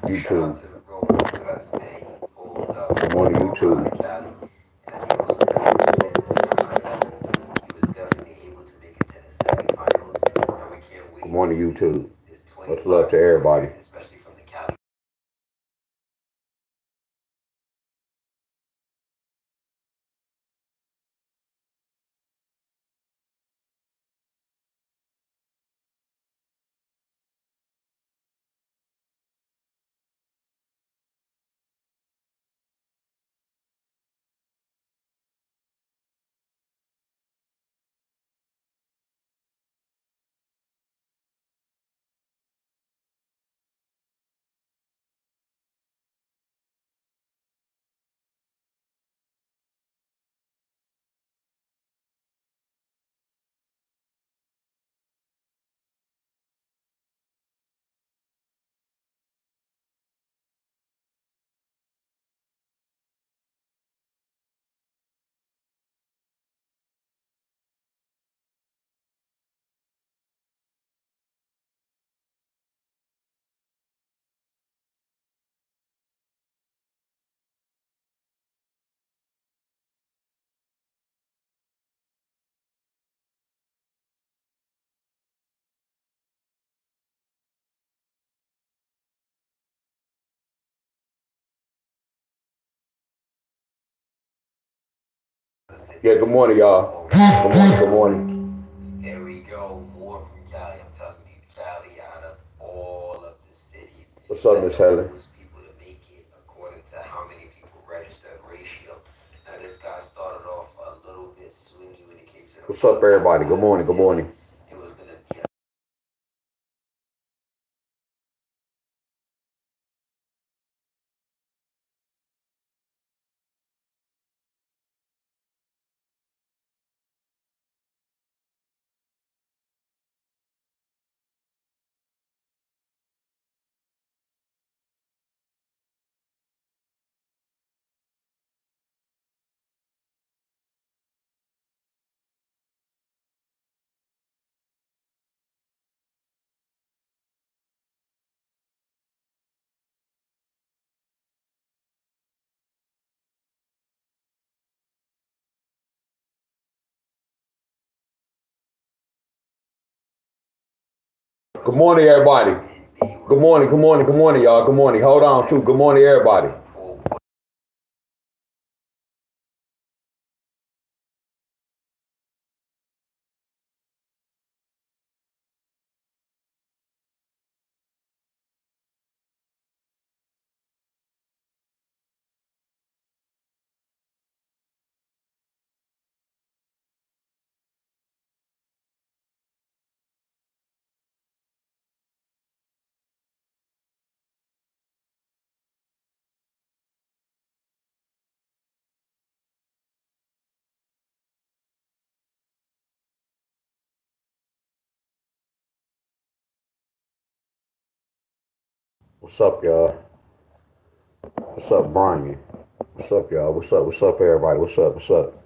YouTube. Good morning, YouTube. Good morning, YouTube. Much love to everybody. Yeah, good morning, y'all. Good morning, good morning. What's up, Miss Helen? What's up, everybody? Good morning, good morning. Good morning, everybody. Good morning, good morning, good morning, y'all. Good morning. Hold on, too. Good morning, everybody. What's up, y'all? What's up, Brian? What's up, y'all? What's up? What's up, everybody? What's up? What's up?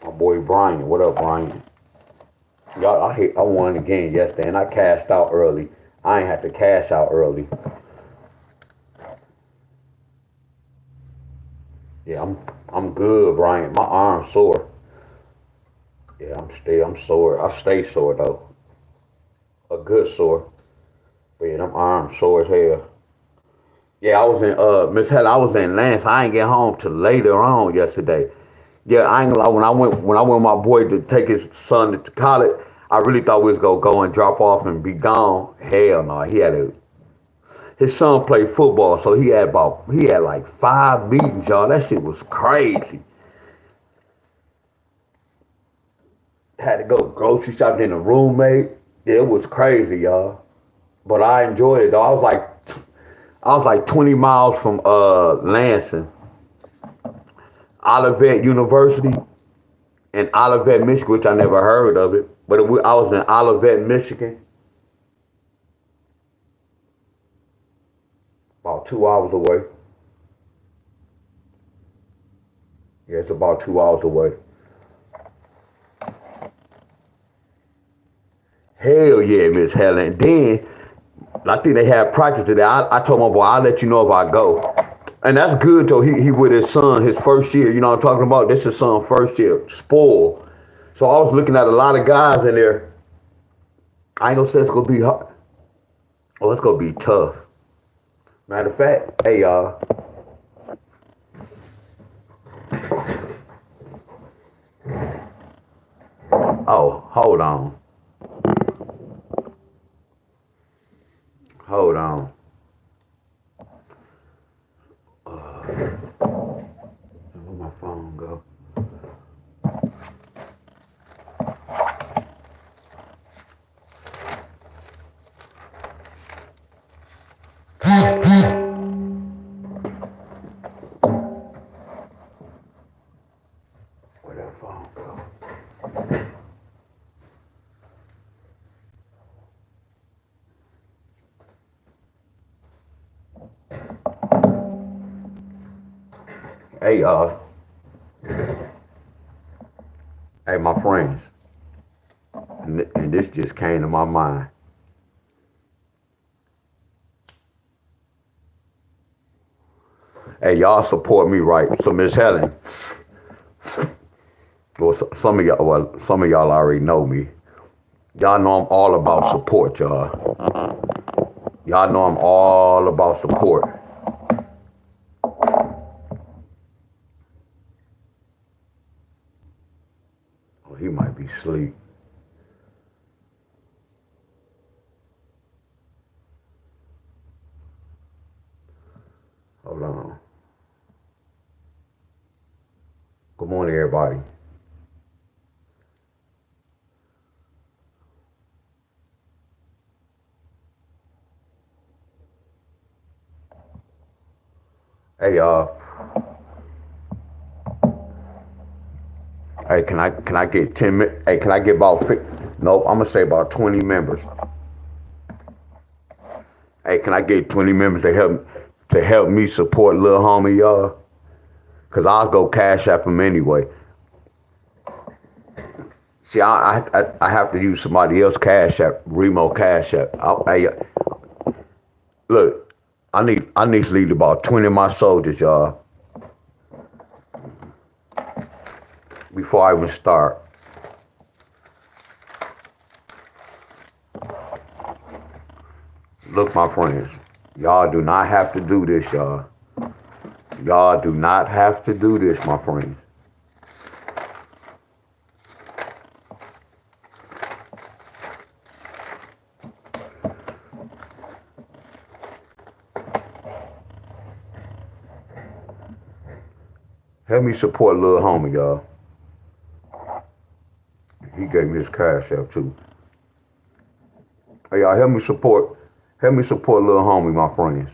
My boy Brian. What up, Brian? Y'all, I won again yesterday, and I cashed out early. I ain't had to cash out early. Yeah, I'm good, Brian. My arm's sore. Yeah, I'm sore. I stay sore though. A good sore. But yeah, them arms sore as hell. Yeah, I was in Miss Helen, I was in Lance. I ain't get home till later on yesterday. Yeah, I ain't gonna lie, when I went with my boy to take his son to college, I really thought we was gonna go and drop off and be gone. Hell no. His son played football, so he had like 5 meetings, y'all. That shit was crazy. Had to go grocery shopping in a roommate. Yeah, it was crazy, y'all. But I enjoyed it though. I was like 20 miles from Lansing, Olivet University in Olivet, Michigan, which I never heard of it. But I was in Olivet, Michigan, about 2 hours away. Yeah, it's about 2 hours away. Hell yeah, Miss Helen. Then I think they had practice today. I told my boy, I'll let you know if I go. And that's good though. He with his son, his first year. You know what I'm talking about? This is his son first year. Spoiled. So I was looking at a lot of guys in there. I ain't gonna say it's gonna be hard. Oh, it's gonna be tough. Matter of fact, hey y'all. Oh, hold on. Hold on. Where my phone go? Where that phone go? Hey y'all. Hey my friends. And this just came to my mind. Hey, y'all support me, right? So Miss Helen, well, some of y'all already know me. Y'all know I'm all about support, y'all. Y'all know I'm all about support. Oh, he might be asleep. Hold on. Good morning, everybody. Hey, hey, can I get 10 minutes? Hey, can I get about 50? Nope, I'm gonna say about 20 members. Hey, can I get 20 members to help me support little homie, y'all? Cause I'll go cash app him anyway. See, I have to use somebody else cash app, Remo cash app. Look, I need to lead about 20 of my soldiers, y'all, before I even start. Look, my friends, y'all do not have to do this, y'all. Y'all do not have to do this, my friends. Help me support little homie, y'all. He gave me his cash app too. Hey, y'all, help me support little homie, my friends.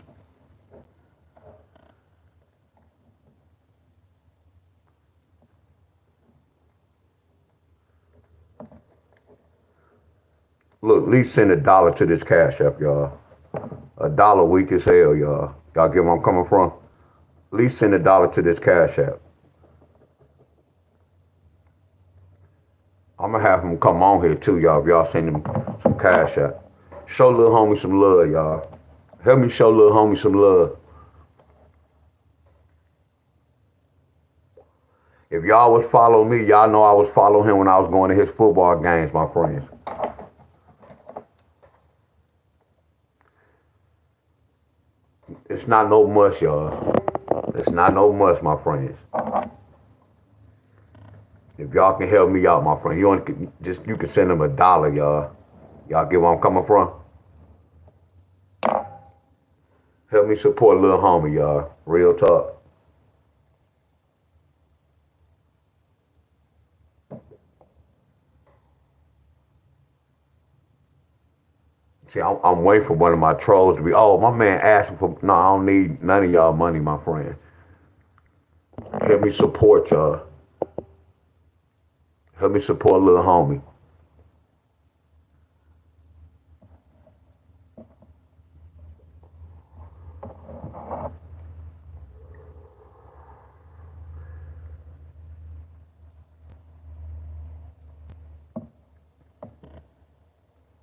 Look, at least send $1 to this cash app, y'all. $1 weak as hell, y'all. Y'all get where I'm coming from? At least send $1 to this cash app. I'm gonna have him come on here too, y'all, if y'all send him some cash app. Show little homie some love, y'all. Help me show little homie some love. If y'all was follow me, y'all know I was following him when I was going to his football games, my friends. It's not no must, y'all. It's not no must, my friends. If y'all can help me out, my friend, you can send him $1, y'all. Y'all get where I'm coming from? Help me support little homie, y'all. Real talk. See, I'm waiting for one of my trolls to be, oh, my man asking for, no, I don't need none of y'all money, my friend. Help me support y'all. Help me support little homie.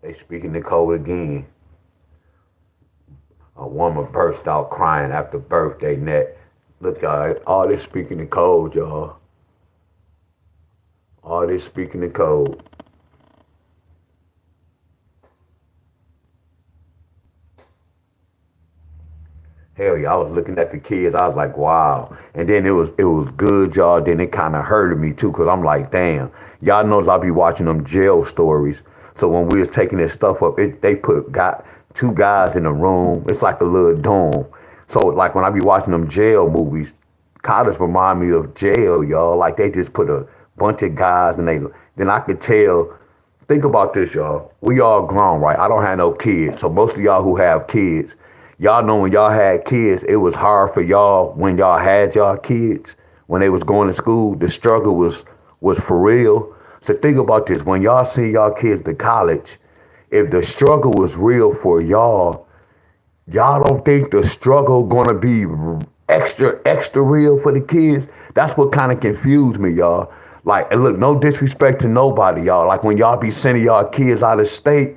They speaking the code again. A woman burst out crying after birthday net. Look, y'all, all this speaking the code, y'all. All this speaking the code. Hell yeah, I was looking at the kids. I was like, wow. And then it was good, y'all. Then it kind of hurted me too, cause I'm like, damn. Y'all knows I be watching them jail stories. So when we was taking this stuff up, they got two guys in the room. It's like a little dome. So like when I be watching them jail movies, college remind me of jail, y'all. Like they just put a bunch of guys and then I could tell. Think about this, y'all. We all grown, right? I don't have no kids. So most of y'all who have kids, y'all know when y'all had kids, it was hard for y'all when y'all had y'all kids, when they was going to school. The struggle was for real. So think about this. When y'all see y'all kids to college, if the struggle was real for y'all don't think the struggle gonna be extra real for the kids? That's what kind of confused me, y'all. Like, and look, no disrespect to nobody, y'all. Like when y'all be sending y'all kids out of state,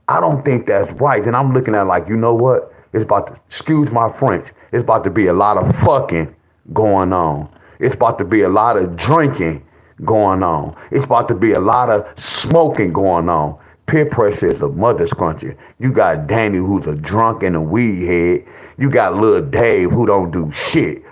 I don't think that's right. Then I'm looking at like, you know what? It's about to, excuse my French, it's about to be a lot of fucking going on. It's about to be a lot of drinking going on. It's about to be a lot of smoking going on. Peer pressure is a mother scruncher. You got Danny, who's a drunk and a weed head. You got Lil Dave, who don't do shit.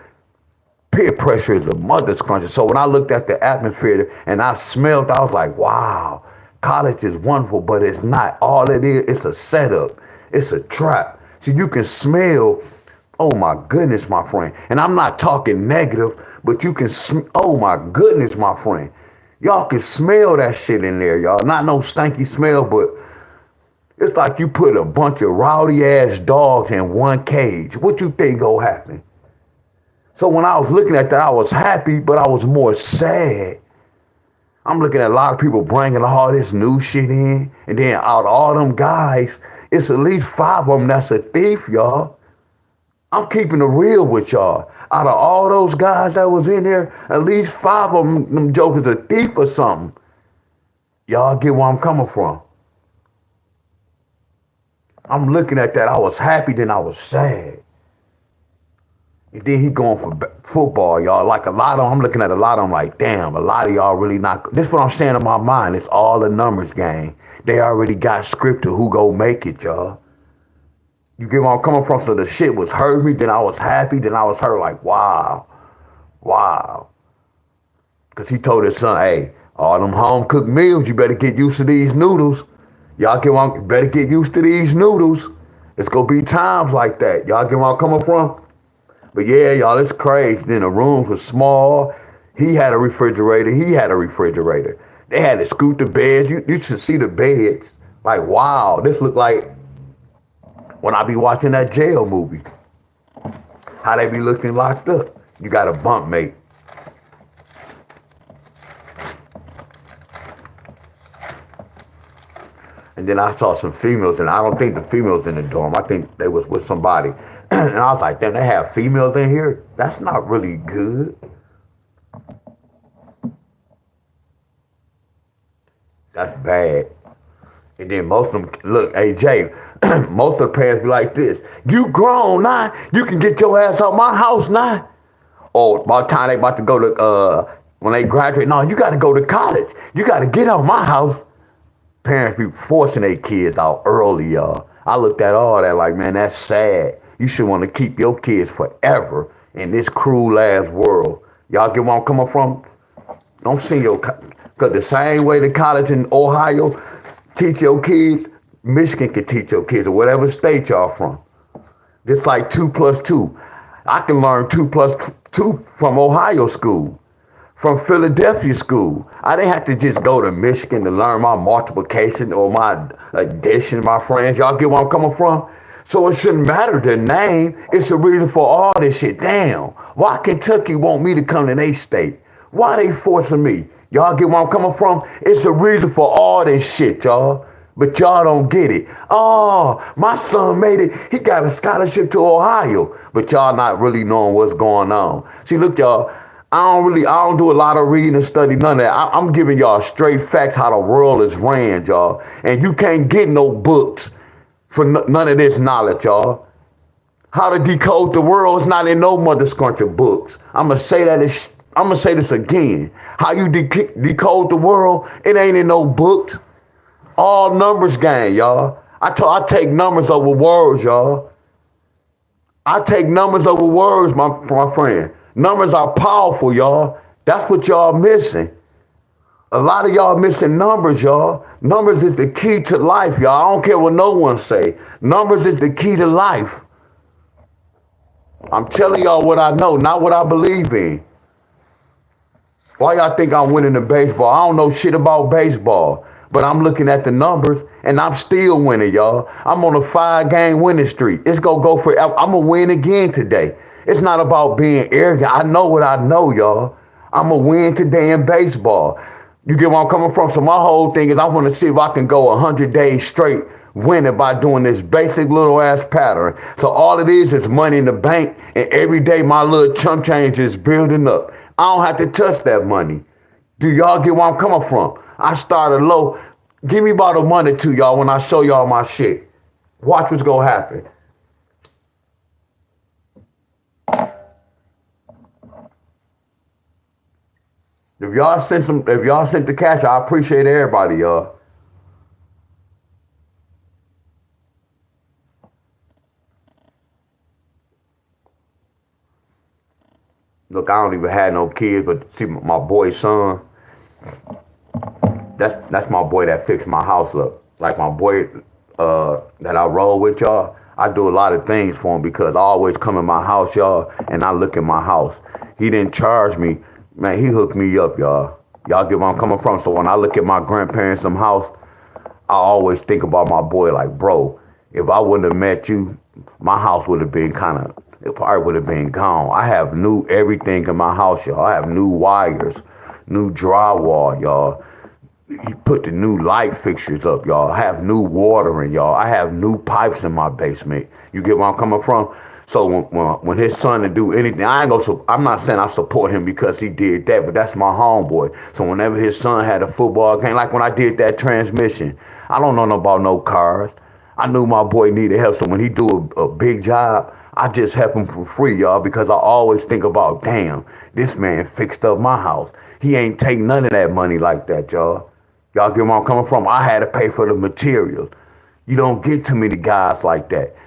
Peer pressure is a mother scruncher. So when I looked at the atmosphere and I smelled, I was like, wow, college is wonderful, but it's not. All it is, it's a setup. It's a trap. So you can smell, oh my goodness, my friend. And I'm not talking negative, but you can, oh my goodness, my friend. Y'all can smell that shit in there, y'all. Not no stanky smell, but it's like you put a bunch of rowdy ass dogs in one cage. What you think gonna happen? So when I was looking at that, I was happy, but I was more sad. I'm looking at a lot of people bringing all this new shit in, and then out of all them guys, it's at least 5 of them that's a thief, y'all. I'm keeping it real with y'all. Out of all those guys that was in there, at least 5 of them jokers a thief or something. Y'all get where I'm coming from. I'm looking at that. I was happy, then I was sad. And then he going for football, y'all. Like a lot of them, I'm looking at a lot of them like, damn, a lot of y'all really not. This is what I'm saying in my mind. It's all a numbers game. They already got scripted who go make it, y'all. You get where I'm coming from? So the shit was hurt me, then I was happy, then I was hurt like, wow. Because he told his son, hey, all them home cooked meals, you better get used to these noodles. Y'all better get used to these noodles. It's going to be times like that. Y'all get where I'm coming from? But yeah, y'all, it's crazy. Then the rooms was small. He had a refrigerator. They had to scoot the beds. You should see the beds. Like, wow, this look like when I be watching that jail movie. How they be looking locked up. You got a bunk mate. And then I saw some females, and I don't think the females in the dorm. I think they was with somebody. And I was like, damn, they have females in here? That's not really good. That's bad. And then most of them, look, hey, Jay, most of the parents be like this. You grown now. You can get your ass out my house now. Or by the time they about to go to, when they graduate, no, you got to go to college. You got to get out my house. Parents be forcing their kids out early, y'all. I looked at all that like, man, that's sad. You should want to keep your kids forever in this cruel ass world. Y'all get where I'm coming from? Don't send your, because the same way the college in Ohio teach your kids, Michigan can teach your kids, or whatever state y'all from. Just like 2 + 2. I can learn 2 + 2 from Ohio school, from Philadelphia school. I didn't have to just go to Michigan to learn my multiplication or my addition, my friends. Y'all get where I'm coming from? So it shouldn't matter the name. It's the reason for all this shit. Damn. Why Kentucky want me to come to their state? Why they forcing me? Y'all get where I'm coming from? It's the reason for all this shit, y'all. But y'all don't get it. Oh, my son made it. He got a scholarship to Ohio. But y'all not really knowing what's going on. See, look, y'all. I don't do a lot of reading and study, none of that. I'm giving y'all straight facts how the world is ran, y'all. And you can't get no books for none of this knowledge, y'all. How to decode the world is not in no mother scruncher books. I'm gonna say this again. How you decode the world? It ain't in no books. All numbers game, y'all. I take numbers over words, y'all. I take numbers over words, my friend. Numbers are powerful, y'all. That's what y'all missing. A lot of y'all missing numbers, y'all. Numbers is the key to life, y'all. I don't care what no one say. Numbers is the key to life. I'm telling y'all what I know, not what I believe in. Why y'all think I'm winning the baseball? I don't know shit about baseball, but I'm looking at the numbers and I'm still winning, y'all. I'm on a 5-game winning streak. It's gonna go forever. I'm gonna win again today. It's not about being arrogant. I know what I know, y'all. I'm gonna win today in baseball. You get where I'm coming from? So my whole thing is I want to see if I can go 100 days straight winning by doing this basic little ass pattern. So all it is money in the bank, and every day my little chump change is building up. I don't have to touch that money. Do y'all get where I'm coming from? I started low. Give me about a month or two, y'all, when I show y'all my shit. Watch what's gonna happen. If y'all sent the cash, I appreciate everybody, y'all. Look, I don't even have no kids, but see my boy's son, that's my boy that fixed my house up. Like my boy that I roll with, y'all. I do a lot of things for him because I always come in my house, y'all, and I look at my house. He didn't charge me. Man, he hooked me up, y'all. Y'all get where I'm coming from. So when I look at my grandparents' house, I always think about my boy like, bro, if I wouldn't have met you, my house would have been it probably would have been gone. I have new everything in my house, y'all. I have new wires, new drywall, y'all. You put the new light fixtures up, y'all. I have new watering, y'all. I have new pipes in my basement. You get where I'm coming from? So when his son to do anything, I'm not saying I support him because he did that, but that's my homeboy. So whenever his son had a football game, like when I did that transmission, I don't know about no cars. I knew my boy needed help, so when he do a big job, I just help him for free, y'all, because I always think about, damn, this man fixed up my house. He ain't take none of that money like that, y'all. Y'all get where I'm coming from? I had to pay for the materials. You don't get too many guys like that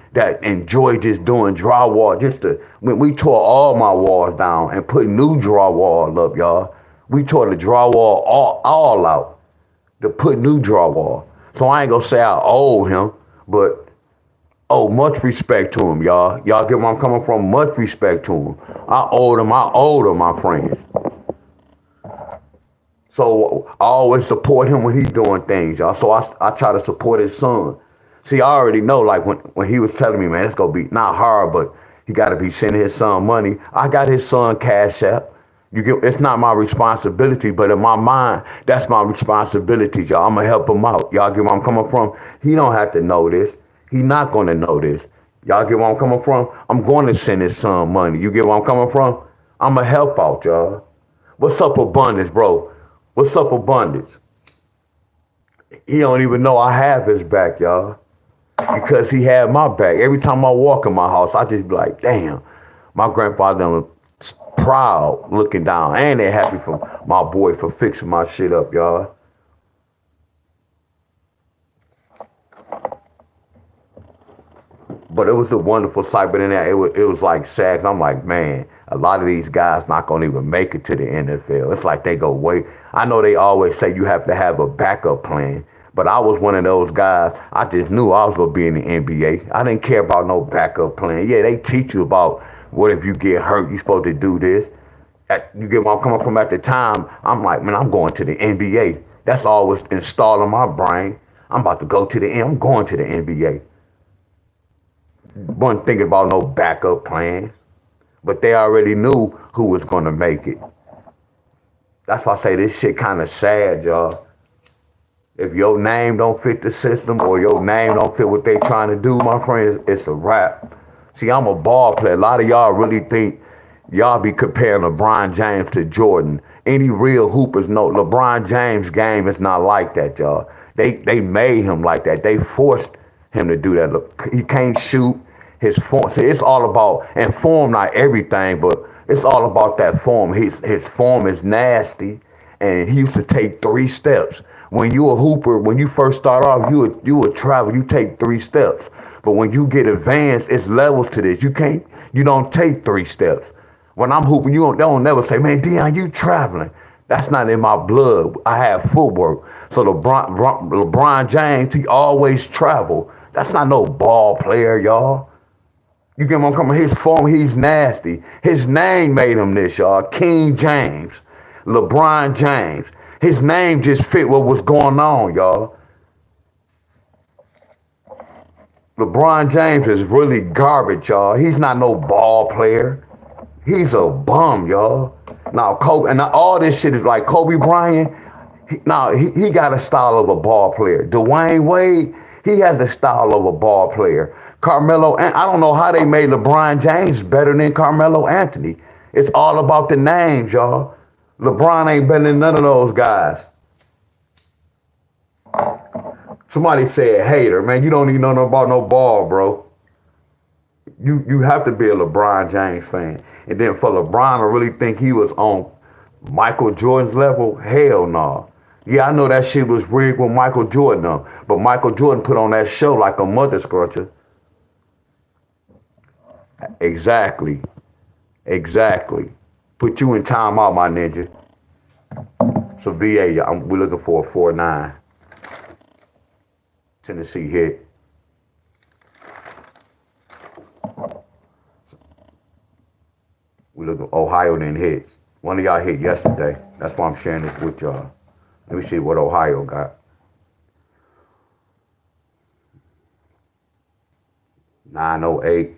enjoy just doing drywall. When we tore all my walls down and put new drywall up, y'all. We tore the drywall all out to put new drywall. So I ain't gonna say I owe him, but much respect to him, y'all. Y'all get where I'm coming from? Much respect to him. I owed him, my friends. So I always support him when he's doing things, y'all. So I try to support his son. See, I already know, like, when he was telling me, man, it's going to be not hard, but he got to be sending his son money. I got his son Cash App. It's not my responsibility, but in my mind, that's my responsibility, y'all. I'm going to help him out. Y'all get where I'm coming from? He don't have to know this. He not going to know this. Y'all get where I'm coming from? I'm going to send his son money. You get where I'm coming from? I'm going to help out, y'all. What's up, Abundance, bro? What's up, Abundance? He don't even know I have his back, y'all. Because he had my back. Every time I walk in my house, I just be like, damn, my grandfather was proud looking down. And they're happy for my boy for fixing my shit up, y'all. But it was a wonderful sight. But in there, it was like sad. I'm like, man, a lot of these guys not going to even make it to the NFL. It's like they go way. I know they always say you have to have a backup plan. But I was one of those guys, I just knew I was going to be in the NBA. I didn't care about no backup plan. Yeah, they teach you about what if you get hurt, you're supposed to do this. You get where I'm coming from at the time, I'm like, man, I'm going to the NBA. That's always installed in my brain. I'm about to go to I'm going to the NBA. Wasn't thinking about no backup plans. But they already knew who was going to make it. That's why I say this shit kind of sad, y'all. If your name don't fit the system or your name don't fit what they trying to do, my friends, it's a wrap. See, I'm a ball player. A lot of y'all really think Y'all be comparing LeBron James to Jordan. Any real hoopers know LeBron James' game is not like that, y'all. They made him like that. They forced him to do that. Look, he can't shoot. His form. See, it's all about and form, not everything, but it's all about that form. His form is nasty, and he used to take 3 steps. When you a hooper, when you first start off, you would travel. You take 3 steps, but when you get advanced, it's levels to this. You don't take 3 steps. When I'm hooping, they don't never say, man, Deon, you traveling. That's not in my blood. I have footwork. So LeBron James, he always travel. That's not no ball player, y'all. You get what I'm coming? His form, he's nasty. His name made him this, y'all. King James, LeBron James. His name just fit what was going on, y'all. LeBron James is really garbage, y'all. He's not no ball player. He's a bum, y'all. Now Kobe and all this shit is like Kobe Bryant. He got a style of a ball player. Dwayne Wade, he has the style of a ball player. Carmelo, and I don't know how they made LeBron James better than Carmelo Anthony. It's all about the names, y'all. LeBron ain't better than none of those guys. Somebody said hater, man. You don't even know about no ball, bro. You have to be a LeBron James fan. And then for LeBron to really think he was on Michael Jordan's level, hell no. Yeah, I know that shit was rigged with Michael Jordan, though. But Michael Jordan put on that show like a mother scruncher. Exactly. Put you in timeout, my ninja. So VA, we're looking for a 4-9. Tennessee hit. We look at Ohio didn't hit. One of y'all hit yesterday. That's why I'm sharing this with y'all. Let me see what Ohio got. 908,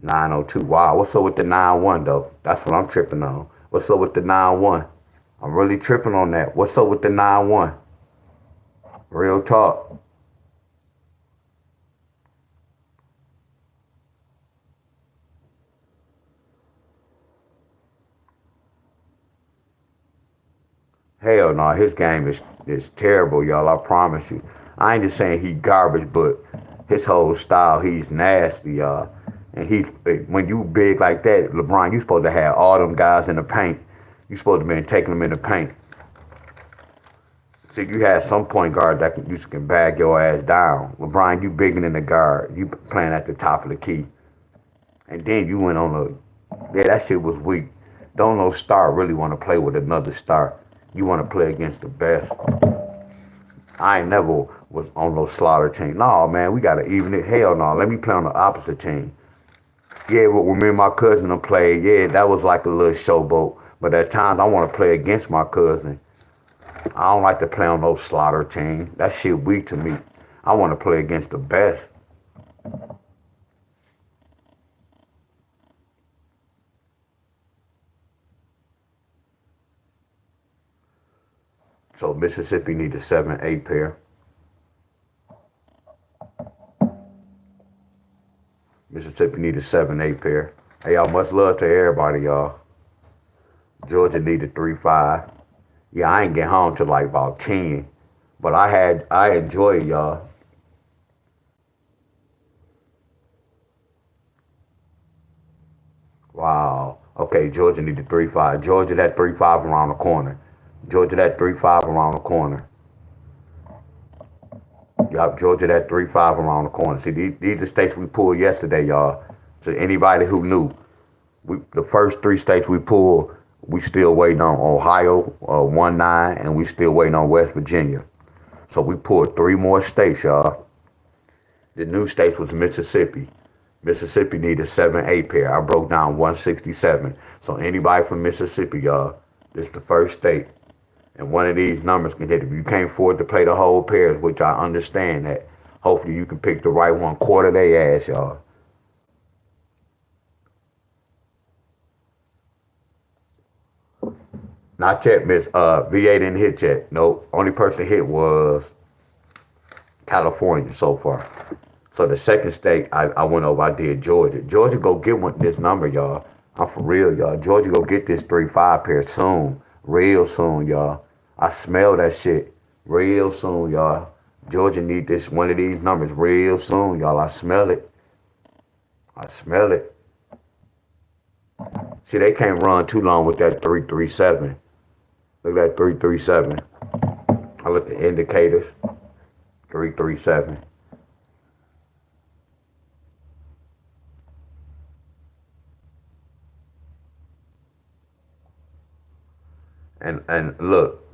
902. Wow, what's up with the 9-1 though? That's what I'm tripping on. What's up with the 9-1? I'm really tripping on that. What's up with the 9-1? Real talk. Hell no, his game is terrible, y'all. I promise you. I ain't just saying he garbage, but his whole style, he's nasty, y'all. And when you big like that, LeBron, you supposed to have all them guys in the paint. You supposed to be taking them in the paint. See, you had some point guard that can bag your ass down. LeBron, you bigger than the guard. You playing at the top of the key. And then you went on that shit was weak. Don't no star really want to play with another star. You want to play against the best. I ain't never was on no slaughter team. No, man, we got to even it. Hell no, let me play on the opposite team. Yeah, but when me and my cousin played, yeah, that was like a little showboat. But at times I want to play against my cousin. I don't like to play on no slaughter team. That shit weak to me. I want to play against the best. So Mississippi need a 7-8 pair. Mississippi need a 7-8 pair. Hey, y'all, much love to everybody, y'all. Georgia need a 3-5. Yeah, I ain't get home till like about 10. But I enjoy it, y'all. Wow. Okay, Georgia need a 3-5. Georgia, that 3-5 around the corner. Georgia, that 3-5 around the corner. Yup, Georgia, that 3-5 around the corner. See, these are states we pulled yesterday, y'all. So anybody who knew, the first 3 states we pulled, we still waiting on Ohio, 1-9, and we still waiting on West Virginia. So we pulled 3 more states, y'all. The new states was Mississippi. Mississippi need a 7-8 pair. I broke down 167. So anybody from Mississippi, y'all, this is the first state. And one of these numbers can hit. If you can't afford to play the whole pairs, which I understand that, hopefully you can pick the right one. Quarter they ass, y'all. Not yet, Miss. VA didn't hit yet. Nope. Only person hit was California so far. So the second state I went over, I did Georgia. Georgia go get this number, y'all. I'm for real, y'all. Georgia go get this 3-5 pair soon. Real soon, y'all. I smell that shit real soon, y'all. Georgia need this one of these numbers real soon, y'all. I smell it. I smell it. See, they can't run too long with that 337. Look at that 337. I look at the indicators. 337. And look.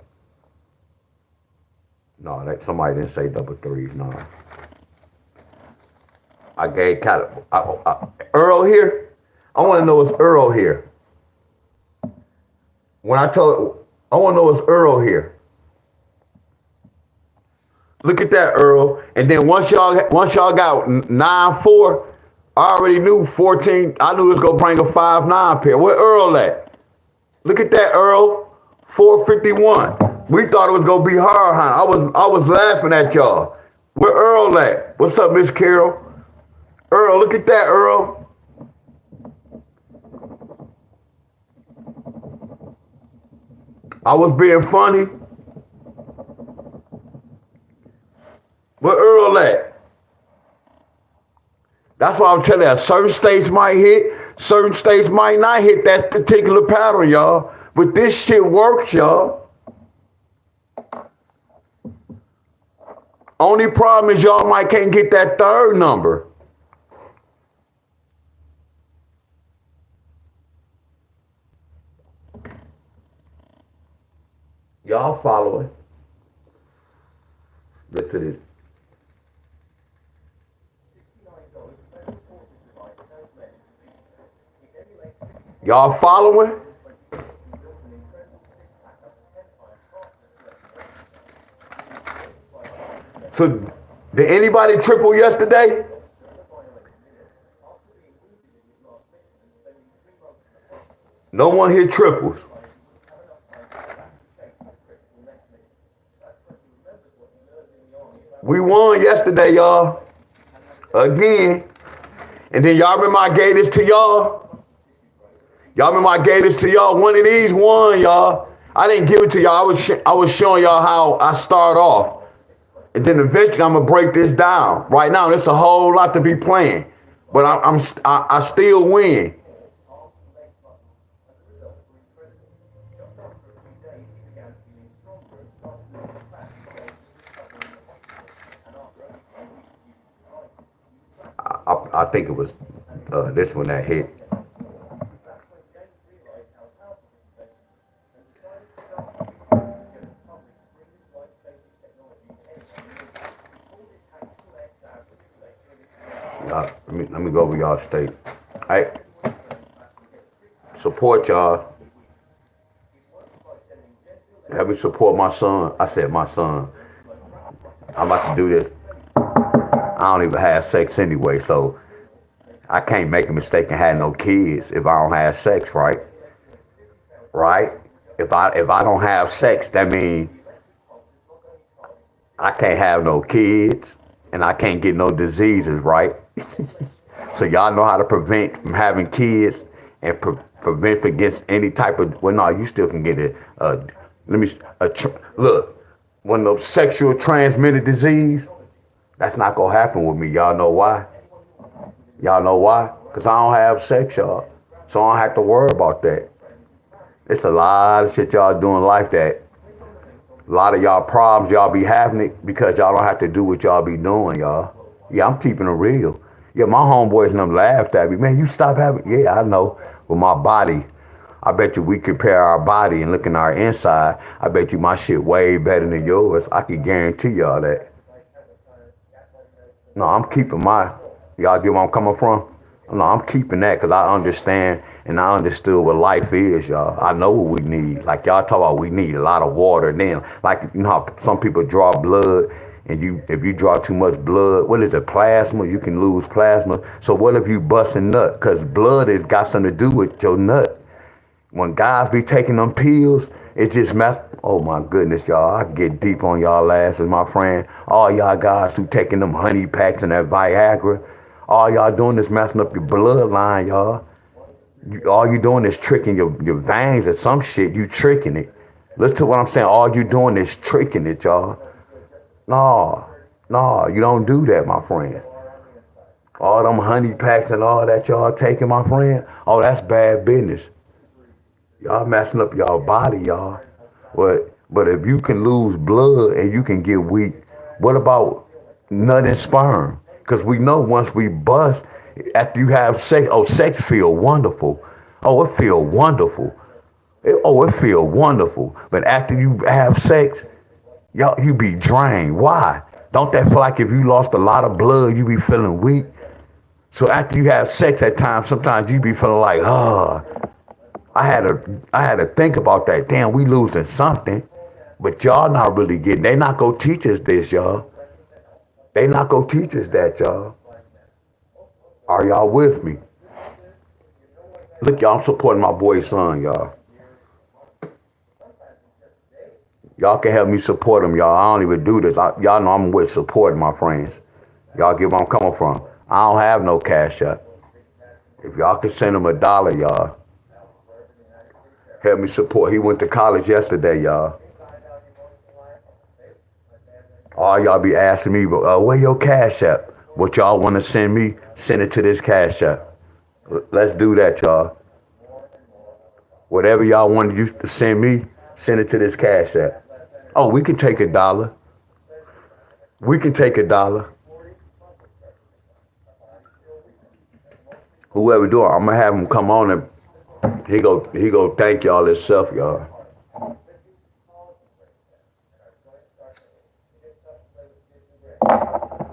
No, that somebody didn't say double threes. No. I gave Earl here. I want to know is Earl here. When I want to know is Earl here. Look at that, Earl. And then once y'all got 9-4, I already knew 14. I knew it was gonna bring a 5-9 pair. Where Earl at? Look at that, Earl. 451. We thought it was gonna be hard, huh? I was laughing at y'all. Where Earl at? What's up, Miss Carol? Earl, look at that, Earl. I was being funny. Where Earl at? That's why I'm telling you, certain states might hit, certain states might not hit that particular pattern, y'all. But this shit works, y'all. Only problem is y'all might can't get that third number. Y'all following. Look to this. Y'all following? So, did anybody triple yesterday? No one hit triples. We won yesterday, y'all. Again. And then y'all remember I gave this to y'all? Y'all remember I gave this to y'all? One of these won, y'all. I didn't give it to y'all. I was showing y'all how I start off. And then eventually I'm going to break this down. Right now, there's a whole lot to be playing. But I still win. I think it was this one that hit. Let me go over y'all state. Hey, support y'all. Have me support my son. I said my son. I'm about to do this. I don't even have sex anyway, so I can't make a mistake and have no kids if I don't have sex, right? Right? If I don't have sex, that means I can't have no kids and I can't get no diseases, right? So y'all know how to prevent from having kids and prevent against any type of, well, no, you still can get it. Look, one of those sexual transmitted disease, that's not gonna happen with me. Y'all know why? Y'all know why? Because I don't have sex, y'all. So I don't have to worry about that. It's a lot of shit y'all do in life that a lot of y'all problems y'all be having it because y'all don't have to do what y'all be doing, y'all. Yeah, I'm keeping it real. Yeah, my homeboys and them laughed at me. Man, you stop having, yeah, I know. With my body, I bet you we compare our body and look in our inside, I bet you my shit way better than yours. I can guarantee y'all that. No, I'm keeping y'all get where I'm coming from? No, I'm keeping that because I understand and I understood what life is, y'all. I know what we need. Like y'all talk about, we need a lot of water. And then, like, you know how some people draw blood and if you draw too much blood, what is it, plasma? You can lose plasma. So what if you bust a nut? Because blood has got something to do with your nut. When guys be taking them pills, it just oh my goodness, y'all. I can get deep on y'all asses, my friend. All y'all guys who taking them honey packs and that Viagra, all y'all doing is messing up your bloodline, y'all. All you doing is tricking your veins or some shit. You tricking it. Listen to what I'm saying. All you doing is tricking it, y'all. No, no, you don't do that, my friend. All them honey packs and all that y'all taking, my friend. Oh, that's bad business. Y'all messing up y'all body, y'all. But if you can lose blood and you can get weak, what about nut and sperm? Because we know once we bust, after you have sex, oh, sex feel wonderful. Oh, it feel wonderful. It feel wonderful. But after you have sex, y'all, you be drained. Why? Don't that feel like if you lost a lot of blood, you be feeling weak? So after you have sex at times, sometimes you be feeling like, I had to think about that. Damn, we losing something. But y'all not really getting. They not gonna teach us this, y'all. They not gonna teach us that, y'all. Are y'all with me? Look, y'all, I'm supporting my boy's son, y'all. Y'all can help me support him, y'all. I don't even do this. Y'all know I'm with supporting my friends. Y'all get where I'm coming from. I don't have no cash up. If y'all can send him $1, y'all, help me support. He went to college yesterday, y'all. All y'all be asking me, where your cash app? What y'all want to send me? Send it to this cash app. Let's do that, y'all. Whatever y'all want you to send me, send it to this cash app. Oh, we can take $1. We can take $1. Whoever do it, I'm gonna have him come on and he go thank y'all himself, y'all.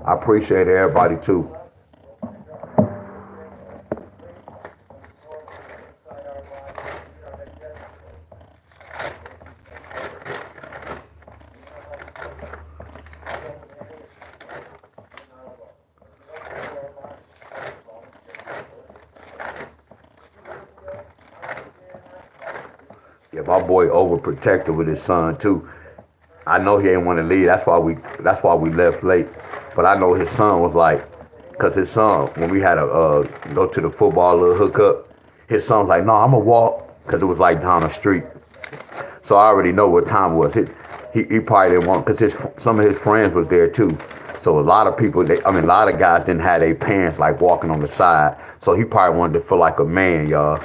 I appreciate everybody too. Yeah, my boy overprotective with his son too. I know he ain't want to leave. That's why we left late. But I know his son was like, cause his son when we had to go to the football little hookup, his son was like, no, I'm gonna walk, cause it was like down the street. So I already know what time it was. He probably didn't want, cause some of his friends was there too. So a lot of people, a lot of guys didn't have their pants like walking on the side. So he probably wanted to feel like a man, y'all.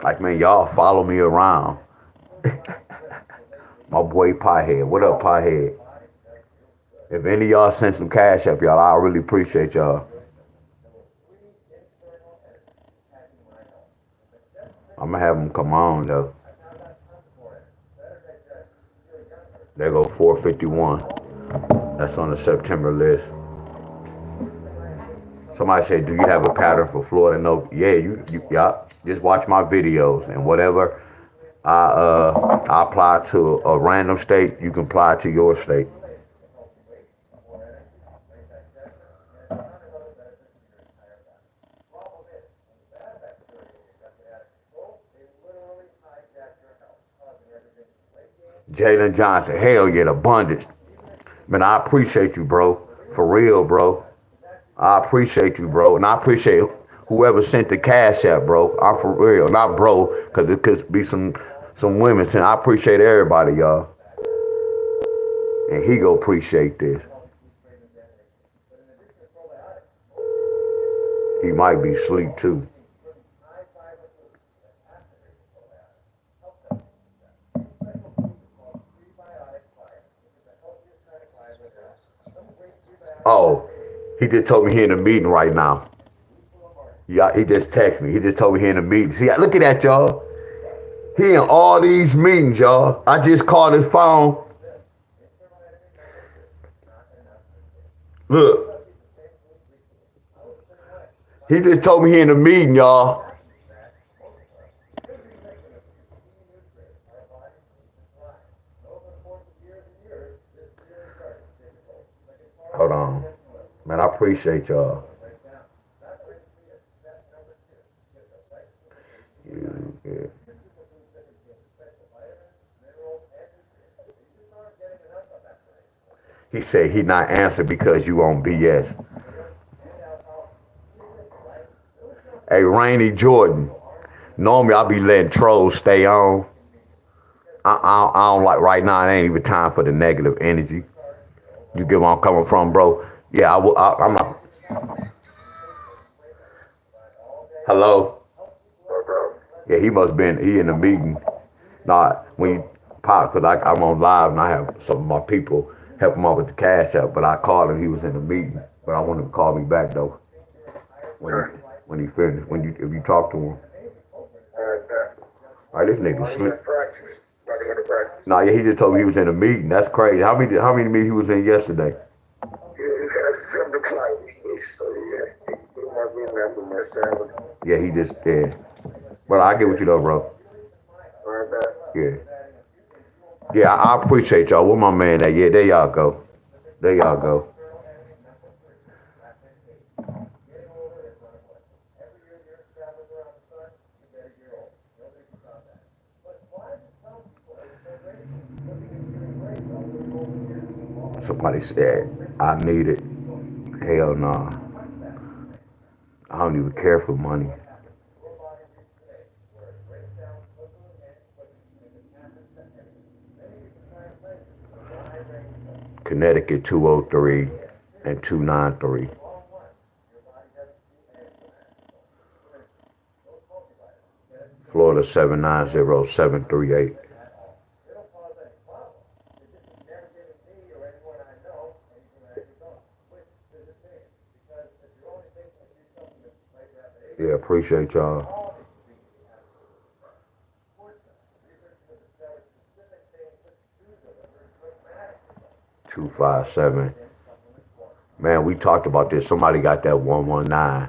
Like, man, y'all follow me around. My boy Piehead. What up, Piehead? If any of y'all send some cash up, y'all, I really appreciate y'all. I'm gonna have them come on though. There go 451. That's on the September list. Somebody said, "Do you have a pattern for Florida?" No. Yeah, yeah. Just watch my videos and whatever I apply to a random state, you can apply to your state. Jalen Johnson, hell yeah, the abundance. Man, I appreciate you, bro. For real, bro. I appreciate you, bro. And I appreciate whoever sent the cash out, bro. I'm for real. Not bro, because it could be some women. And I appreciate everybody, y'all. And he go appreciate this. He might be asleep too. Oh, he just told me he in a meeting right now. Yeah, he just texted me. He just told me he in a meeting. See, look at that, y'all. He in all these meetings, y'all. I just called his phone. Look, he just told me he in a meeting, y'all. Hold on. Man, I appreciate y'all. Yeah. He said he not answered because you on BS. Hey, Rainy Jordan. Normally I be letting trolls stay on. I don't like right now. It ain't even time for the negative energy. You get where I'm coming from, bro? Yeah, I'm not. Hello. Yeah, he must been he in the meeting. Nah, when you pop, cause I'm on live and I have some of my people help him out with the cash out. But I called him. He was in the meeting. But I want him to call me back though when he, when he finished. When you if you talk to him. All right, this nigga sleep. Nah, yeah, he just told me he was in a meeting. That's crazy. How many meetings he was in yesterday? Yeah, he just yeah. But I get what you though, bro. Yeah. Yeah, I appreciate y'all. Where my man at? Yeah, there y'all go. There y'all go. Somebody said I need it. Hell nah. I don't even care for money. Connecticut 203 and 293. Florida 790-738. Yeah, appreciate y'all. 257. Man, we talked about this. Somebody got that 119.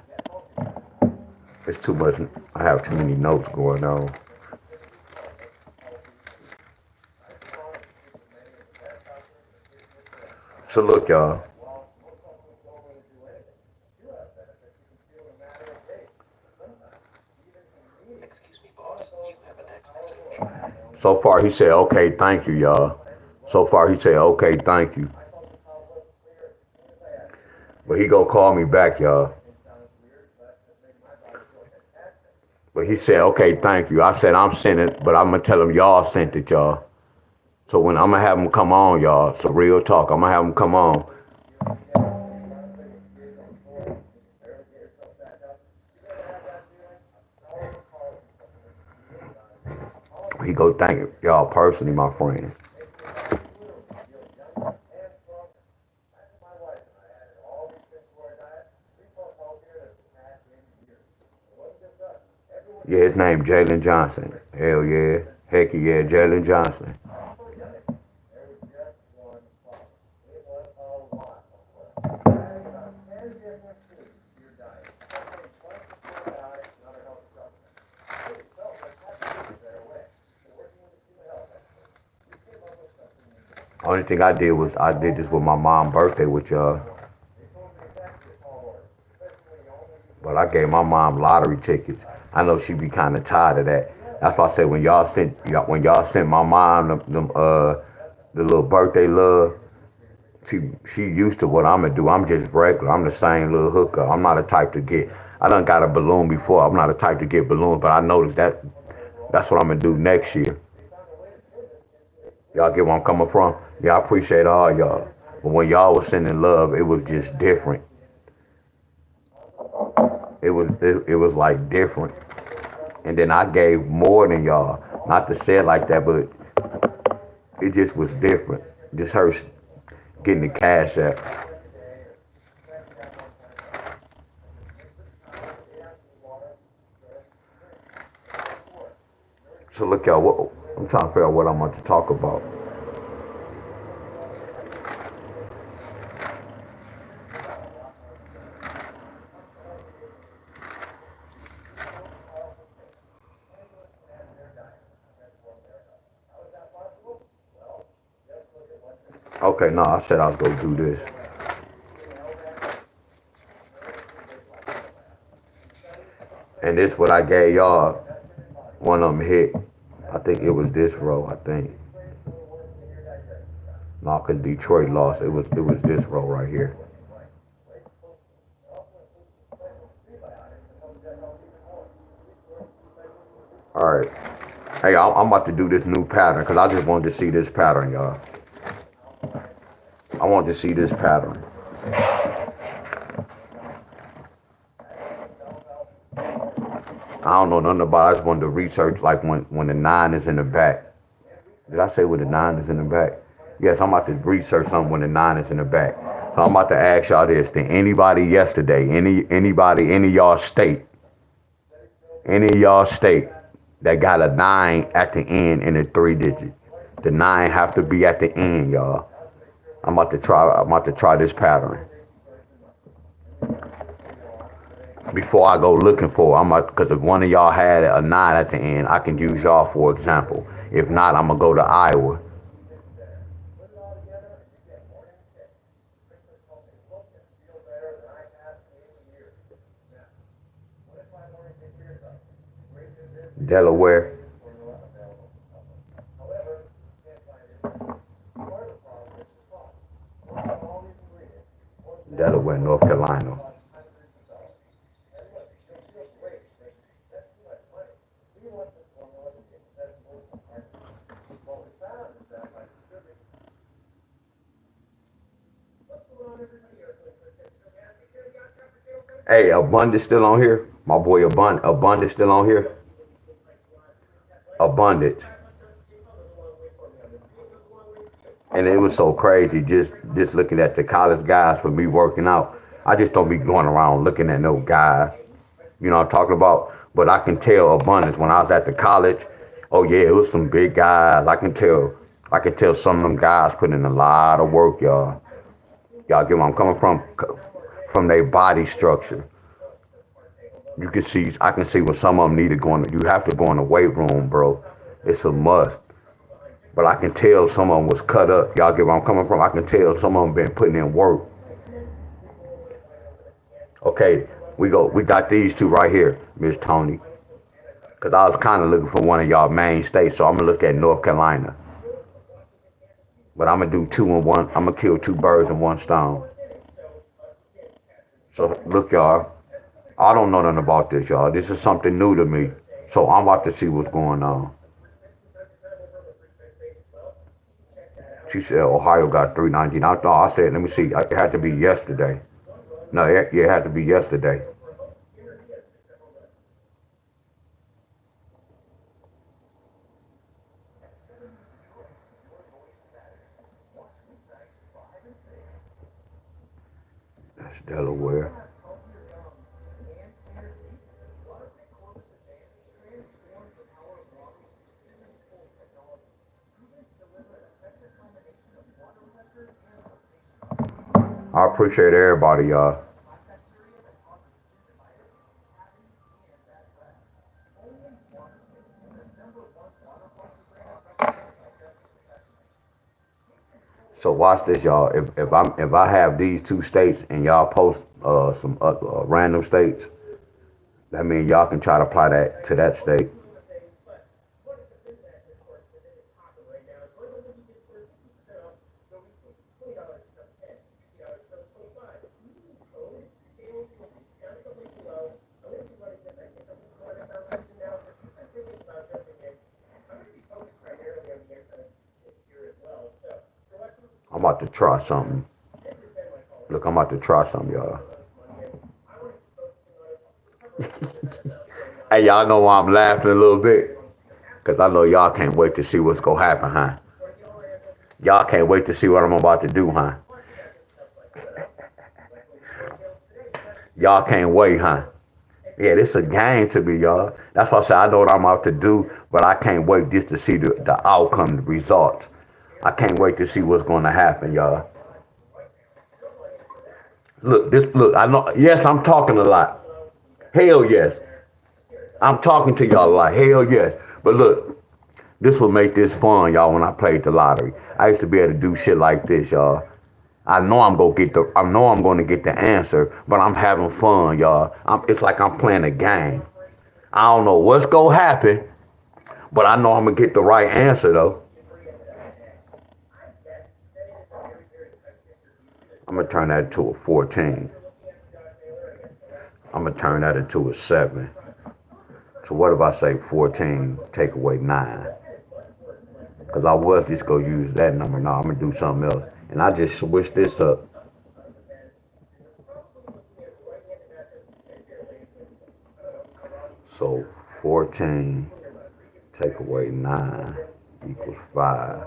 It's too much. I have too many notes going on. So look, y'all. So far, he said, okay, thank you, y'all. So far, he said, okay, thank you. But he gonna call me back, y'all. But he said, okay, thank you. I said, I'm sending it, but I'm gonna tell him y'all sent it, y'all. So when I'm gonna have him come on, y'all. So real talk. I'm gonna have him come on. He go thank y'all personally, my friends. Yeah, his name Jalen Johnson. Hell yeah. Heck yeah, Jalen Johnson. Only thing I did was I did this with my mom's birthday with y'all. But I gave my mom lottery tickets. I know she be kind of tired of that. That's why I said when y'all sent my mom the little birthday love, she used to what I'm gonna do. I'm just regular. I'm the same little hooker. I'm not a type to get. I done got a balloon before. I'm not a type to get balloons, but I noticed that's what I'm gonna do next year. Y'all get where I'm coming from? Yeah, I appreciate all y'all. But when y'all was sending love, it was just different. It was like different. And then I gave more than y'all. Not to say it like that, but it just was different. Just her getting the cash out. So look, y'all. I'm trying to figure out what I'm going to talk about. Okay, no, I said I was gonna do this. And this what I gave y'all. One of them hit. I think it was this row. I think. No, cause Detroit lost. It was this row right here. All right. Hey, I'm about to do this new pattern because I just wanted to see this pattern, y'all. I want to see this pattern. I don't know nothing about it. I just wanted to research like when the nine is in the back. Did I say when the nine is in the back? Yes, I'm about to research something when the nine is in the back. So I'm about to ask y'all this. Did anybody yesterday, anybody, any of y'all state that got a nine at the end in a 3 digit? The nine have to be at the end, y'all. I'm about to try this pattern. Before I go looking for it, because if one of y'all had a nine at the end, I can use y'all for example. If not, I'm gonna go to Iowa. Delaware. Delaware, North Carolina. Hey, Abundance still on here? My boy Abundance still on here? Abundance. And it was so crazy just looking at the college guys for me working out. I just don't be going around looking at no guys. You know what I'm talking about? But I can tell Abundance when I was at the college. Oh yeah, it was some big guys. I can tell some of them guys put in a lot of work, y'all. Y'all get where I'm coming from their body structure. I can see when some of them need to go in. You have to go in the weight room, bro. It's a must. But I can tell some of them was cut up. Y'all get where I'm coming from? I can tell some of them been putting in work. Okay, we got these two right here, Miss Tony. Cause I was kind of looking for one of y'all main states, so I'm gonna look at North Carolina. But I'm gonna do two in one. I'm gonna kill two birds in one stone. So look, y'all. I don't know nothing about this, y'all. This is something new to me. So I'm about to see what's going on. She said Ohio got 319. I thought I said, let me see. It had to be yesterday. No, yeah, it had to be yesterday. That's Delaware. I appreciate everybody, y'all. So watch this, y'all. If I have these two states and y'all post some random states, that means y'all can try to apply that to that state. I'm about to try something. Look, I'm about to try something, y'all. Hey, y'all know why I'm laughing a little bit? Because I know y'all can't wait to see what's going to happen, huh? Y'all can't wait to see what I'm about to do, huh? Y'all can't wait, huh? Yeah, this is a game to me, y'all. That's why I say I know what I'm about to do, but I can't wait just to see the outcome, the results. I can't wait to see what's going to happen, y'all. Look, I know, yes, I'm talking a lot. Hell yes. I'm talking to y'all a lot. Hell yes. But look, this will make this fun, y'all, when I played the lottery. I used to be able to do shit like this, y'all. I know I'm gonna get the answer, but I'm having fun, y'all. It's like I'm playing a game. I don't know what's gonna happen, but I know I'm gonna get the right answer though. I'm gonna turn that into a 14. I'm gonna turn that into a 7. So what if I say 14, take away 9? Because I was just going to use that number. No, I'm going to do something else. And I just switched this up. So 14, take away 9 equals 5.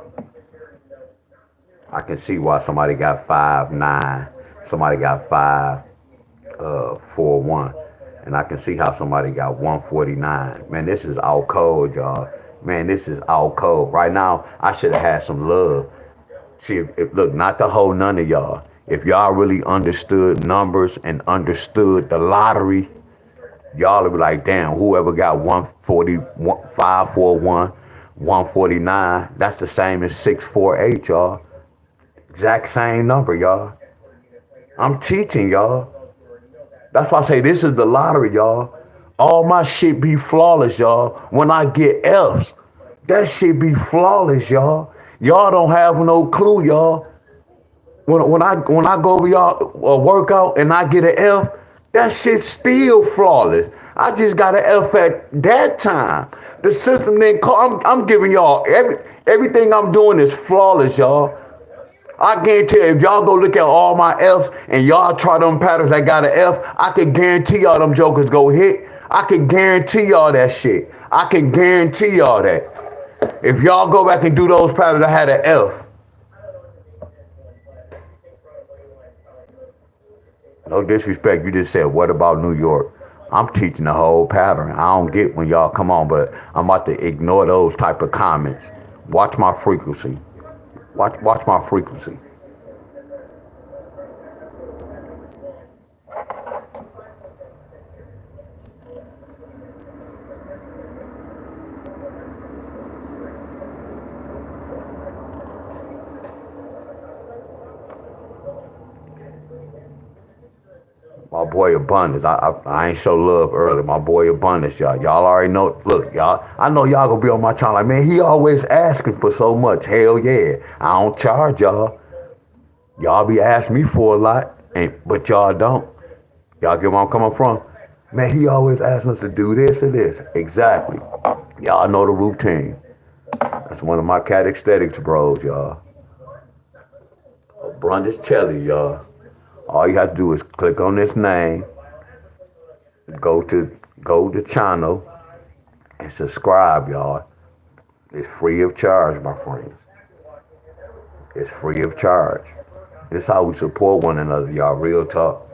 I can see why somebody got 5, 9. Somebody got 5, 4, 1. And I can see how somebody got 149. Man, this is out cold, y'all. Man, this is out cold. Right now, I should have had some love. See, look, not to hold none of y'all. If y'all really understood numbers and understood the lottery, y'all would be like, damn, whoever got 140, 541, 149, that's the same as 648, y'all. Exact same number, y'all. I'm teaching y'all. That's why I say this is the lottery, y'all. All my shit be flawless, y'all. When I get F's, that shit be flawless, y'all. Y'all don't have no clue, y'all. When I go over y'all workout and I get an F, that shit's still flawless. I just got an F at that time. The system didn't call. I'm giving y'all everything I'm doing is flawless, y'all. I guarantee you, if y'all go look at all my F's and y'all try them patterns that got an F, I can guarantee y'all them jokers go hit. I can guarantee y'all that shit. I can guarantee y'all that. If y'all go back and do those patterns that had an F. No disrespect, you just said, what about New York? I'm teaching the whole pattern. I don't get when y'all come on, but I'm about to ignore those type of comments. Watch my frequency. Watch my frequency. My boy Abundance. I ain't show love early. My boy Abundance, y'all. Y'all already know. Look, y'all. I know y'all gonna be on my channel. Like, man, he always asking for so much. Hell yeah. I don't charge y'all. Y'all be asking me for a lot, but y'all don't. Y'all get where I'm coming from? Man, he always asking us to do this or this. Exactly. Y'all know the routine. That's one of my cat aesthetics bros, y'all. Abundance Telly, y'all. All you have to do is click on this name, go to channel, and subscribe, y'all. It's free of charge, my friends. It's free of charge. This is how we support one another, y'all. Real talk.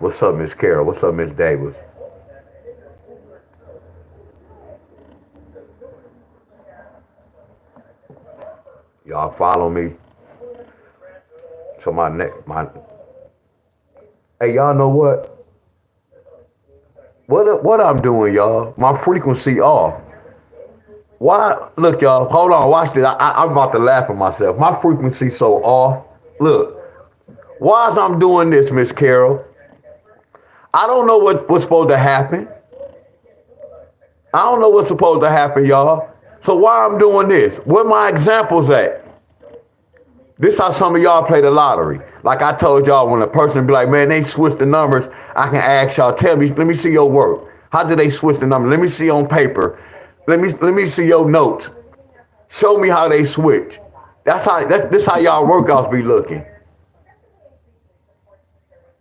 What's up, Miss Carol? What's up, Miss Davis? Y'all follow me. So hey, y'all know what? What I'm doing, y'all? My frequency off. Why? Look, y'all. Hold on. Watch this. I'm about to laugh at myself. My frequency so off. Look. Why is I'm doing this, Miss Carol? I don't know what's supposed to happen. I don't know what's supposed to happen, y'all. So why I'm doing this? Where my examples at? This how some of y'all play the lottery. Like I told y'all, when a person be like, man, they switch the numbers, I can ask y'all, tell me, let me see your work. How did they switch the numbers? Let me see on paper. Let me see your notes. Show me how they switch. This how y'all workouts be looking.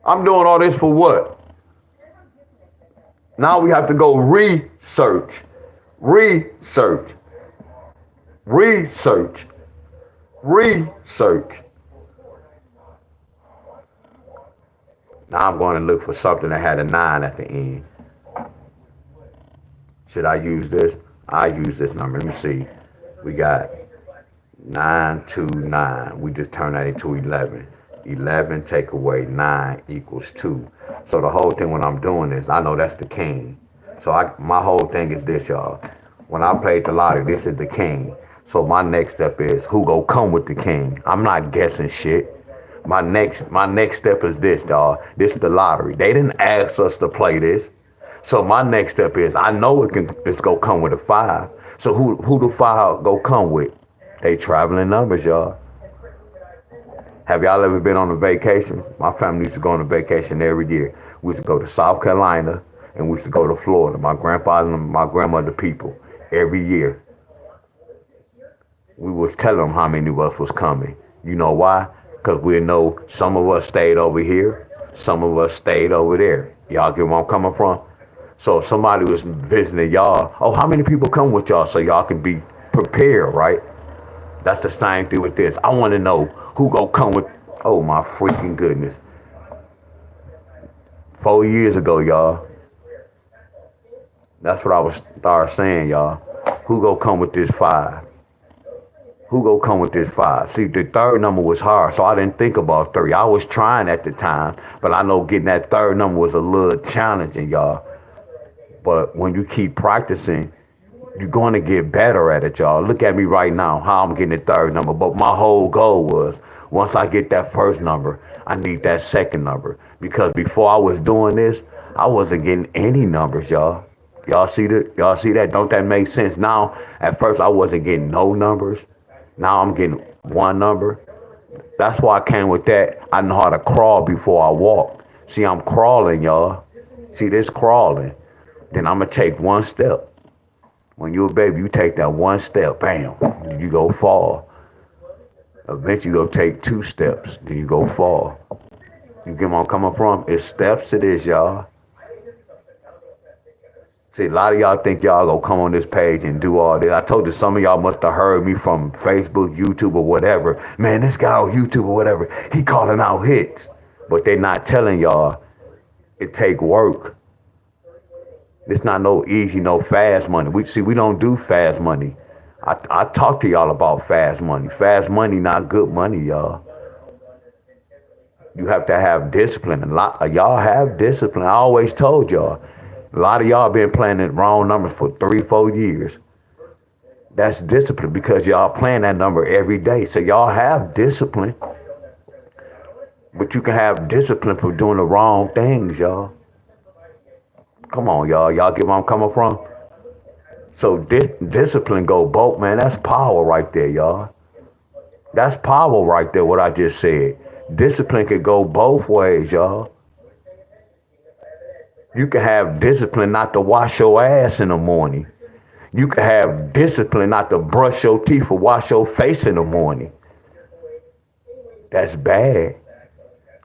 I'm doing all this for what? Now we have to go research. Research. Now I'm going to look for something that had a 9 at the end. Should I use this? I use this number. Let me see. We got 929. We just turn that into 11. 11 take away 9 equals 2. So the whole thing when I'm doing this, I know that's the king. So my whole thing is this, y'all. When I played the lottery, this is the king. So my next step is who go come with the king. I'm not guessing shit. My next step is this, y'all. This is the lottery. They didn't ask us to play this. So my next step is I know it's gonna come with a 5. So who the 5 go come with? They traveling numbers, y'all. Have y'all ever been on a vacation? My family used to go on a vacation every year. We used to go to South Carolina and we used to go to Florida. My grandfather and my grandmother people every year. We was telling them how many of us was coming. You know why? Because we know some of us stayed over here, some of us stayed over there. Y'all get where I'm coming from? So if somebody was visiting y'all, oh, how many people come with y'all so y'all can be prepared, right? That's the same thing with this. I want to know who gonna come with, oh my freaking goodness. 4 years ago, y'all. That's what I was start saying, y'all. Who gonna come with this 5? Who gonna come with this 5? See, the third number was hard, so I didn't think about 3. I was trying at the time, but I know getting that third number was a little challenging, y'all. But when you keep practicing, you're going to get better at it, y'all. Look at me right now, how I'm getting the third number. But my whole goal was, once I get that first number, I need that second number. Because before I was doing this, I wasn't getting any numbers, y'all. Y'all see that? Y'all see that? Don't that make sense? Now, at first, I wasn't getting no numbers. Now I'm getting one number. That's why I came with that. I know how to crawl before I walk. See, I'm crawling, y'all. See this crawling. Then I'm going to take one step. When you're a baby, you take that one step, bam, you go fall. Eventually, you go take 2 steps, then you go fall. You get where I'm coming from? It's steps to this, y'all. See, a lot of y'all think y'all gonna come on this page and do all this. I told you some of y'all must have heard me from Facebook, YouTube, or whatever. Man, this guy on YouTube or whatever, he calling out hits. But they not telling y'all it take work. It's not no easy, no fast money. We don't do fast money. I talk to y'all about fast money. Fast money not good money, y'all. You have to have discipline. A lot of y'all have discipline. I always told y'all. A lot of y'all been playing the wrong numbers for 3-4 years. That's discipline because y'all playing that number every day. So y'all have discipline. But you can have discipline for doing the wrong things, y'all. Come on, y'all. Y'all get where I'm coming from? So discipline go both, man. That's power right there, y'all. That's power right there, what I just said. Discipline could go both ways, y'all. You can have discipline not to wash your ass in the morning. You can have discipline not to brush your teeth or wash your face in the morning. That's bad.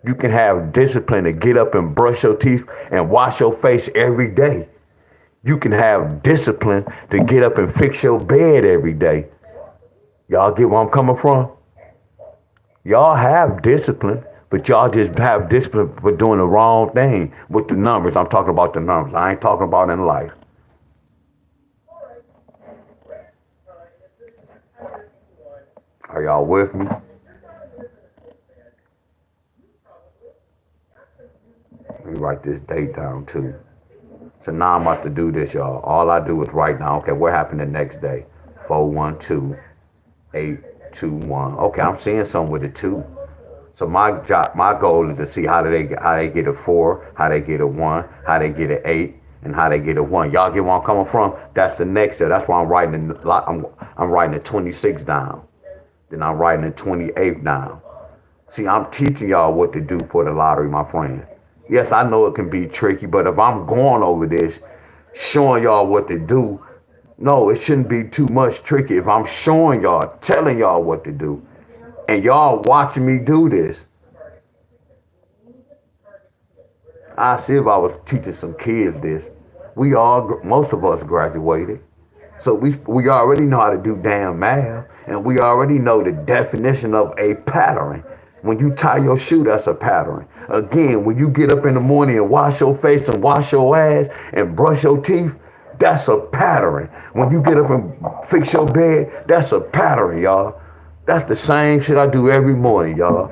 You can have discipline to get up and brush your teeth and wash your face every day. You can have discipline to get up and fix your bed every day. Y'all get where I'm coming from? Y'all have discipline, but y'all just have discipline for doing the wrong thing with the numbers. I'm talking about the numbers. I ain't talking about in life. Are y'all with me? Let me write this date down too. So now I'm about to do this, y'all. All I do is write down, okay, what happened the next day? 412-821. Okay, I'm seeing something with a 2. So my goal is to see how they get a 4, how they get a 1, how they get an 8, and how they get a 1. Y'all get where I'm coming from? That's the next step. That's why I'm writing the 26 down. Then I'm writing the 28 down. See, I'm teaching y'all what to do for the lottery, my friend. Yes, I know it can be tricky, but if I'm going over this, showing y'all what to do, no, it shouldn't be too much tricky. If I'm showing y'all, telling y'all what to do, and y'all watching me do this, I see if I was teaching some kids this. Most of us graduated. So we already know how to do damn math, and we already know the definition of a pattern. When you tie your shoe, that's a pattern. Again, when you get up in the morning and wash your face and wash your ass and brush your teeth, that's a pattern. When you get up and fix your bed, that's a pattern, y'all. That's the same shit I do every morning, y'all.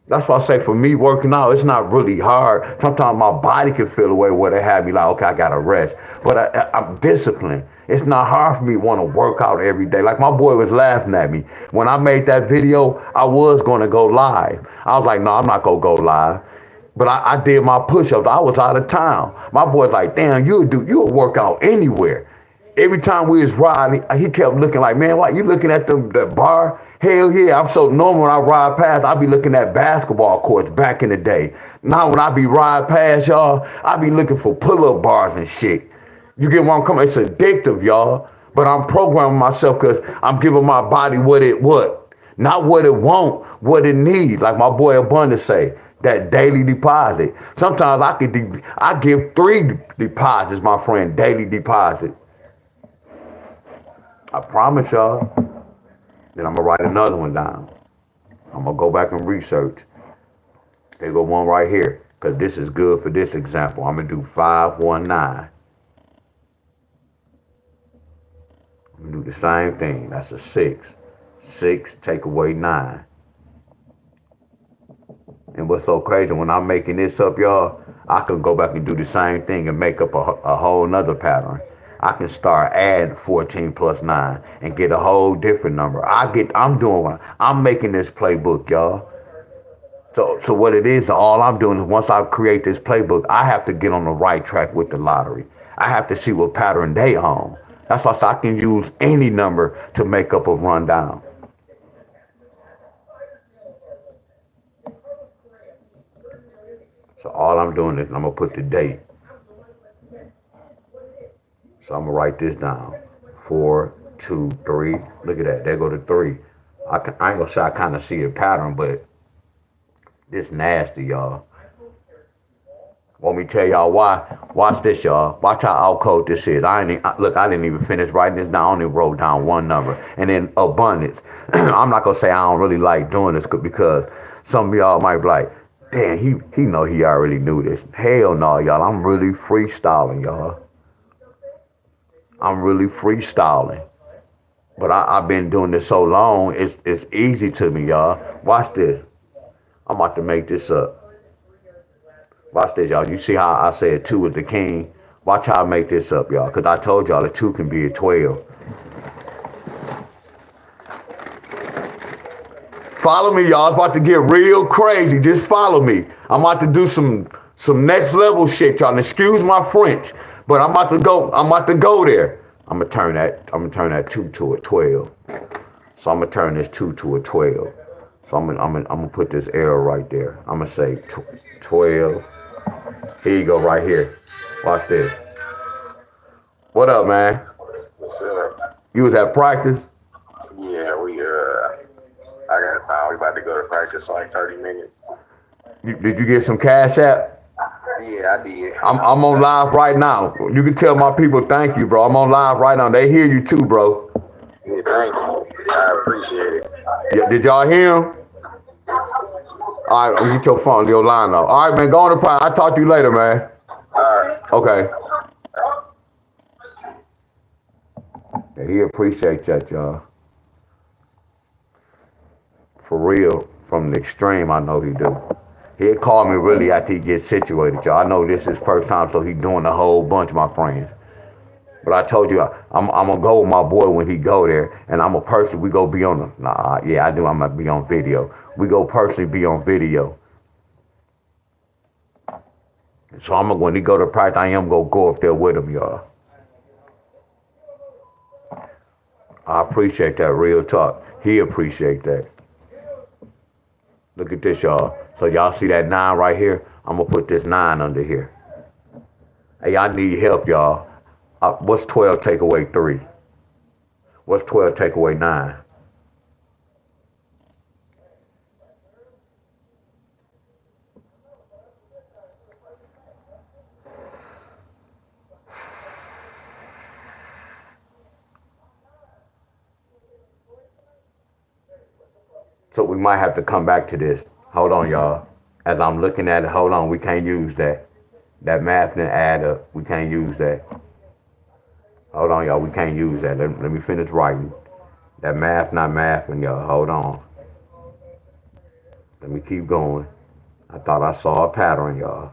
That's why I say for me working out, it's not really hard. Sometimes my body can feel away where they have me like, okay, I got to rest. But I'm disciplined. It's not hard for me to want to work out every day. Like my boy was laughing at me. When I made that video, I was going to go live. I was like, no, I'm not going to go live. But I did my push-ups. I was out of town. My boy's like, damn, you'll work out anywhere. Every time we was riding, he kept looking like, man, why you looking at the bar? Hell yeah, I'm so normal when I ride past, I be looking at basketball courts back in the day. Now when I be ride past y'all, I be looking for pull-up bars and shit. You get where I'm coming? It's addictive, y'all. But I'm programming myself because I'm giving my body what? Not what it want, what it needs. Like my boy Abundance say, that daily deposit. Sometimes I give 3 deposits, my friend, daily deposit. I promise y'all. Then I'm gonna write another one down. I'm gonna go back and research. There go one right here, because this is good for this example. I'm gonna do 519. I'm gonna do the same thing. That's a 6. 6 take away 9. And what's so crazy, when I'm making this up, y'all, I can go back and do the same thing and make up a whole nother pattern. I can start adding 14 plus 9 and get a whole different number. I'm making this playbook, y'all. So what it is, all I'm doing is once I create this playbook, I have to get on the right track with the lottery. I have to see what pattern they own. That's why I can use any number to make up a rundown. So all I'm doing is I'm gonna put the date. So I'm gonna write this down. 4, 2, 3. Look at that. There go the 3. I ain't gonna say I kind of see a pattern, but this nasty, y'all. Want me to tell y'all why? Watch this, y'all. Watch how outcode this is. I didn't even finish writing this down. I only wrote down one number. And then abundance. I'm not gonna say I don't really like doing this because some of y'all might be like, damn, he know he already knew this. Hell no, y'all. I'm really freestyling, y'all. I'm really freestyling. But I've been doing this so long, it's easy to me, y'all. Watch this. I'm about to make this up. Watch this, y'all. You see how I said 2 is the king? Watch how I make this up, y'all. Because I told y'all the 2 can be a 12. Follow me, y'all. It's about to get real crazy. Just follow me. I'm about to do some next level shit, y'all. And excuse my French, but I'm about to go there. I'm gonna turn that 2 to a 12. So I'm gonna turn this 2 to a 12. So I'm gonna put this arrow right there. I'm gonna say 12. Here you go, right here. Watch this. What up, man? What's up? You was at practice? Yeah, I got time. We about to go to practice in like 30 minutes. Did you get some Cash App? Yeah, I did. I'm on live right now. You can tell my people thank you, bro. I'm on live right now. They hear you too, bro. Yeah, thank you. I appreciate it. Yeah, did y'all hear him? All right, get your phone, your line off. All right, man, go on to practice. I'll talk to you later, man. All right. Okay. Yeah, he appreciates that, y'all. For real, from the extreme, I know he do. He'll call me really after he gets situated, y'all. I know this is his first time, so he's doing a whole bunch, my friends. But I told you, I'm gonna go with my boy when he go there, and I'm a person. We go be on the. Nah, yeah, I do. I'm gonna be on video. We go personally be on video. So when he go to practice, I am gonna go up there with him, y'all. I appreciate that real talk. He appreciate that. Look at this, y'all. So y'all see that 9 right here? I'm gonna put this 9 under here. Hey, I need help, y'all. What's 12 take away 3? What's 12 take away 9? So we might have to come back to this. Hold on, y'all. As I'm looking at it, hold on. We can't use that. That math didn't add up. We can't use that. Hold on, y'all. We can't use that. Let me finish writing. That math not mathing, y'all. Hold on. Let me keep going. I thought I saw a pattern, y'all.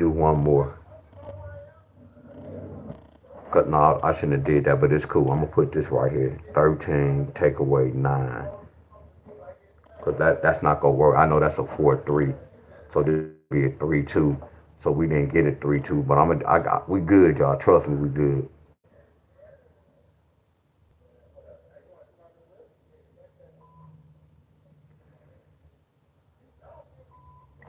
do one more. Cause no, I shouldn't have did that, but it's cool. I'm gonna put this right here. 13 take away 9. Cause that's not gonna work. I know that's a 4-3. So this would be a 3-2. So we didn't get a 3-2, but we good, y'all. Trust me, we good.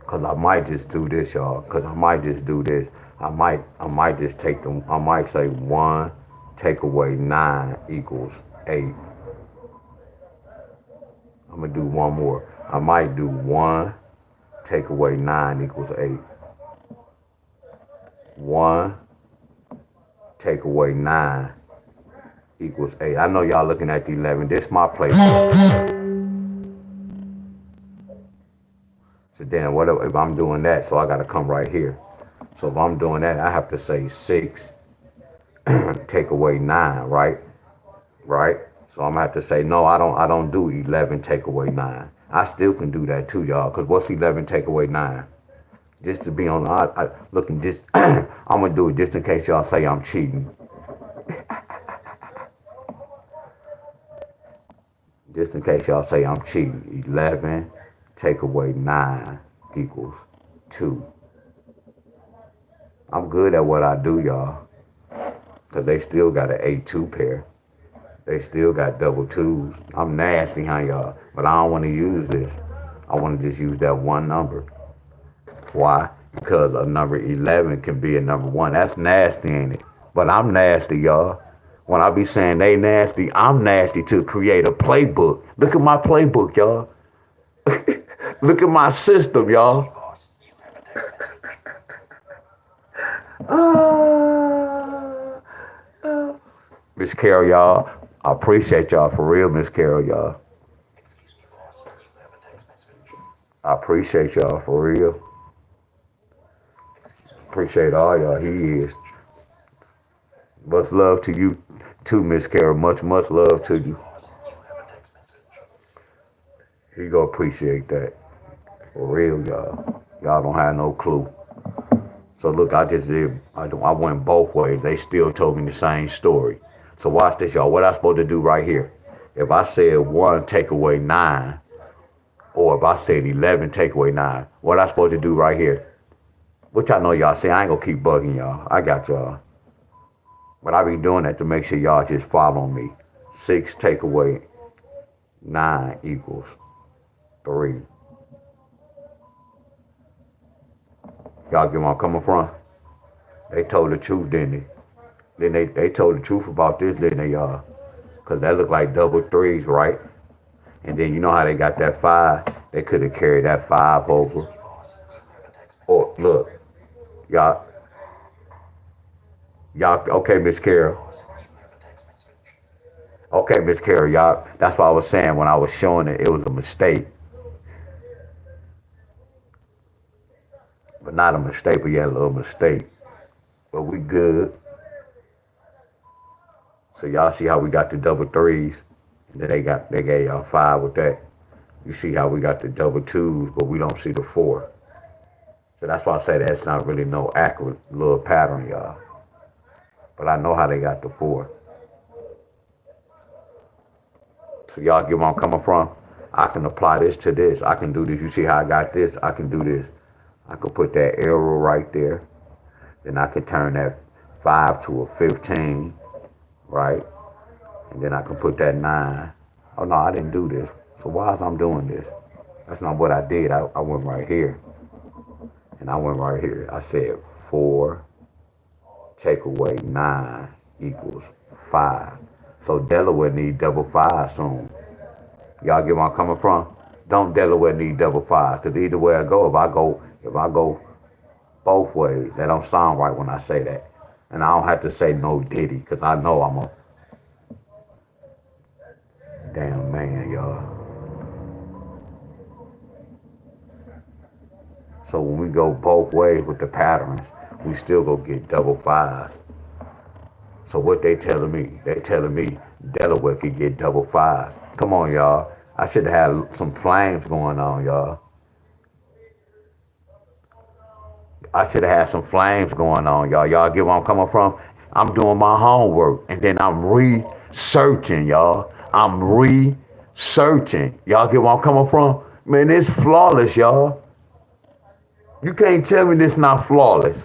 Cause I might just do this, y'all. Cause I might just do this. I might just take them. I might say 1 take away 9 equals 8. I'm gonna do one more. I might do 1 take away 9 equals 8. 1 take away 9 equals 8. I know y'all looking at the 11. This is my place. So then what if I'm doing that? So I gotta come right here. So if I'm doing that, I have to say 6 take away 9, right? Right? So I'm gonna have to say no, I don't do 11 take away 9. I still can do that too, y'all. Cause what's 11 take away 9? Just to be on, looking just, I'm gonna do it just in case y'all say I'm cheating. Just in case y'all say I'm cheating. 11 take away 9 equals 2. I'm good at what I do, y'all. Cause they still got an 8-2 pair. They still got double 2s. I'm nasty, huh, y'all? But I don't want to use this. I want to just use that one number. Why? Because a number 11 can be a number 1. That's nasty, ain't it? But I'm nasty, y'all. When I be saying they nasty, I'm nasty to create a playbook. Look at my playbook, y'all. Look at my system, y'all. Miss Carol, y'all. I appreciate y'all for real, Miss Carol, y'all. I appreciate y'all for real. Appreciate all y'all. He is. Much love to you too, Miss Carol. Much love to you. He gonna appreciate that. For real, y'all. Y'all don't have no clue. So look, I went both ways. They still told me the same story. So watch this, y'all. What I supposed to do right here? If I said 1 take away 9, or if I said 11 take away 9, what I supposed to do right here? Which I know y'all see. I ain't gonna keep bugging y'all. I got y'all. But I be doing that to make sure y'all just follow me. 6 take away 9 equals 3. Y'all get where I'm coming from? They told the truth, didn't they? Then they told the truth about this, didn't they, y'all? Because that looked like double 3s, right? And then you know how they got that 5? They could have carried that 5 over. Or, look, y'all, okay, Miss Carol. Okay, Miss Carol, y'all, that's what I was saying when I was showing it. It was a mistake. But not a mistake, but yeah, a little mistake. But we good. So y'all see how we got the double 3s, and then they gave y'all 5 with that. You see how we got the double 2s, but we don't see the 4. So that's why I say that's not really no accurate little pattern, y'all. But I know how they got the 4. So y'all get where I'm coming from? I can apply this to this. I can do this. You see how I got this? I can do this. I can put that arrow right there. Then I can turn that 5 to a 15, right? And then I can put that 9. Oh no, I didn't do this. So why is I'm doing this? That's not what I did. I went right here. And I went right here. I said 4 take away 9 equals 5. So Delaware need double 5 soon. Y'all get where I'm coming from? Don't Delaware need double 5? Because either way I go, if I go both ways, that don't sound right when I say that. And I don't have to say no Diddy, because I know I'm a damn man, y'all. So when we go both ways with the patterns, we still go get double 5. So what they telling me? They telling me Delaware could get double 5. Come on, y'all. I should have had some flames going on, y'all. I should have had some flames going on, y'all. Y'all get where I'm coming from? I'm doing my homework, and then I'm researching, y'all. I'm researching. Y'all get where I'm coming from? Man, it's flawless, y'all. You can't tell me this not flawless.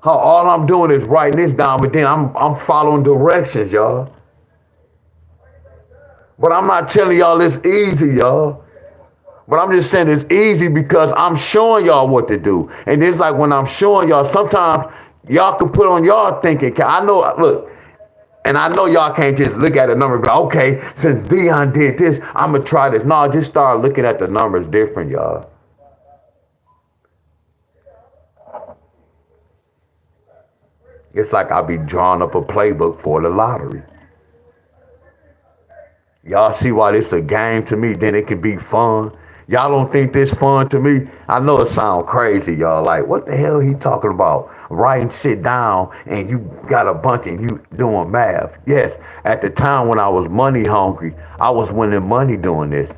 How all I'm doing is writing this down, but then I'm following directions, y'all. But I'm not telling y'all it's easy, y'all. But I'm just saying it's easy because I'm showing y'all what to do. And it's like when I'm showing y'all, sometimes y'all can put on y'all thinking. I know, look, and I know y'all can't just look at the number and be like, okay, since Deon did this, I'm going to try this. No, just start looking at the numbers different, y'all. It's like I'll be drawing up a playbook for the lottery. Y'all see why this a game to me, then it can be fun. Y'all don't think this fun to me? I know it sound crazy, y'all. Like, what the hell he talking about? Writing shit down and you got a bunch and you doing math. Yes, at the time when I was money hungry, I was winning money doing this.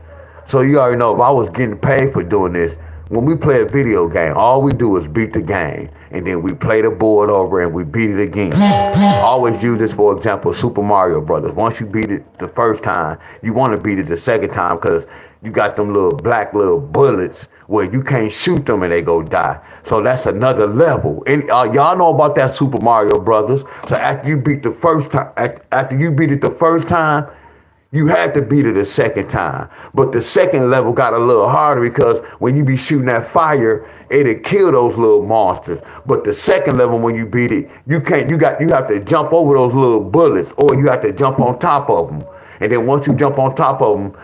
So you already know if I was getting paid for doing this, when we play a video game, all we do is beat the game. And then we play the board over and we beat it again. I always use this, for example, Super Mario Brothers. Once you beat it the first time, you want to beat it the second time because you got them little black little bullets where you can't shoot them and they go die. So that's another level. And y'all know about that Super Mario Brothers. So after you beat the first time, after you beat it the first time, you had to beat it a second time. But the second level got a little harder because when you be shooting that fire, it'll kill those little monsters. But the second level, when you beat it, you have to jump over those little bullets, or you have to jump on top of them. And then once you jump on top of them,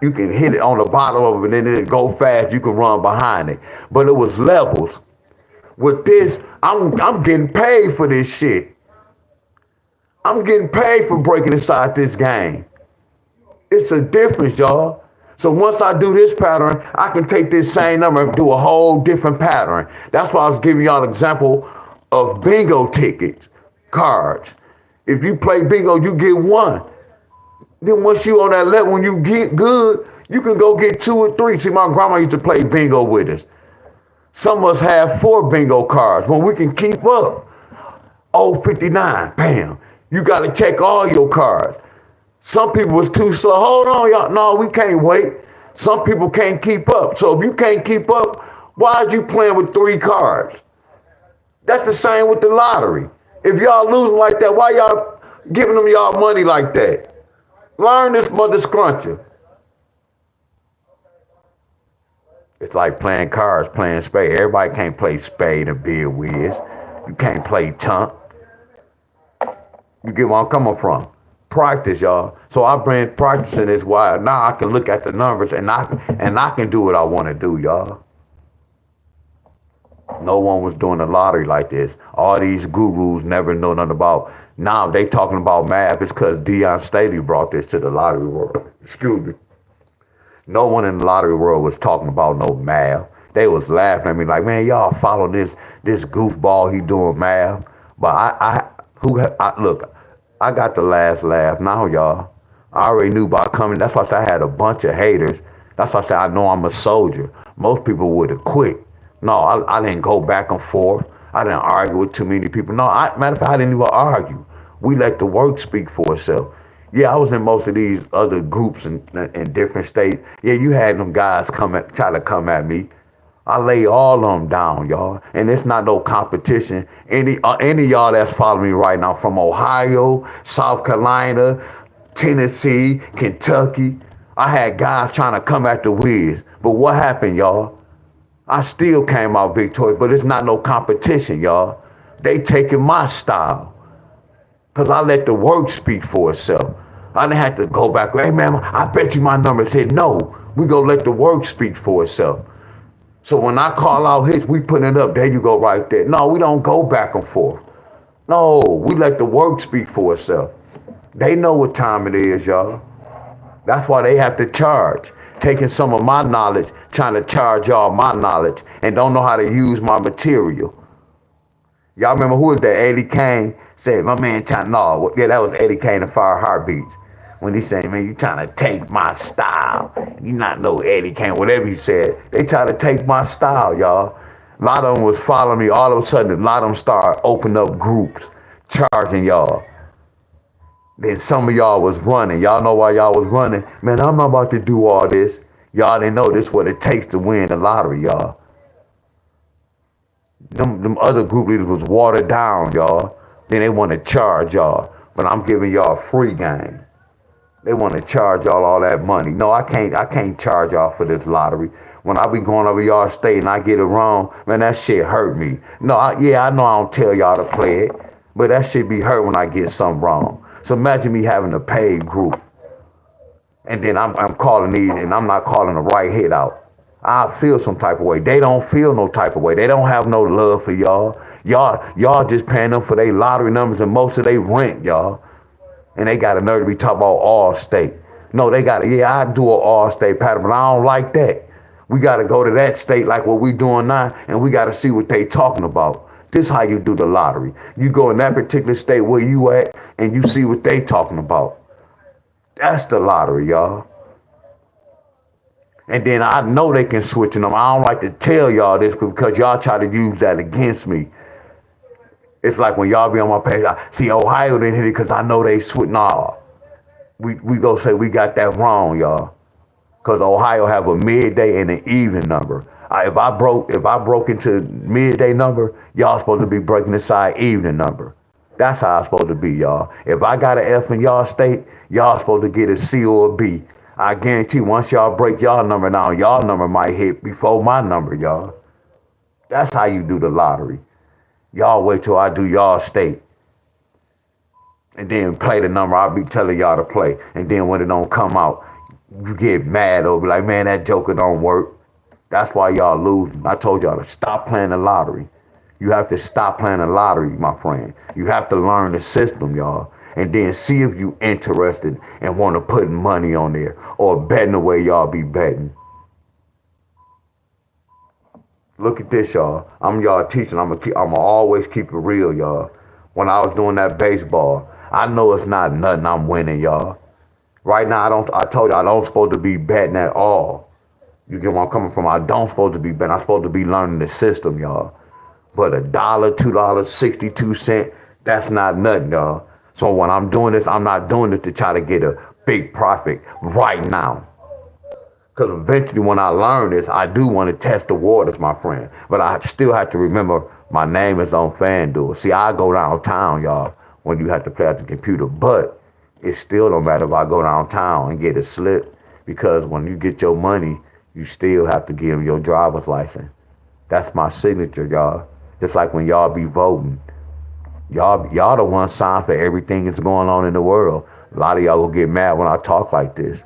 you can hit it on the bottom of it, and then it'll go fast. You can run behind it. But it was levels. With this, I'm getting paid for this shit. I'm getting paid for breaking inside this game. It's a difference, y'all. So once I do this pattern, I can take this same number and do a whole different pattern. That's why I was giving y'all an example of bingo tickets, cards. If you play bingo, you get one. Then once you on that level, when you get good, you can go get 2 or 3. See, my grandma used to play bingo with us. Some of us have 4 bingo cards. When we can keep up, 59, bam. You got to check all your cards. Some people was too slow. Hold on, y'all. No, we can't wait. Some people can't keep up. So if you can't keep up, why are you playing with 3 cards? That's the same with the lottery. If y'all losing like that, why y'all giving them y'all money like that? Learn this, mother scruncher. It's like playing cards, playing spade. Everybody can't play spade and be a whiz. You can't play tunk. You get where I'm coming from. Practice, y'all. So I've been practicing this while. Now I can look at the numbers and I can do what I want to do, y'all. No one was doing the lottery like this. All these gurus never know nothing about. Now they talking about math. It's because Deon Staley brought this to the lottery world. Excuse me. No one in the lottery world was talking about no math. They was laughing at me like, man, y'all follow this goofball, he doing math. But look, I got the last laugh now, y'all. I already knew about coming. That's why I said I had a bunch of haters. That's why I said I know I'm a soldier. Most people would have quit. No, I didn't go back and forth. I didn't argue with too many people. No, matter of fact, I didn't even argue. We let the work speak for itself. Yeah, I was in most of these other groups in different states. Yeah, you had them guys try to come at me. I lay all of them down, y'all. And it's not no competition. Any of y'all that's following me right now from Ohio, South Carolina, Tennessee, Kentucky, I had guys trying to come at the Wiz. But what happened, y'all? I still came out victorious, but it's not no competition, y'all. They taking my style. Because I let the work speak for itself. I didn't have to go back, hey man, I bet you my number said no. We gonna let the work speak for itself. So when I call out hits, we put it up. There you go right there. No, we don't go back and forth. No, we let the work speak for itself. They know what time it is, y'all. That's why they have to charge. Taking some of my knowledge, trying to charge y'all my knowledge, and don't know how to use my material. Y'all remember who was that? Eddie Kane said, my man trying, no, yeah, that was Eddie Kane and Fire Heartbeats. When he said, man, you trying to take my style. You not know Eddie Kane, whatever he said. They try to take my style, y'all. A lot of them was following me. All of a sudden, a lot of them started opening up groups, charging y'all. Then some of y'all was running. Y'all know why y'all was running? Man, I'm not about to do all this. Y'all didn't know this what it takes to win the lottery, y'all. Them other group leaders was watered down, y'all. Then they want to charge y'all. But I'm giving y'all a free game. They want to charge y'all all that money. No, I can't charge y'all for this lottery. When I be going over y'all state and I get it wrong, man, that shit hurt me. No, I know I don't tell y'all to play it, but that shit be hurt when I get something wrong. So imagine me having a paid group, and then I'm calling these, and I'm not calling the right hit out. I feel some type of way. They don't feel no type of way. They don't have no love for y'all. Y'all just paying them for their lottery numbers and most of their rent, y'all. And they got a nerve to be talking about all state. No, they got to, I do an all state pattern, but I don't like that. We got to go to that state like what we doing now, and we got to see what they talking about. This is how you do the lottery. You go in that particular state where you at, and you see what they talking about. That's the lottery, y'all. And then I know they can switch them. I don't like to tell y'all this because y'all try to use that against me. It's like when y'all be on my page, see Ohio didn't hit it because I know they switch. Nah, we go say we got that wrong, y'all. Because Ohio have a midday and an evening number. If I broke into midday number, y'all supposed to be breaking inside evening number. That's how it's supposed to be, y'all. If I got an F in y'all state, y'all supposed to get a C or a B. I guarantee once y'all break y'all number down, y'all number might hit before my number, y'all. That's how you do the lottery. Y'all wait till I do y'all state. And then play the number I'll be telling y'all to play. And then when it don't come out, you get mad over like, man, that joker don't work. That's why y'all losing. I told y'all to stop playing the lottery. You have to stop playing the lottery, my friend. You have to learn the system, y'all. And then see if you interested and want to put money on there or betting the way y'all be betting. Look at this, y'all. I'm y'all teaching. I'm always keep it real, y'all. When I was doing that baseball, I know it's not nothing I'm winning, y'all. Right now, I told you I don't supposed to be betting at all. You get where I'm coming from? I don't supposed to be betting. I'm supposed to be learning the system, y'all. But $1, $2, 62 cents, that's not nothing, y'all. So when I'm doing this, I'm not doing it to try to get a big profit right now. Because eventually when I learn this, I do want to test the waters, my friend. But I still have to remember my name is on FanDuel. See, I go downtown, y'all, when you have to play at the computer. But it still don't matter if I go downtown and get a slip. Because when you get your money, you still have to give them your driver's license. That's my signature, y'all. Just like when y'all be voting. Y'all the one sign for everything that's going on in the world. A lot of y'all will get mad when I talk like this.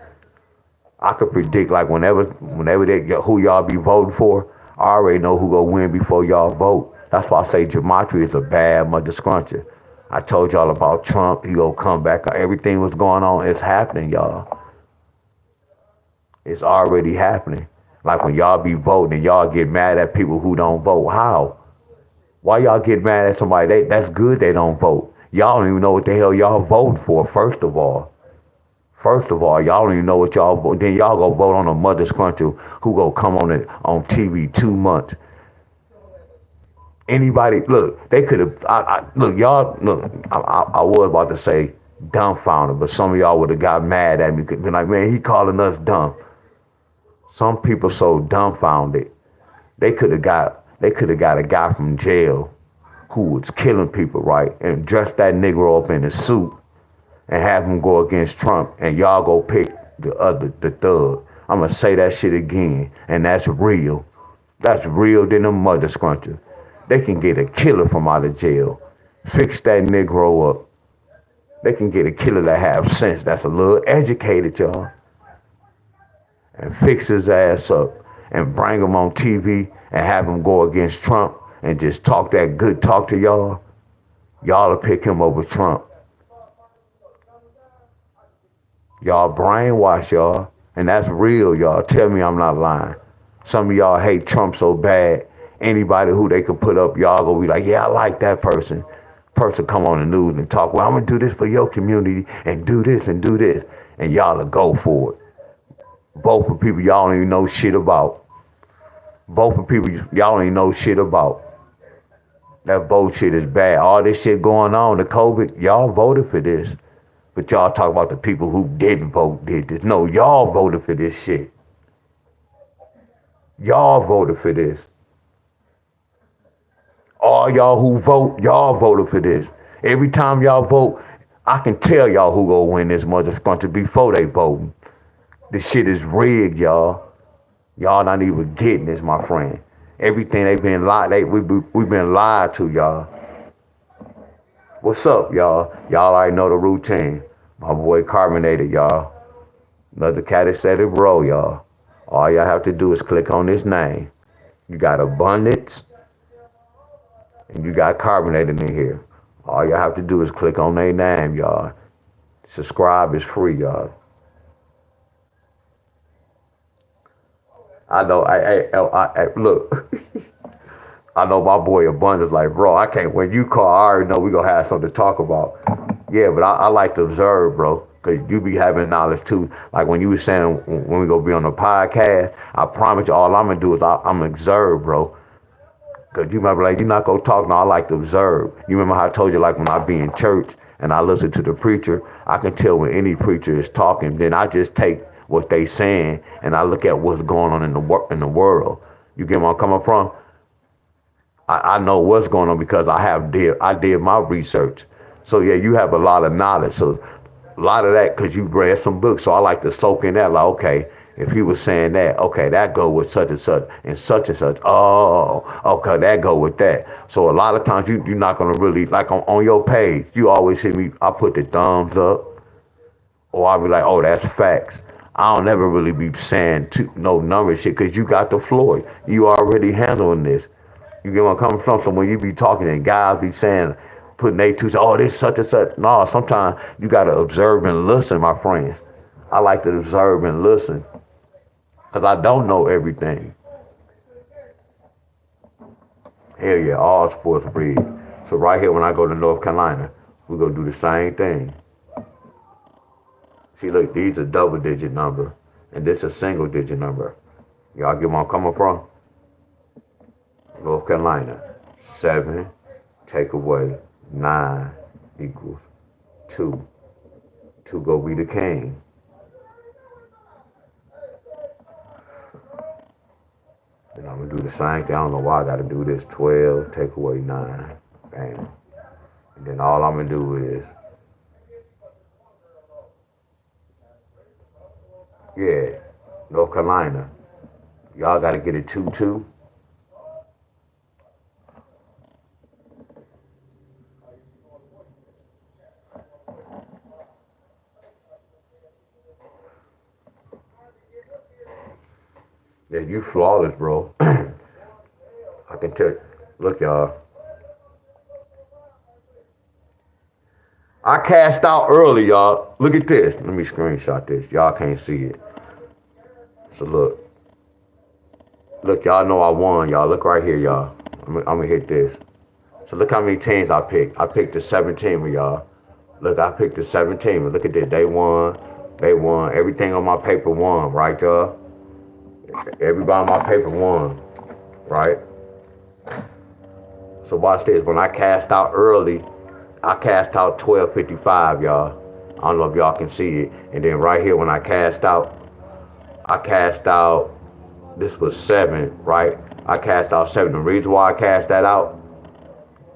I could predict like whenever they who y'all be voting for, I already know who gonna win before y'all vote. That's why I say gematria is a bad mother scruncher. I told y'all about Trump. He gonna come back. Everything was going on. It's happening, y'all. It's already happening. Like when y'all be voting and y'all get mad at people who don't vote. How? Why y'all get mad at somebody? That's good they don't vote. Y'all don't even know what the hell y'all voting for, first of all. First of all, y'all don't even know what y'all vote. Then y'all go vote on a mother scruncher who go come on TV 2 months. Anybody, look, they could have, look, y'all, look, I was about to say dumbfounded, but some of y'all would have got mad at me. Been like, man, he calling us dumb. Some people so dumbfounded. They could have got a guy from jail who was killing people, right? And dressed that Negro up in a suit and have him go against Trump, and y'all go pick the thug. I'm gonna say that shit again, and that's real. That's real than a mother scruncher. They can get a killer from out of jail, fix that Negro up. They can get a killer that have sense, that's a little educated, y'all, and fix his ass up and bring him on TV and have him go against Trump and just talk that good talk to y'all. Y'all will pick him over Trump. Y'all brainwash, y'all. And that's real, y'all. Tell me I'm not lying. Some of y'all hate Trump so bad. Anybody who they could put up, y'all gonna be like, yeah, I like that person. Person come on the news and talk, well, I'm gonna do this for your community and do this and do this. And y'all will go for it. Vote for people y'all don't even know shit about. Vote for people y'all ain't know shit about. That vote shit is bad. All this shit going on, the COVID, y'all voted for this. But y'all talk about the people who didn't vote did this. No, y'all voted for this shit. Y'all voted for this. All y'all who vote, y'all voted for this. Every time y'all vote, I can tell y'all who gonna win this motherfucker before they voting. This shit is rigged, y'all. Y'all not even getting this, my friend. Everything they been lied, we been lied to, y'all. What's up, y'all? Y'all already know the routine. My boy Carbonated, y'all. Another cat that said it, bro, y'all. All y'all have to do is click on this name. You got Abundance, and you got Carbonated in here. All y'all have to do is click on their name, y'all. Subscribe is free, y'all. I know, look. I know my boy Abundance like, bro, I can't, when you call, I already know we gonna have something to talk about. Yeah, but I like to observe, bro, because you be having knowledge too. Like when you were saying, when we gonna be on the podcast, I promise you all I'm gonna do is I'm gonna observe, bro. Because you remember, like, you're not gonna talk, no, I like to observe. You remember how I told you, like, when I be in church and I listen to the preacher, I can tell when any preacher is talking, then I just take what they saying and I look at what's going on in the world. You get where I'm coming from? I know what's going on because I did my research. So yeah, you have a lot of knowledge. So a lot of that because you read some books. So I like to soak in that. Like, okay, if he was saying that, okay, that go with such and such and such and such. Oh, okay, that go with that. So a lot of times you're not gonna really like on your page. You always see me. I put the thumbs up, or I'll be like, oh, that's facts. I don't ever really be saying no number shit because you got the floor. You already handling this. You get where I'm coming from? So when you be talking and guys be saying, putting they two, oh, this such and such. No, sometimes you got to observe and listen, my friends. I like to observe and listen because I don't know everything. Hell yeah, all sports breed. So right here when I go to North Carolina, we go do the same thing. See, look, these are double-digit number, and this a single-digit number. Y'all get where I'm coming from? North Carolina, 7 take away 9 equals 2. 2 go be the king. And I'm gonna do the same thing. I don't know why I gotta do this. 12 take away 9. Bam. And then all I'm gonna do is, yeah, North Carolina. Y'all gotta get it 2-2. Yeah, you flawless, bro. I can tell. Look, y'all. I cashed out early, y'all. Look at this. Let me screenshot this. Y'all can't see it. So look. Look, y'all know I won, y'all. Look right here, y'all. I'm gonna hit this. So look how many teams I picked. I picked the 17, y'all. Look, I picked the 17. Look at this. They won. They won. Everything on my paper won, right, y'all? Everybody on my paper won, right? So watch this. When I cast out early, I cast out 12:55, y'all. I don't know if y'all can see it. And then right here, when I cast out, this was 7, right? I cast out 7. The reason why I cast that out,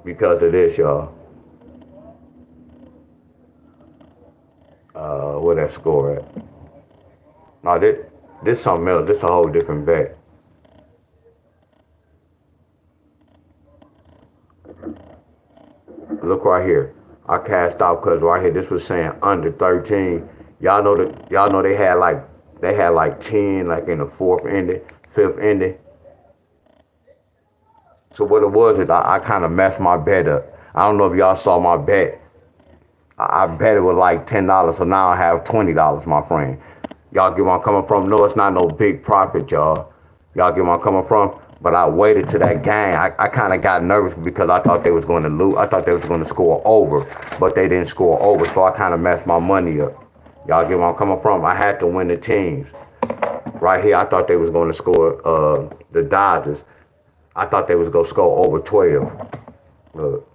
because of this, y'all. Where that score at? No, this something else. This a whole different bet. Look right here. I cast out because right here this was saying under 13. Y'all know they had like 10 like in the 4th inning, 5th inning. So what it was is I kind of messed my bet up. I don't know if y'all saw my bet. I bet it was like $10, so now I have $20, my friend. Y'all get where I'm coming from? No, it's not no big profit, y'all. Y'all get where I'm coming from? But I waited to that game. I kind of got nervous because I thought they was going to lose. I thought they was going to score over, but they didn't score over, so I kind of messed my money up. Y'all get where I'm coming from? I had to win the teams, right here, I thought they was going to score the Dodgers. I thought they was going to score over 12. Look.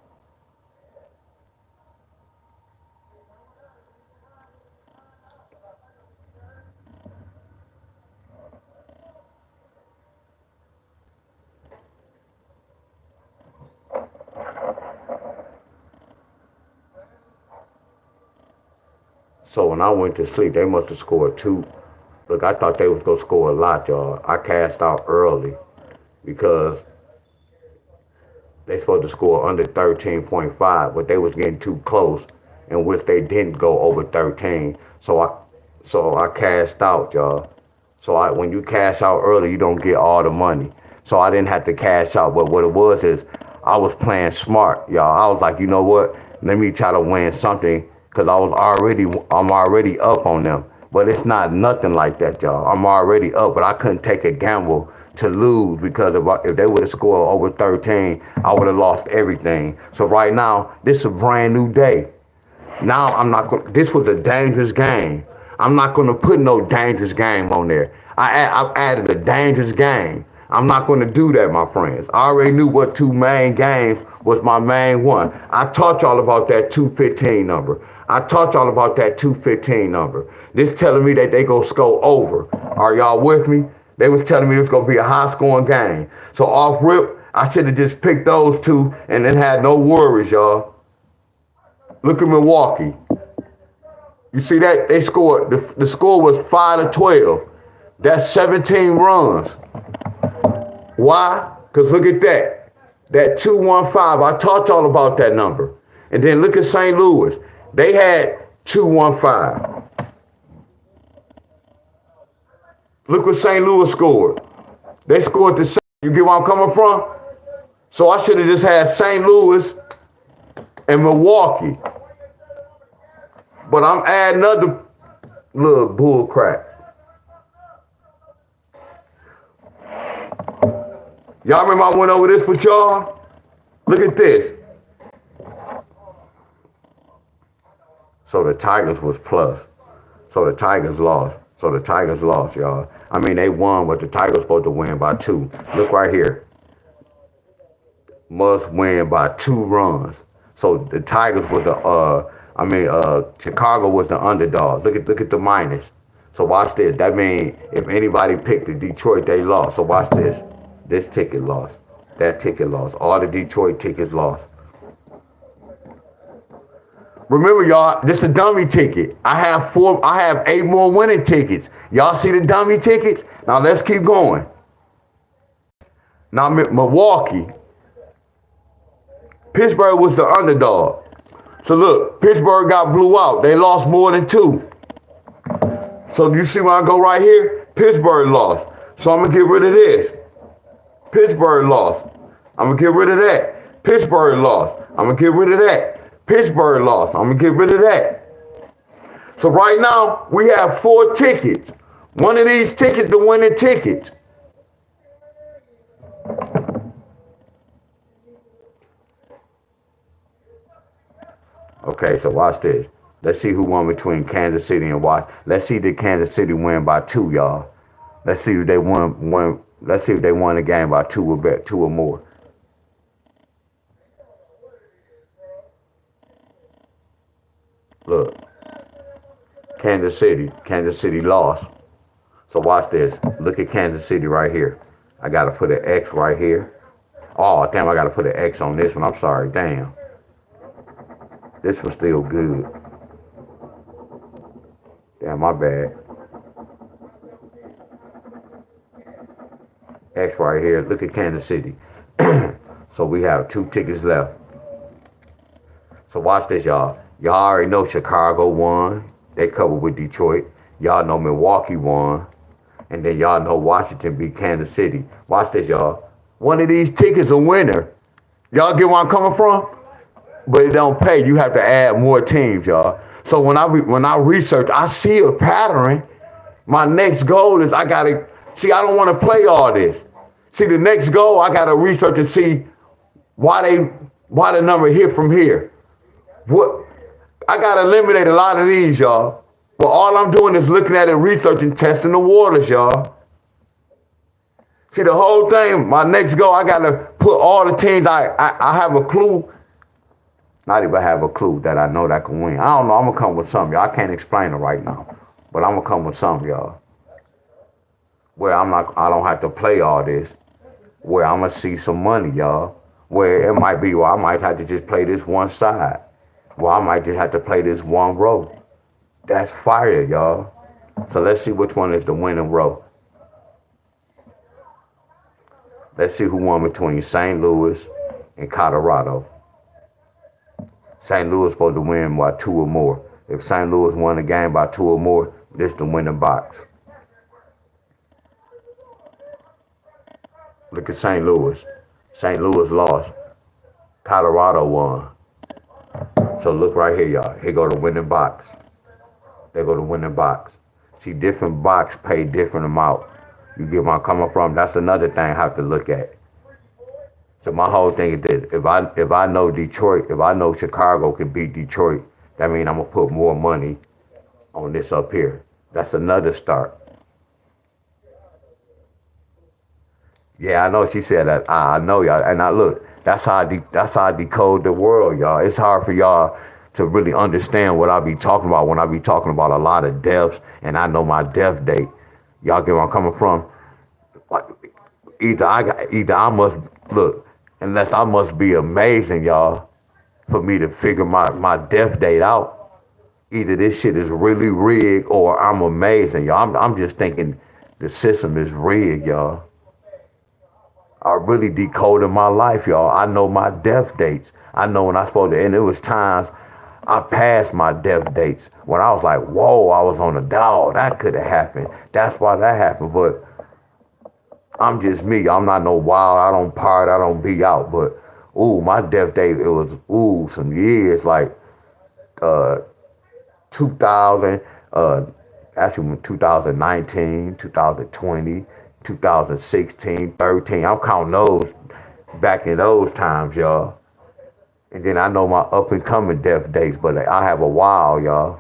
So when I went to sleep, they must have scored 2. Look, I thought they was going to score a lot, y'all. I cashed out early because they supposed to score under 13.5, but they was getting too close, in which they didn't go over 13. So I cashed out, y'all. So when you cash out early, you don't get all the money. So I didn't have to cash out. But what it was is I was playing smart, y'all. I was like, you know what? Let me try to win something because I'm already up on them. But it's not nothing like that, y'all. I'm already up, but I couldn't take a gamble to lose because if they would have scored over 13, I would have lost everything. So right now, this is a brand new day. Now I'm not going. This was a dangerous game. I'm not going to put no dangerous game on there. I've added a dangerous game. I'm not going to do that, my friends. I already knew what 2 main games was my main one. I taught y'all about that 215 number. I taught y'all about that 215 number. This telling me that they go score over. Are y'all with me? They was telling me it was going to be a high-scoring game. So off rip, I should have just picked those 2 and then had no worries, y'all. Look at Milwaukee. You see that? They scored. The score was 5-12. That's 17 runs. Why? Because look at that. That 215. I taught y'all about that number. And then look at St. Louis. They had 215. Look what St. Louis scored. They scored the same. You get where I'm coming from? So I should have just had St. Louis and Milwaukee. But I'm adding other little bull crap. Y'all remember I went over this with y'all? Look at this. So the Tigers was plus. So the Tigers lost. So the Tigers lost, y'all. I mean, they won, but the Tigers supposed to win by 2. Look right here. Must win by 2 runs. So the Tigers was Chicago was the underdog. Look at the minus. So watch this. That means if anybody picked the Detroit, they lost. So watch this. This ticket lost. That ticket lost. All the Detroit tickets lost. Remember, y'all, this is a dummy ticket. I have 8 more winning tickets. Y'all see the dummy tickets? Now let's keep going. Now Milwaukee. Pittsburgh was the underdog. So look, Pittsburgh got blew out. They lost more than 2. So you see when I go right here? Pittsburgh lost. So I'm going to get rid of this. Pittsburgh lost. I'm going to get rid of that. Pittsburgh lost. I'm going to get rid of that. Pittsburgh lost. I'm going to get rid of that. So right now, we have 4 tickets. One of these tickets, the winning tickets. Okay, so watch this. Let's see who won between Kansas City and Washington. Let's see did Kansas City win by 2, y'all. Let's see if they won. Let's see if they won the game by 2 or more. Look, Kansas City lost. So watch this. Look at Kansas City right here. I got to put an X right here. Oh, damn, I got to put an X on this one. I'm sorry, damn. This was still good. Damn, my bad. X right here. Look at Kansas City. So we have 2 tickets left. So watch this, y'all. Y'all already know Chicago won. They covered with Detroit. Y'all know Milwaukee won. And then y'all know Washington beat Kansas City. Watch this, y'all. One of these tickets a winner. Y'all get where I'm coming from? But it don't pay. You have to add more teams, y'all. So when I research, I see a pattern. My next goal is I don't want to play all this. See, the next goal, I got to research and see why the number hit from here. I got to eliminate a lot of these, y'all. But all I'm doing is looking at it, researching, testing the waters, y'all. See, the whole thing, my next goal, I got to put all the teams I have a clue, not even have a clue that I know that can win. I don't know. I'm going to come with some, y'all. I can't explain it right now, but I'm going to come with some, y'all. Where I don't have to play all this. Where I'm going to see some money, y'all. Where it might be, well, I might have to just play this one side. Well, I might just have to play this one row. That's fire, y'all. So let's see which one is the winning row. Let's see who won between St. Louis and Colorado. St. Louis is supposed to win by 2 or more. If St. Louis won the game by 2 or more, this is the winning box. Look at St. Louis. St. Louis lost. Colorado won. So look right here, y'all. Here go the winning box. There go the winning box. See, different box pay different amount. You get where I'm coming from? That's another thing I have to look at. So my whole thing is this. If I know Detroit, if I know Chicago can beat Detroit, that means I'm going to put more money on this up here. That's another start. Yeah, I know she said that. I know y'all. And I look, that's how I decode the world, y'all. It's hard for y'all to really understand what I be talking about when I be talking about a lot of deaths and I know my death date. Y'all get where I'm coming from? Like, either I must look, unless I must be amazing, y'all, for me to figure my death date out. Either this shit is really rigged or I'm amazing, y'all. I'm just thinking the system is rigged, y'all. I really decoded my life, y'all. I know my death dates. I know when I supposed to, and it was times I passed my death dates when I was like, whoa, I was on a dog. That could have happened. That's why that happened. But I'm just me. I'm not no wild. I don't part. I don't be out. But, ooh, my death date, it was, some years, like 2000, actually 2019, 2020, 2016, 13. I'm counting those back in those times, y'all. And then I know my up and coming death dates, but I have a while, y'all.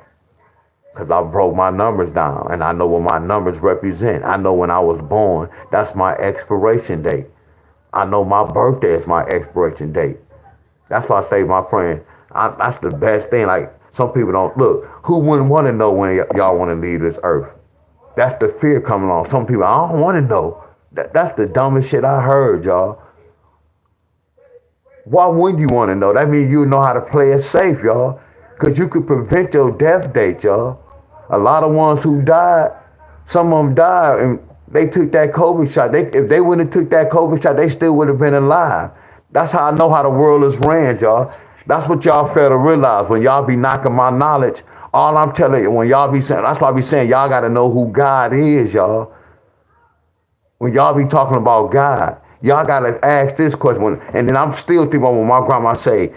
Because I broke my numbers down and I know what my numbers represent. I know when I was born, that's my expiration date. I know my birthday is my expiration date. That's why I say, my friend, that's the best thing. Like, some people don't, look, who wouldn't want to know when y'all want to leave this earth? That's the fear coming on. Some people, I don't want to know. That's the dumbest shit I heard, y'all. Why wouldn't you want to know? That means you know how to play it safe, y'all. Because you could prevent your death date, y'all. A lot of ones who died, some of them died and they took that COVID shot. If they wouldn't have took that COVID shot, they still would have been alive. That's how I know how the world is ran, y'all. That's what y'all fail to realize. When y'all be knocking my knowledge, all I'm telling you, when y'all be saying, that's why I be saying, y'all got to know who God is, y'all. When y'all be talking about God, y'all got to ask this question. And then I'm still thinking about when my grandma say,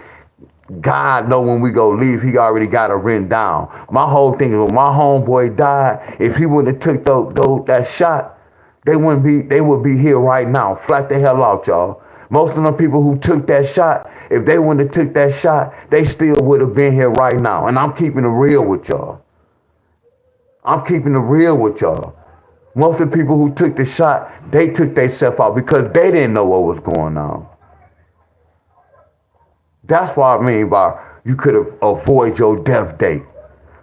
God know when we go leave, he already got it written down. My whole thing is when my homeboy died, if he wouldn't have took that shot, they would be here right now. Flat the hell out, y'all. Most of the people who took that shot, if they wouldn't have took that shot, they still would have been here right now. And I'm keeping it real with y'all. I'm keeping it real with y'all. Most of the people who took the shot, they took themselves out because they didn't know what was going on. That's what I mean by you could avoid your death date.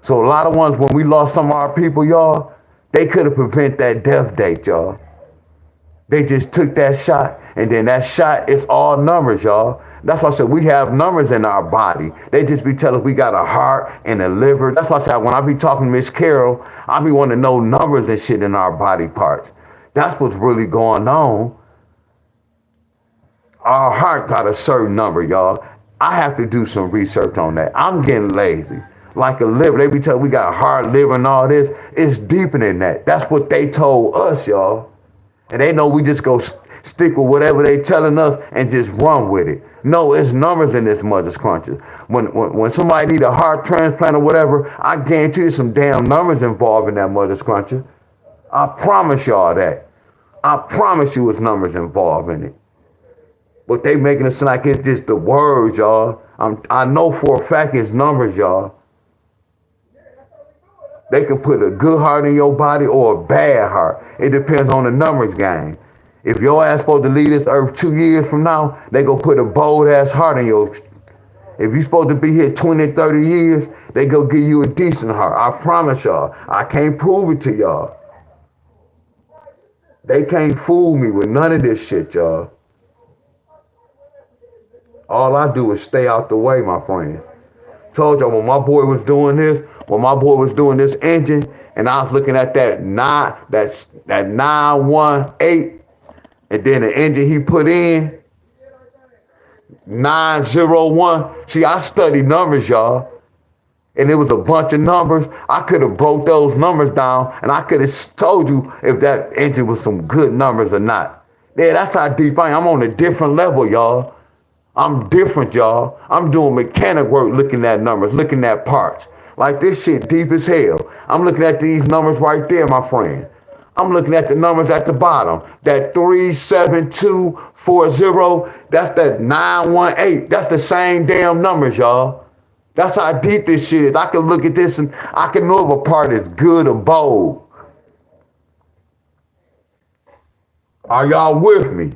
So a lot of ones, when we lost some of our people, y'all, they could have prevented that death date, y'all. They just took that shot, and then that shot is all numbers, y'all. That's why I said we have numbers in our body. They just be telling us we got a heart and a liver. That's why I said when I be talking to Miss Carol, I be wanting to know numbers and shit in our body parts. That's what's really going on. Our heart got a certain number, y'all. I have to do some research on that. I'm getting lazy. Like a liver, they be telling we got a heart, liver, and all this. It's deeper than that. That's what they told us, y'all. And they know we just go stick with whatever they telling us and just run with it. No, it's numbers in this mother's crunches. When somebody need a heart transplant or whatever, I guarantee you some damn numbers involved in that mother's crunches. I promise y'all that. I promise you it's numbers involved in it. But they making it sound like it's just the words, y'all. I know for a fact it's numbers, y'all. They can put a good heart in your body or a bad heart. It depends on the numbers game. If your ass supposed to leave this earth 2 years from now, they gonna put a bold ass heart in your. If you supposed to be here 20, 30 years, they gonna give you a decent heart. I promise y'all. I can't prove it to y'all. They can't fool me with none of this shit, y'all. All I do is stay out the way, my friend. Told y'all when my boy was doing this engine, and I was looking at that 918, and then the engine he put in, 901. See, I study numbers, y'all. And it was a bunch of numbers. I could have broke those numbers down, and I could have told you if that engine was some good numbers or not. Yeah, that's how deep I am. I'm on a different level, y'all. I'm different, y'all. I'm doing mechanic work, looking at numbers, looking at parts. Like this shit deep as hell. I'm looking at these numbers right there, my friend. I'm looking at the numbers at the bottom. That 37240, that's that 918. That's the same damn numbers, y'all. That's how deep this shit is. I can look at this and I can know if a part is good or bold. Are y'all with me?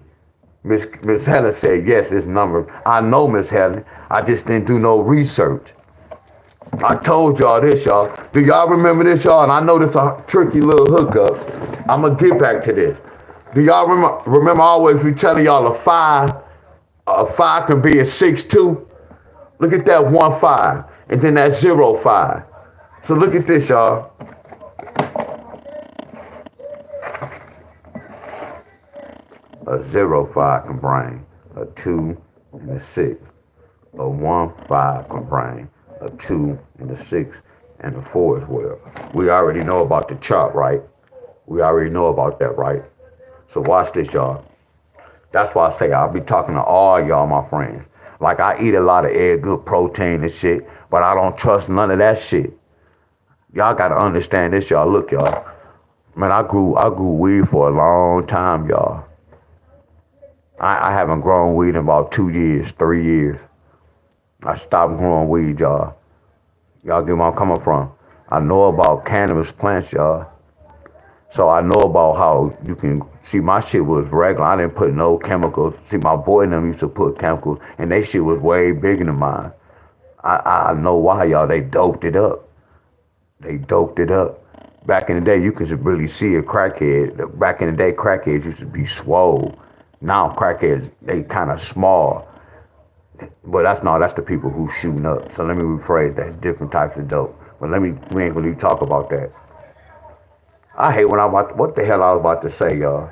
Miss Helen said, yes, this number. I know, Miss Helen. I just didn't do no research. I told y'all this, y'all. Do y'all remember this, y'all? And I know this is a tricky little hookup. I'm going to get back to this. Do y'all remember always we telling y'all a 5 can be a 6-2? Look at that 1-5, and then that 0-5. So look at this, y'all. A 0-5 can bring a 2 and a 6. A 1-5 can bring a 2 and a 6 and a 4 as well. We already know about the chart, right? We already know about that, right? So watch this, y'all. That's why I say I'll be talking to all y'all, my friends. Like I eat a lot of egg, good protein and shit, but I don't trust none of that shit. Y'all gotta understand this, y'all. Look, y'all. Man, I grew weed for a long time, y'all. I haven't grown weed in about 2 years, 3 years. I stopped growing weed, y'all. Y'all get where I'm coming from. I know about cannabis plants, y'all. So I know about how you can see my shit was regular. I didn't put no chemicals. See, my boy and them used to put chemicals, and they shit was way bigger than mine. I know why, y'all. They doped it up. They doped it up. Back in the day, you could really see a crackhead. Back in the day, crackheads used to be swole. Now crackheads, they kind of small. But that's the people who shooting up. So let me rephrase that. It's different types of dope. But we ain't gonna talk about that. I hate what the hell I was about to say, y'all.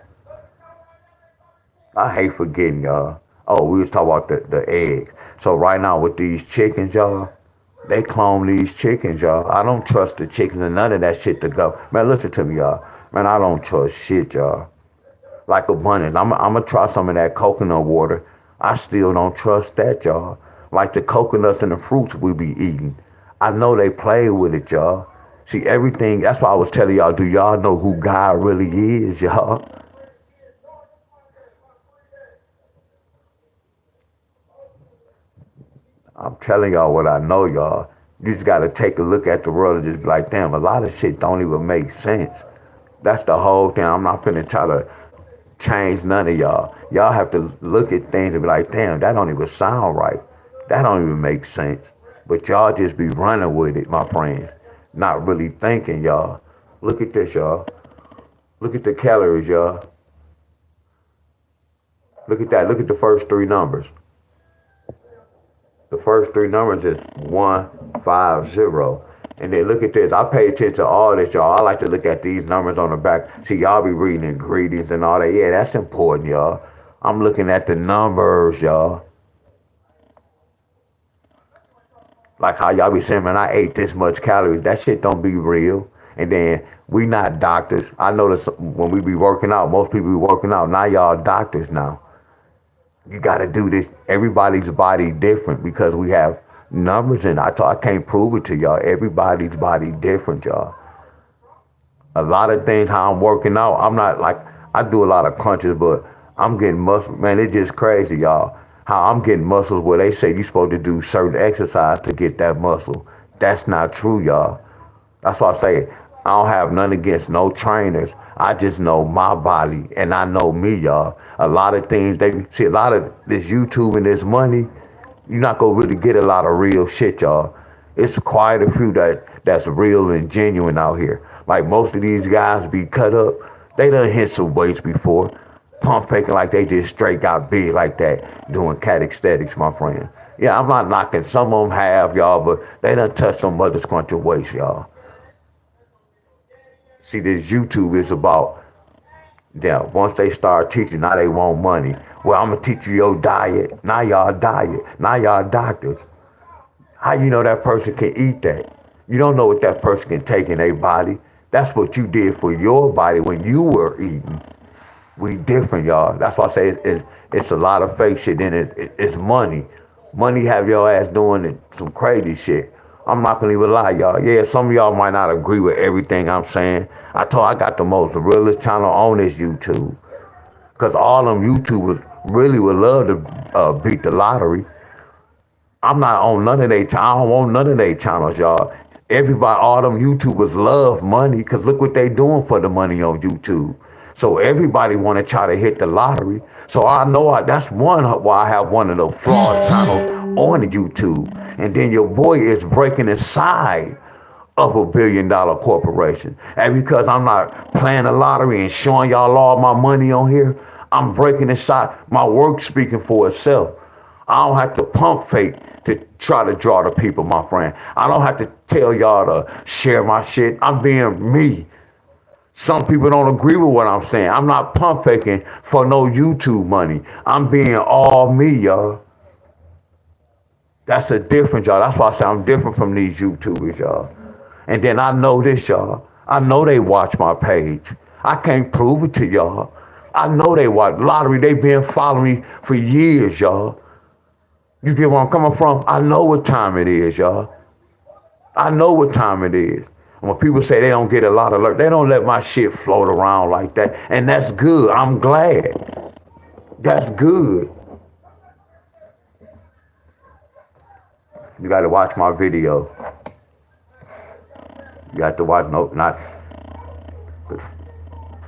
I hate forgetting, y'all. Oh, we was talking about the eggs. So right now with these chickens, y'all, they clone these chickens, y'all. I don't trust the chickens and none of that shit to go. Man, listen to me, y'all. Man, I don't trust shit, y'all. Like abundance. I'm gonna try some of that coconut water. I still don't trust that, y'all. Like the coconuts and the fruits we be eating. I know they play with it, y'all. See, everything, that's why I was telling y'all, do y'all know who God really is, y'all? I'm telling y'all what I know, y'all. You just gotta take a look at the world and just be like, damn, a lot of shit don't even make sense. That's the whole thing. I'm not finna try to change none of y'all. Y'all have to look at things and be like, damn, that don't even sound right. That don't even make sense. But y'all just be running with it, my friends. Not really thinking, y'all. Look at this, y'all. Look at the calories, y'all. Look at that. Look at the first 3 numbers. The first 3 numbers is 150. And then look at this. I pay attention to all this, y'all. I like to look at these numbers on the back. See, y'all be reading ingredients and all that. Yeah, that's important, y'all. I'm looking at the numbers, y'all. Like how y'all be saying, man, I ate this much calories. That shit don't be real. And then we not doctors. I notice when we be working out, most people be working out. Now y'all doctors now. You got to do this. Everybody's body different because we have numbers in it. I can't prove it to y'all. Everybody's body different, y'all. A lot of things, how I'm working out, I'm not like, I do a lot of crunches, but I'm getting muscle. Man, it's just crazy, y'all. How I'm getting muscles where they say you're supposed to do certain exercise to get that muscle. That's not true, y'all. That's why I say I don't have none against no trainers. I just know my body and I know me, y'all. A lot of things they see, a lot of this YouTube and this money, you're not gonna really get a lot of real shit, y'all. It's quite a few that's real and genuine out here. Like most of these guys be cut up, they done hit some weights before, pump faking like they just straight got big like that, doing calisthenics, my friend. Yeah, I'm not knocking. Some of them have, y'all, but they done touched some mother scrunching waist, y'all. See, this YouTube is about, yeah, once they start teaching, now they want money. Well, I'm going to teach you your diet. Now y'all diet. Now y'all doctors. How you know that person can eat that? You don't know what that person can take in their body. That's what you did for your body when you were eating. We different, y'all. That's why I say it's a lot of fake shit in it. It's money. Money have your ass doing some crazy shit. I'm not gonna even lie, y'all. Yeah, some of y'all might not agree with everything I'm saying. I got the most realest channel on this YouTube. Cause all them YouTubers really would love to beat the lottery. I'm not on none of their I don't want none of their channels, y'all. Everybody, all them YouTubers love money because look what they doing for the money on YouTube. So everybody want to try to hit the lottery. So I know that's one why I have one of the fraud channels on the YouTube. And then your boy is breaking inside of $1 billion corporation. And because I'm not playing the lottery and showing y'all all my money on here, I'm breaking inside. My work speaking for itself. I don't have to pump fake to try to draw the people, my friend. I don't have to tell y'all to share my shit. I'm being me. Some people don't agree with what I'm saying. I'm not pump faking for no YouTube money. I'm being all me, y'all. That's a difference, y'all. That's why I say I'm different from these YouTubers, y'all. And then I know this, y'all. I know they watch my page. I can't prove it to y'all. I know they watch lottery. They been following me for years, y'all. You get where I'm coming from? I know what time it is, y'all. I know what time it is. And when people say they don't get a lot of alert, they don't let my shit float around like that. And that's good. I'm glad. That's good. You got to watch my video. You got to watch, no, not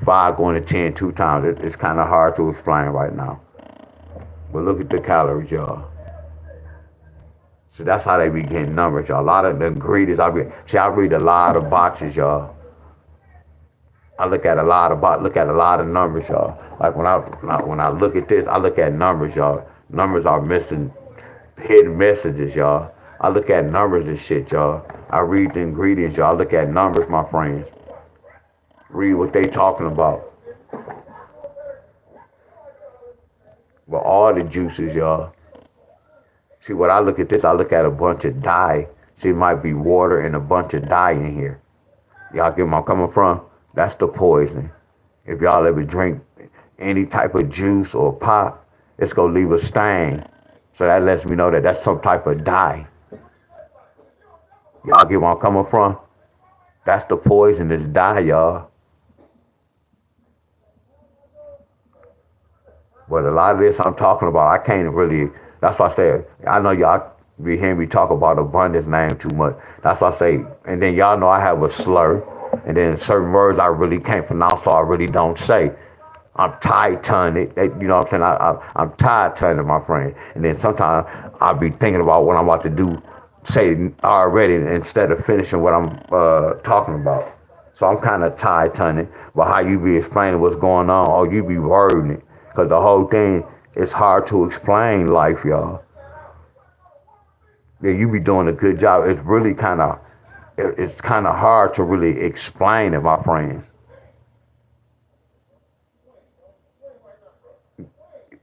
5 going to 10 2 times. It's kind of hard to explain right now. But look at the calories, y'all. So that's how they be getting numbers, y'all. A lot of the ingredients, I read a lot of boxes, y'all. I look at a lot of numbers, y'all. Like when I look at this, I look at numbers, y'all. Numbers are missing hidden messages, y'all. I look at numbers and shit, y'all. I read the ingredients, y'all. I look at numbers, my friends. Read what they talking about. But all the juices, y'all. See, when I look at this, I look at a bunch of dye. See, it might be water and a bunch of dye in here. Y'all get where I'm coming from? That's the poison. If y'all ever drink any type of juice or pop, it's going to leave a stain. So that lets me know that that's some type of dye. Y'all get where I'm coming from? That's the poison, this dye, y'all. But a lot of this I'm talking about, I can't really, that's why I say, I know y'all be hearing me talk about abundance name too much. That's why I say, and then y'all know I have a slur, and then certain words I really can't pronounce, so I really don't say. I'm tight-tongued, you know what I'm saying? I'm tight-tongued, my friend. And then sometimes I'll be thinking about what I'm about to do, say already, instead of finishing what I'm talking about. So I'm kind of tight-tongued, but how you be explaining what's going on, or you be wording it. Because the whole thing is hard to explain life, y'all. Yeah, you be doing a good job. It's really it's kind of hard to really explain it, my friends.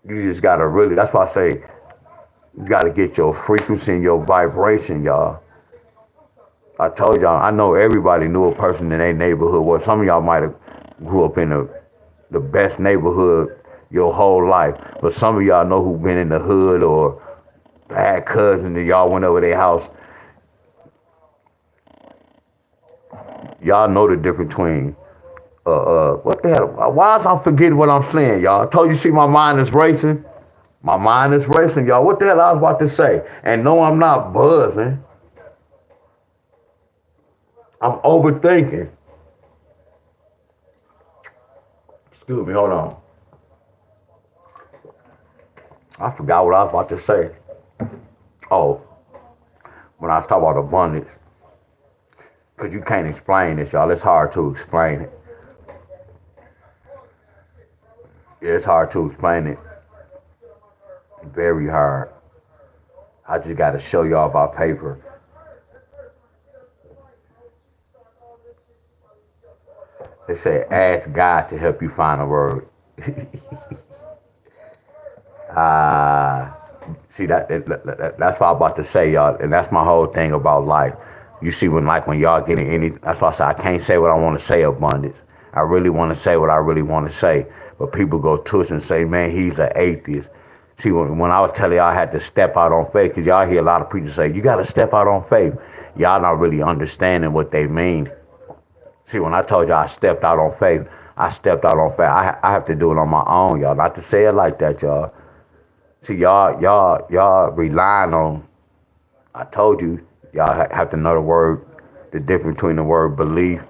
You just got to really, that's why I say, you got to get your frequency and your vibration, y'all. I told y'all, I know everybody knew a person in their neighborhood. Well, some of y'all might have grew up in the best neighborhood your whole life. But some of y'all know who been in the hood or had cousins and y'all went over their house. Y'all know the difference between, what the hell? Why is I forgetting what I'm saying, y'all? I told you, see, my mind is racing. My mind is racing, y'all. What the hell I was about to say? And no, I'm not buzzing. I'm overthinking. Excuse me, hold on. I forgot what I was about to say. Oh, when I was talking about abundance. Because you can't explain this, y'all. It's hard to explain it. Yeah, it's hard to explain it. Very hard. I just got to show y'all by paper. They say, ask God to help you find a word. See, that's what I'm about to say, y'all. And that's my whole thing about life. You see, when y'all getting any, that's why I say I can't say what I want to say, abundance. I really want to say what I really want to say. But people go twist and say, man, he's an atheist. See, when I was telling y'all I had to step out on faith, because y'all hear a lot of preachers say, you got to step out on faith. Y'all not really understanding what they mean. See, when I told y'all I stepped out on faith, I stepped out on faith. I have to do it on my own, y'all. Not to say it like that, y'all. See, y'all relying on, I told you, y'all have to know the difference between the word belief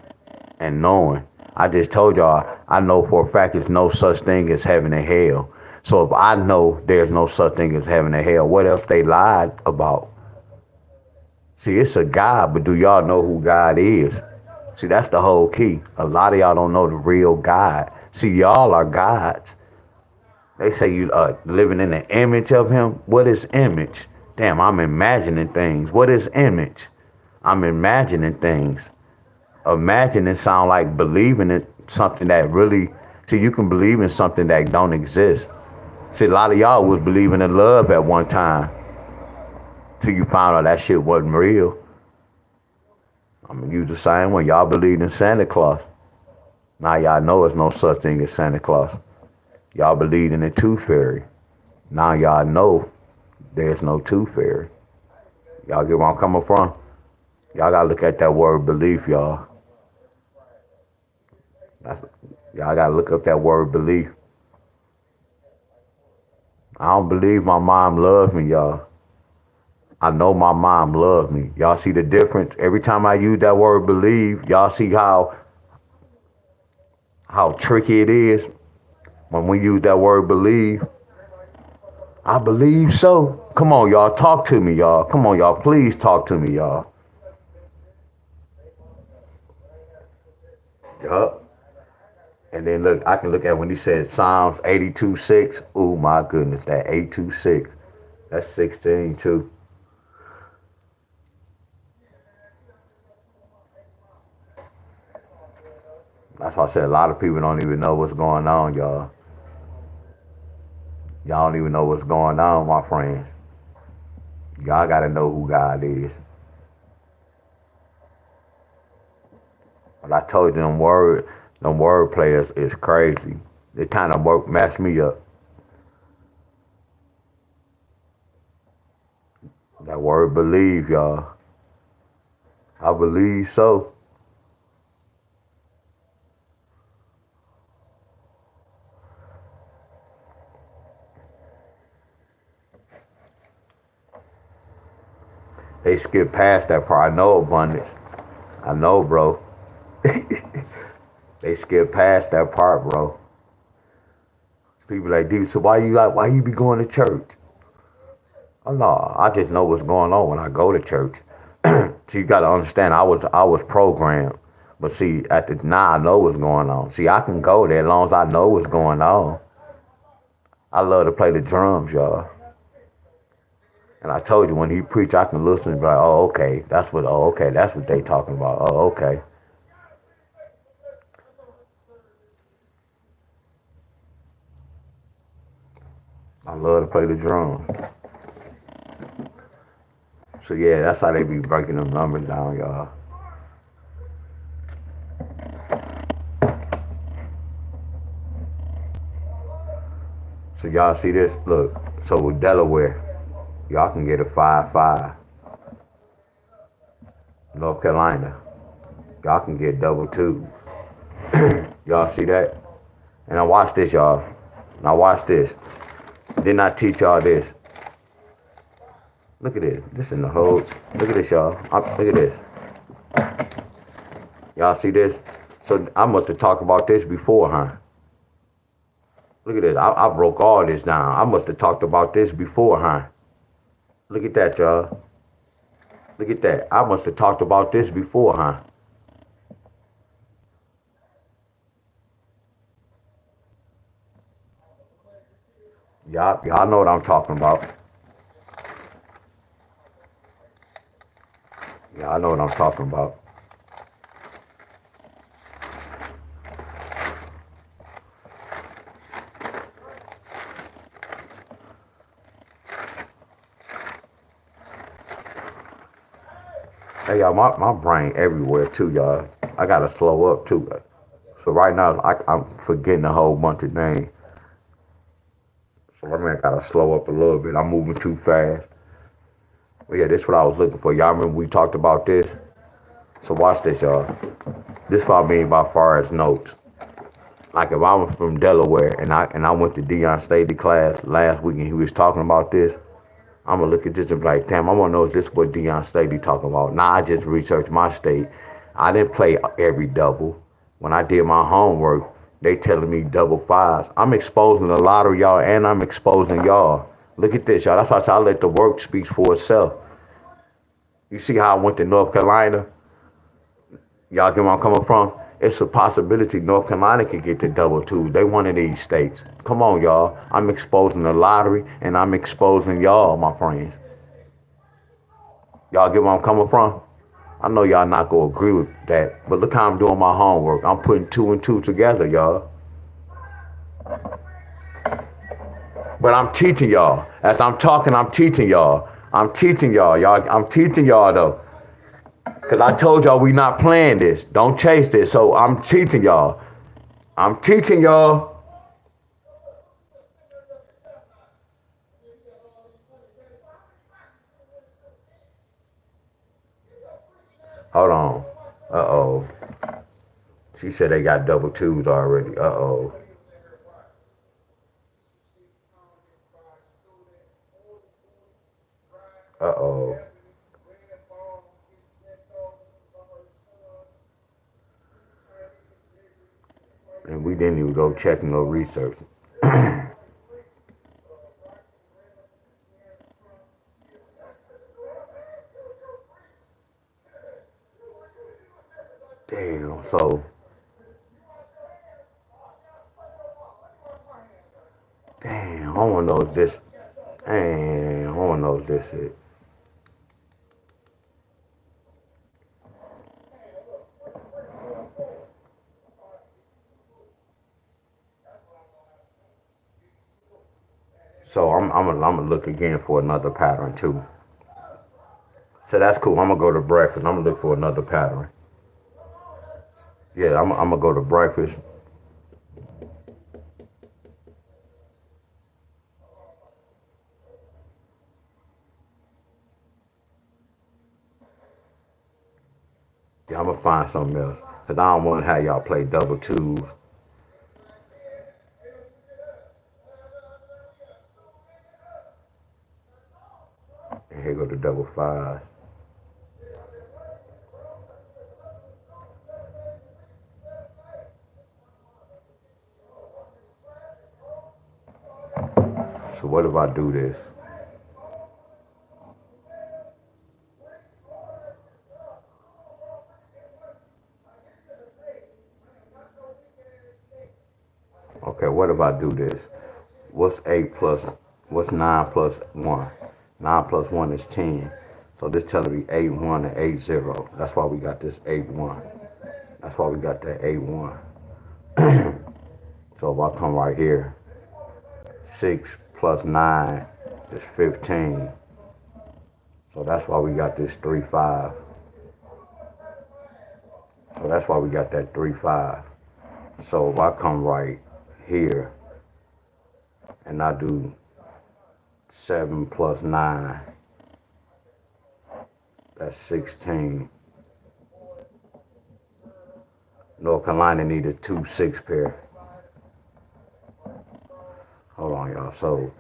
and knowing. I just told y'all, I know for a fact there's no such thing as heaven and hell. So if I know there's no such thing as heaven and hell, what else they lied about? See, it's a God, but do y'all know who God is? See, that's the whole key. A lot of y'all don't know the real God. See, y'all are gods. They say you are living in the image of him. What is image? Damn, I'm imagining things. What is image? I'm imagining things. Imagining sound like believing in something that really, see, you can believe in something that don't exist. See, a lot of y'all was believing in love at one time till you found out that shit wasn't real. I'm gonna use the same one. Y'all believed in Santa Claus. Now y'all know there's no such thing as Santa Claus. Y'all believed in the Tooth Fairy. Now y'all know there's no Tooth Fairy. Y'all get where I'm coming from? Y'all gotta look at that word belief, y'all. Y'all gotta look up that word belief. I don't believe my mom loves me, y'all. I know my mom loves me. Y'all see the difference? Every time I use that word believe, y'all see how tricky it is when we use that word believe. I believe so. Come on, y'all. Talk to me, y'all. Come on, y'all. Please talk to me, y'all. Yup. And then look, I can look at when he said Psalms 82:6. Oh my goodness, that 826. That's 16 too. That's why I said a lot of people don't even know what's going on, y'all. Y'all don't even know what's going on, my friends. Y'all gotta know who God is. But I told you them word players is crazy. They kind of messed me up. That word believe, y'all. I believe so. They skip past that part. I know abundance. I know, bro. They skip past that part, bro. People like, dude, so why you be going to church? Oh no, I just know what's going on when I go to church. So you gotta understand, I was programmed. But see, now I know what's going on. See, I can go there as long as I know what's going on. I love to play the drums, y'all. And I told you, when he preach, I can listen and be like, oh, okay, that's what they talking about. Oh, okay. I love to play the drums. So yeah, that's how they be breaking them numbers down, y'all. So y'all see this? Look, so with Delaware, y'all can get a 5-5. North Carolina, y'all can get double twos. Y'all see that? And now watch this, y'all. Now watch this. Didn't I teach y'all this? Look at this. This in the whole. Look at this, y'all. Look at this. Y'all see this? So I must have talked about this before, huh? Look at this. I broke all this down. I must have talked about this before, huh? Look at that, y'all. Look at that. I must have talked about this before, huh? Y'all know what I'm talking about. Y'all know what I'm talking about. Hey, y'all, my brain everywhere, too, y'all. I got to slow up, too. So right now, I'm forgetting a whole bunch of names. So I mean, I got to slow up a little bit. I'm moving too fast. But yeah, this is what I was looking for. Y'all remember we talked about this? So watch this, y'all. This is what I mean by far as notes. Like if I was from Delaware and I went to Deon Staley class last week and he was talking about this, I'm gonna look at this and be like, damn, I wanna know if this is what Deon Staley talking about. Now I just researched my state. I didn't play every double. When I did my homework, they telling me double fives. I'm exposing the lottery, y'all, and I'm exposing y'all. Look at this, y'all. That's why I say I let the work speak for itself. You see how I went to North Carolina? Y'all get where I'm coming from? It's a possibility North Carolina could get to double twos. They one of these states. Come on, y'all. I'm exposing the lottery and I'm exposing y'all, my friends. Y'all get where I'm coming from? I know y'all not gonna agree with that, but look how I'm doing my homework. I'm putting two and two together, y'all. But I'm teaching y'all. As I'm talking, I'm teaching y'all. I'm teaching y'all, y'all. I'm teaching y'all though. Cause I told y'all we not playing this. Don't chase this. So I'm teaching y'all. I'm teaching y'all. Hold on. Uh-oh. She said they got double twos already. Uh-oh. Uh-oh. And we didn't even go check no research. Damn. So, damn. I want to know if this. Damn. I want to know if this is. So I'm gonna look again for another pattern too. So that's cool. I'm gonna go to breakfast. I'm gonna look for another pattern. Yeah, I'm gonna go to breakfast. Yeah, I'm gonna find something else. Cause I don't want to have y'all play double twos. And here go the double five. So what if I do this? Okay, what if I do this? What's 8 plus, what's 9 plus 1? 9 plus 1 is 10. So this telling me 8 1 and 8 0. That's why we got this 8 1. That's why we got that 8 1. So if I come right here, 6 plus 9 is 15. So that's why we got this 3 5. So that's why we got that 3 5. So if I come right here and I do 7 plus 9, that's 16. North Carolina needed 2 6 pair. Hold on, y'all. So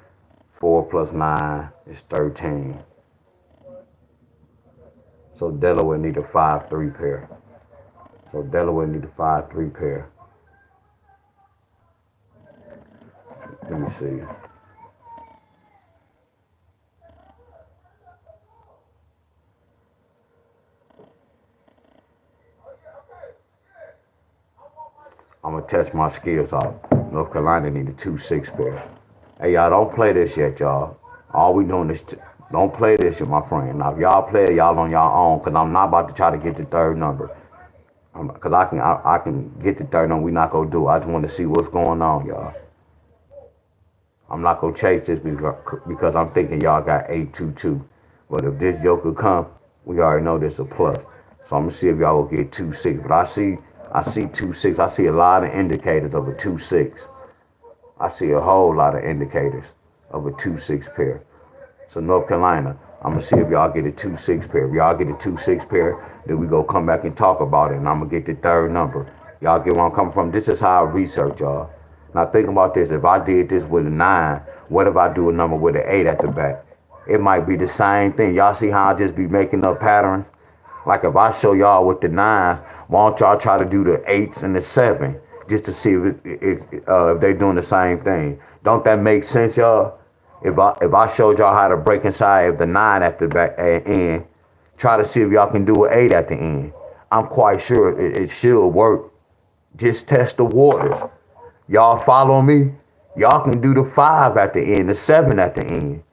4 plus 9 is 13. So Delaware need a 5 3 pair. So Delaware need a 5 3 pair. me see. I'm gonna test my skills out. North Carolina need a 2-6 pair. Hey y'all, don't play this yet, y'all. All we doing is don't play this yet, my friend. Now if y'all play it, y'all on y'all own, cause I'm not about to try to get the third number. Cause I can get the third number. We not gonna do it. I just want to see what's going on, y'all. I'm not gonna chase this because I'm thinking y'all got 822. But if this joker come, we already know this a plus. So I'm gonna see if y'all will get 2-6. But I see 2-6. I see a lot of indicators of a 2-6. I see a whole lot of indicators of a 2-6 pair. So North Carolina, I'm gonna see if y'all get a 2-6 pair. If y'all get a 2-6 pair, then we go come back and talk about it, and I'm gonna get the third number. Y'all get where I'm coming from? This is how I research, y'all. Now think about this. If I did this with a 9, what if I do a number with an 8 at the back? It might be the same thing. Y'all see how I just be making up patterns? Like if I show y'all with the 9s, why don't y'all try to do the 8s and the 7 just to see if they're doing the same thing? Don't that make sense, y'all? If I showed y'all how to break inside of the 9 at the back end, try to see if y'all can do an 8 at the end. I'm quite sure it should work. Just test the waters. Y'all follow me? Y'all can do the 5 at the end, the 7 at the end.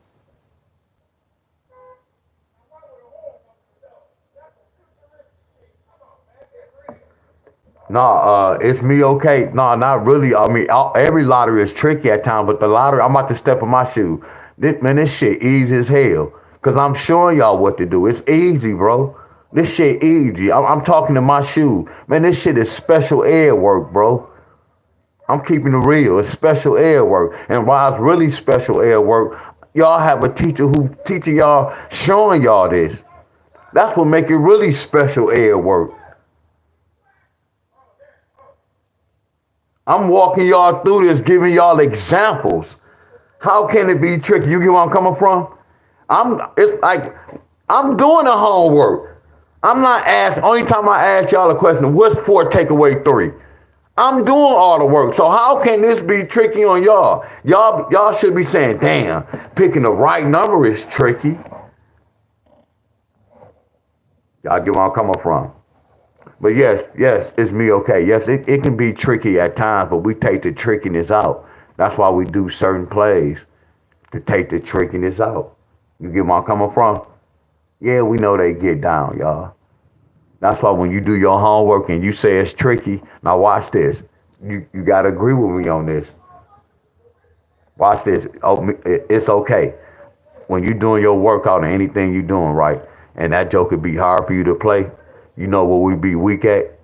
Nah, it's me okay. Nah, not really. I mean, every lottery is tricky at times, but the lottery, I'm about to step in my shoe. This shit easy as hell. Cause I'm showing y'all what to do. It's easy, bro. This shit easy. I'm talking to my shoe. Man, this shit is special ed work, bro. I'm keeping it real. It's special ed work. And while it's really special ed work, y'all have a teacher who teaching y'all, showing y'all this. That's what make it really special ed work. I'm walking y'all through this, giving y'all examples. How can it be tricky? You get where I'm coming from? It's like I'm doing the homework. I'm not asked. Only time I ask y'all a question, what's 4 take away 3? I'm doing all the work. So how can this be tricky on y'all? Y'all should be saying, damn, picking the right number is tricky. Y'all get where I'm coming from. But yes, it's me okay. Yes, it can be tricky at times, but we take the trickiness out. That's why we do certain plays, to take the trickiness out. You get where I'm coming from? Yeah, we know they get down, y'all. That's why when you do your homework and you say it's tricky, now watch this. You gotta agree with me on this. Watch this. Oh, it's okay. When you're doing your workout or anything you're doing right, and that joke could be hard for you to play, you know what we be weak at?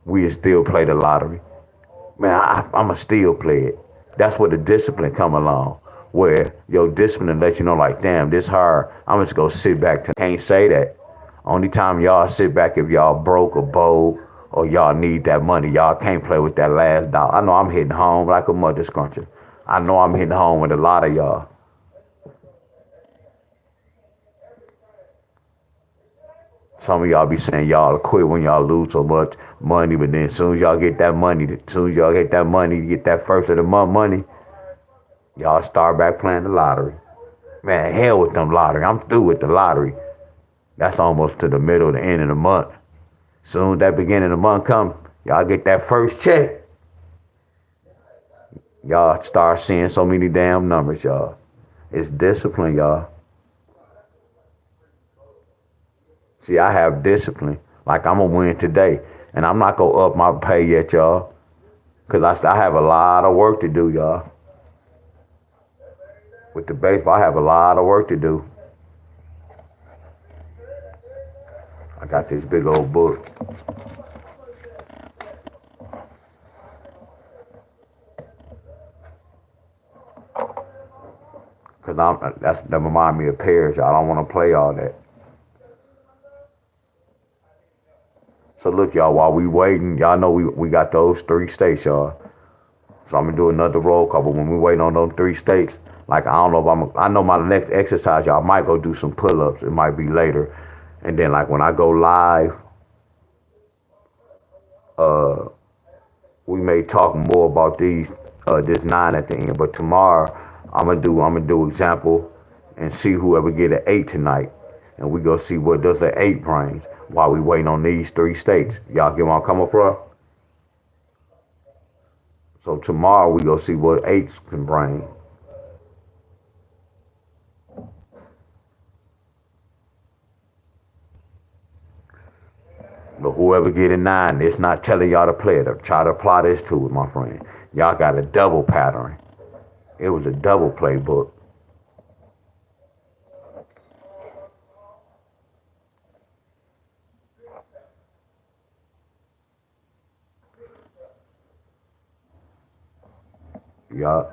We still play the lottery. Man, I'ma still play it. That's where the discipline come along. Where your discipline lets you know, like, damn, this hard. I'm just gonna sit back. Can't say that. Only time y'all sit back if y'all broke or bold or y'all need that money. Y'all can't play with that last dollar. I know I'm hitting home like a mother scruncher. I know I'm hitting home with a lot of y'all. Some of y'all be saying y'all quit when y'all lose so much money, but then as soon as y'all get that money, you get that first of the month money, y'all start back playing the lottery. Man, hell with them lottery. I'm through with the lottery. That's almost to the middle, the end of the month. Soon as that beginning of the month come, y'all get that first check. Y'all start seeing so many damn numbers, y'all. It's discipline, y'all. See, I have discipline. Like I'm going to win today. And I'm not going to up my pay yet, y'all. Because I have a lot of work to do, y'all. With the baseball, I have a lot of work to do. I got this big old book. Because that remind me of pairs, y'all. I don't want to play all that. So look, y'all, while we waiting, y'all know we got those 3 states, y'all. So I'm going to do another roll call. But when we waiting on those 3 states, like, I don't know if I know my next exercise, y'all, I might go do some pull-ups. It might be later. And then, like, when I go live, we may talk more about these this 9 at the end. But tomorrow, I'm gonna do example and see whoever get an 8 tonight, and we go see what does the 8 brings while we waiting on these 3 states. Y'all get where I'm coming from? So tomorrow we go see what 8s can bring. But whoever get a 9, it's not telling y'all to play it. Try to apply this to it, my friend. Y'all got a double pattern. It was a double playbook. Y'all.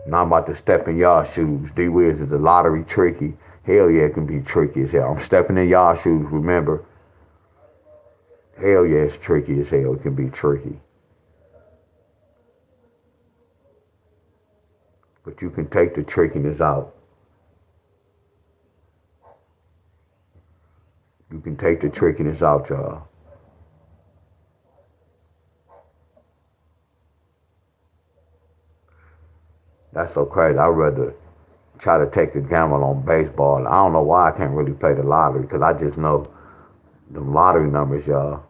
Now I'm about to step in y'all shoes. D-Wiz, is the lottery tricky? Hell yeah, it can be tricky as hell. I'm stepping in y'all shoes, remember. Hell yeah, it's tricky as hell. It can be tricky. But you can take the trickiness out. You can take the trickiness out, y'all. That's so crazy. I'd rather try to take a gamble on baseball. I don't know why I can't really play the lottery, because I just know the lottery numbers, y'all.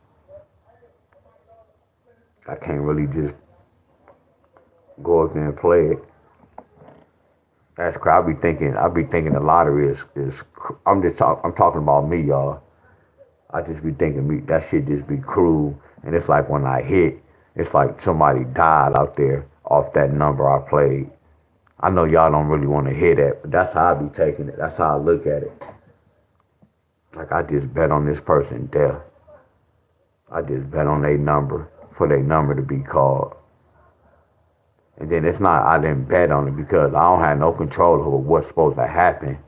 I can't really just go up there and play it. That's crazy. I be thinking the lottery is. I'm talking about me, y'all. I just be thinking that shit just be cruel, and it's like when I hit, it's like somebody died out there off that number I played. I know y'all don't really want to hear that, but that's how I be taking it. That's how I look at it. Like I just bet on this person death. I just bet on their number for their number to be called. And then it's not I didn't bet on it because I don't have no control over what's supposed to happen.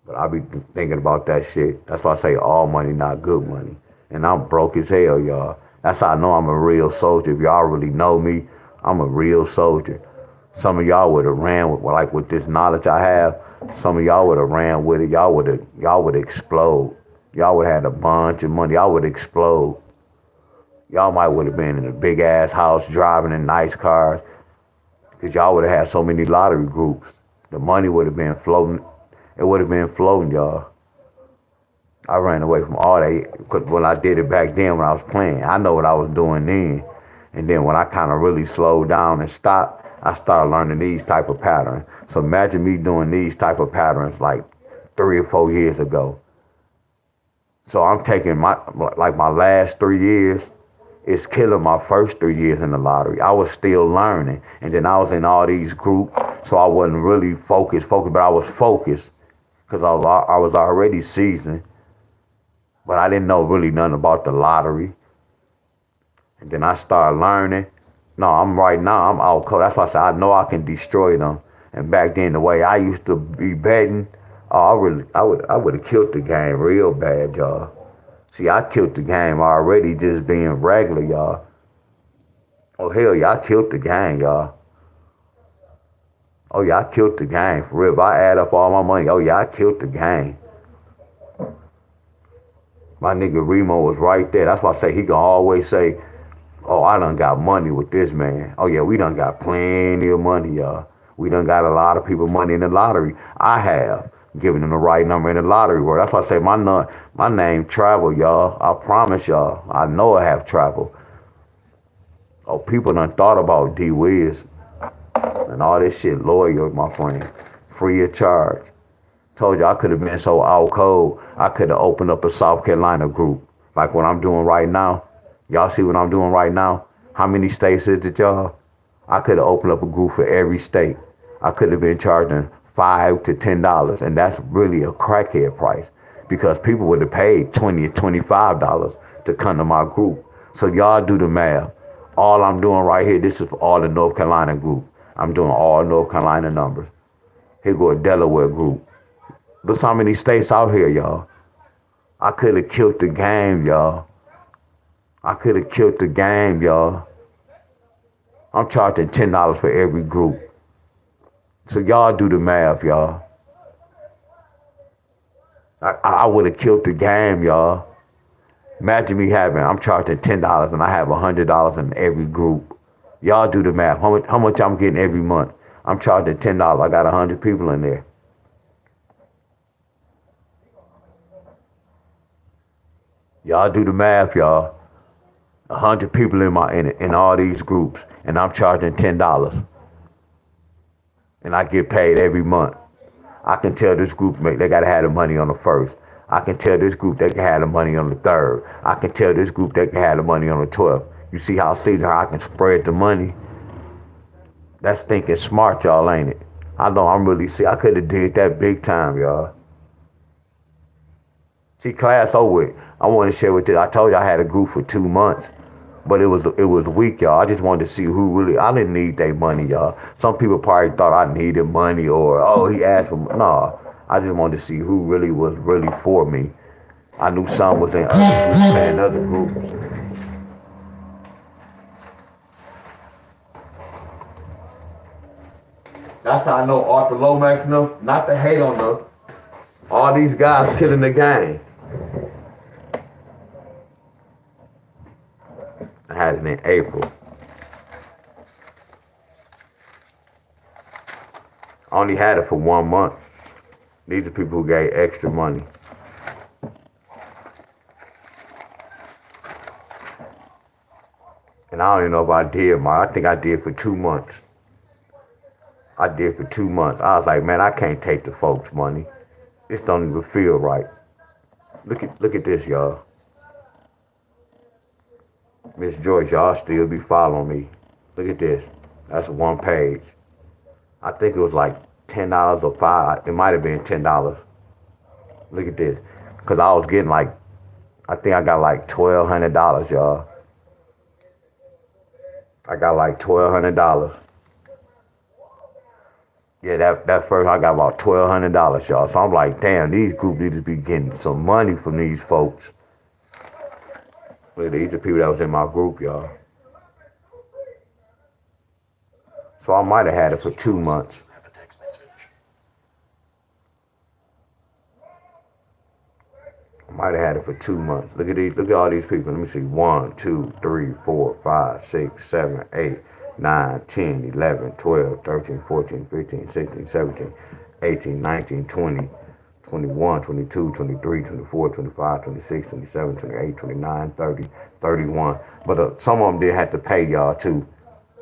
But I be thinking about that shit. That's why I say all money, not good money. And I'm broke as hell, y'all. That's how I know I'm a real soldier. If y'all really know me, I'm a real soldier. Some of y'all would have ran with this knowledge I have. Some of y'all would have ran with it. Y'all would explode. Y'all would have had a bunch of money. Y'all would explode. Y'all might would have been in a big ass house driving in nice cars. Because y'all would have had so many lottery groups. The money would have been floating. It would have been floating, y'all. I ran away from all that. Because when I did it back then when I was playing, I know what I was doing then. And then when I kind of really slowed down and stopped, I started learning these type of patterns. So imagine me doing these type of patterns like 3 or 4 years ago. So I'm taking my last 3 years, it's killing my first 3 years in the lottery. I was still learning. And then I was in all these groups, so I wasn't really focused, but I was focused because I was already seasoned. But I didn't know really nothing about the lottery. And then I started learning. No, I'm out cold. That's why I said I know I can destroy them. And back then, the way I used to be betting, I would have killed the game real bad, y'all. See, I killed the game already just being regular, y'all. Oh hell yeah, I killed the game, y'all. Oh yeah, I killed the game for real. If I add up all my money, oh yeah, I killed the game. My nigga Remo was right there. That's why I say he can always say, oh, I done got money with this man. Oh yeah, we done got plenty of money, y'all. We done got a lot of people money in the lottery. I have given them the right number in the lottery world. That's why I say my name travel, y'all. I promise y'all. I know I have traveled. Oh, people done thought about D-Wiz and all this shit loyal, my friend. Free of charge. Told you I could have been so out cold. I could have opened up a South Carolina group. Like what I'm doing right now. Y'all see what I'm doing right now? How many states is it, y'all? I could have opened up a group for every state. I could have been charging $5 to $10, and that's really a crackhead price because people would have paid $20 or $25 to come to my group. So y'all do the math. All I'm doing right here, this is for all the North Carolina group. I'm doing all North Carolina numbers. Here go a Delaware group. Look how many states out here, y'all. I could have killed the game, y'all. I could have killed the game, y'all. I'm charging $10 for every group. So y'all do the math, y'all. I would have killed the game, y'all. Imagine me I'm charging $10 and I have $100 in every group. Y'all do the math. How much I'm getting every month? I'm charging $10. I got 100 people in there. Y'all do the math, y'all. 100 people in all these groups, and I'm charging $10, and I get paid every month. I can tell this group they gotta have the money on the first. I can tell this group they can have the money on the third. I can tell this group they can have the money on the 12th. You see how I can spread the money? That's thinking smart, y'all, ain't it? I know I could have did that big time, y'all. See, class over with. I want to share with you. I told you I had a group for 2 months, but it was weak, y'all. I just wanted to see who really. I didn't need their money, y'all. Some people probably thought I needed money, or he asked for. No, I just wanted to see who really was really for me. I knew some was in other groups. That's how I know Arthur Lomax enough not to hate on them. All these guys killing the game. I had it in April. I only had it for 1 month. These are people who gave extra money. And I don't even know if I did, I think I did for 2 months. I did for 2 months. I was like, man, I can't take the folks' money. This don't even feel right. Look at this, y'all. Miss Joyce, y'all still be following me. Look at this. That's one page. I think it was like $10 or $5. It might have been $10. Look at this. Because I was getting I think I got like $1,200, y'all. I got like $1,200. Yeah, that first I got about $1,200, y'all. So I'm like, damn, these groups need to be getting some money from these folks. Look, these are people that was in my group, y'all. So I might have had it for 2 months. I might have had it for 2 months. Look at all these people. Let me see. 1, 2, 3, 4, 5, 6, 7, 8, 9, 10, 11, 12, 13, 14, 15, 16, 17, 18, 19, 20, 21, 22, 23, 24, 25, 26, 27, 28, 29, 30, 31. But some of them did have to pay, y'all, too.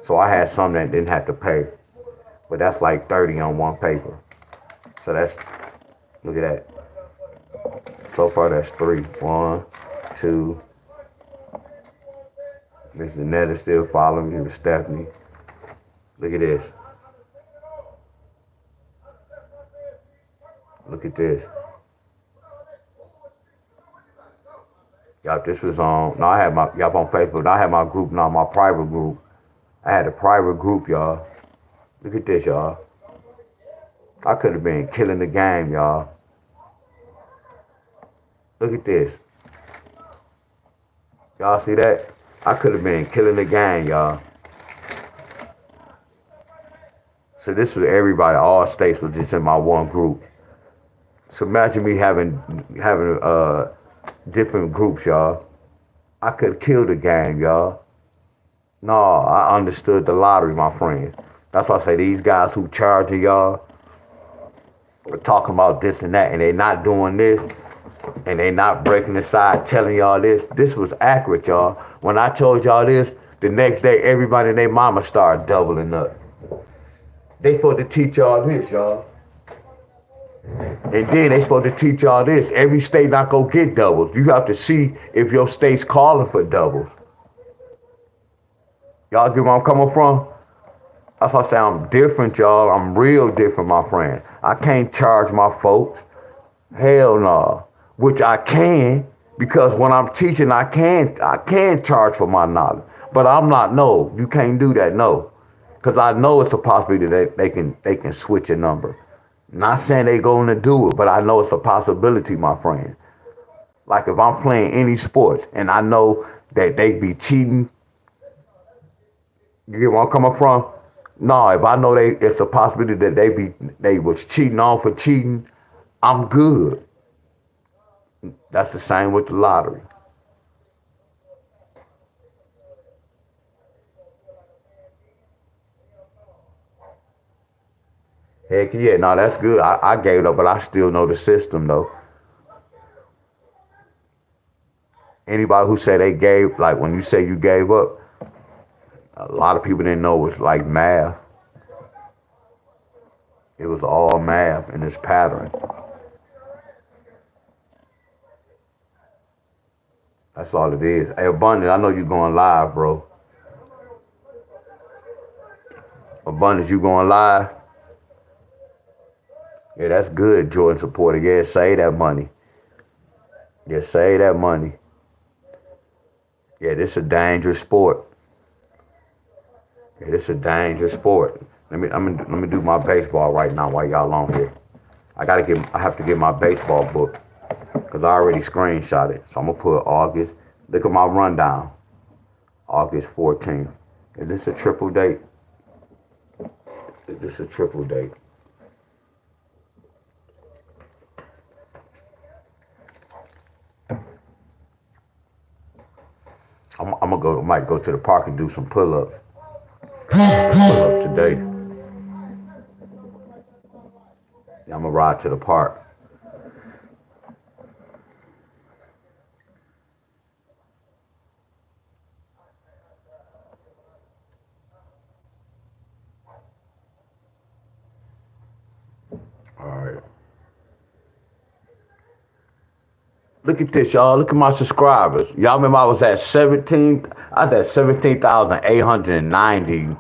So I had some that didn't have to pay. But that's like 30 on one paper. So look at that. So far, that's 3. 1, 2. Miss Netta still following me with Stephanie. Look at this. Look at this. Y'all, this was on. No, I had y'all on Facebook. I had my group now, my private group. I had a private group, y'all. Look at this, y'all. I could have been killing the game, y'all. Look at this. Y'all see that? I could have been killing the game, y'all. So this was everybody, all states was just in my one group. So imagine me having different groups, y'all. I could kill the game, y'all. No, I understood the lottery, my friend. That's why I say these guys who charging y'all are talking about this and that, and they not doing this, and they not breaking the side telling y'all this. This was accurate, y'all. When I told y'all this, the next day everybody and their mama started doubling up. They supposed to teach y'all this, y'all. And then they supposed to teach y'all this. Every state not gonna get doubles. You have to see if your state's calling for doubles. Y'all get where I'm coming from? That's why I say I'm different, y'all. I'm real different, my friend. I can't charge my folks. Hell no. Which I can, because when I'm teaching, I can charge for my knowledge. But I'm not, no, you can't do that, no. Because I know it's a possibility that they can switch a number. Not saying they going to do it, but I know it's a possibility, my friend. Like if I'm playing any sports and I know that they be cheating, you get where I'm coming from? No, if I know it's a possibility that they was cheating on for cheating, I'm good. That's the same with the lottery. Heck yeah, no, that's good. I gave it up, but I still know the system though. Anybody who say they gave, like when you say you gave up, a lot of people didn't know it was like math. It was all math in this pattern. That's all it is. Hey, Abundance, I know you going live, bro. Abundance, you going live? Yeah, that's good, Jordan supporter. Yeah, save that money. Yeah, save that money. Yeah, this a dangerous sport. Yeah, this a dangerous sport. Let me do my baseball right now while y'all on here. I have to get my baseball book because I already screenshot it. So I'm gonna put August. Look at my rundown. August 14th. Is this a triple date? Is this a triple date? I'm gonna go. Might go to the park and do some pull-ups. Pull-ups today. Yeah, I'm gonna ride to the park. All right. Look at this, y'all. Look at my subscribers. Y'all remember I was at 17,890,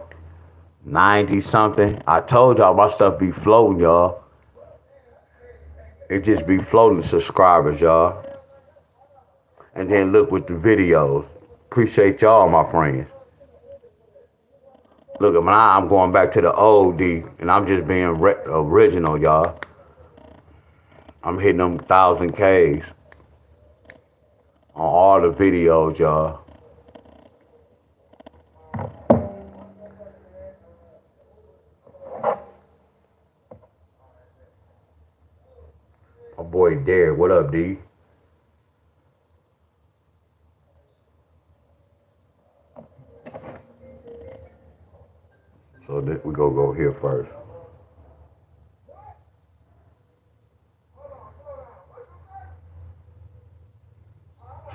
90 something. I told y'all my stuff be floating, y'all. It just be floating subscribers, y'all. And then look with the videos. Appreciate y'all, my friends. Look at now, I'm going back to the old D, and I'm just being original, y'all. I'm hitting them 1,000 Ks on all the videos, y'all. My boy Derek, what up, D? So we go here first.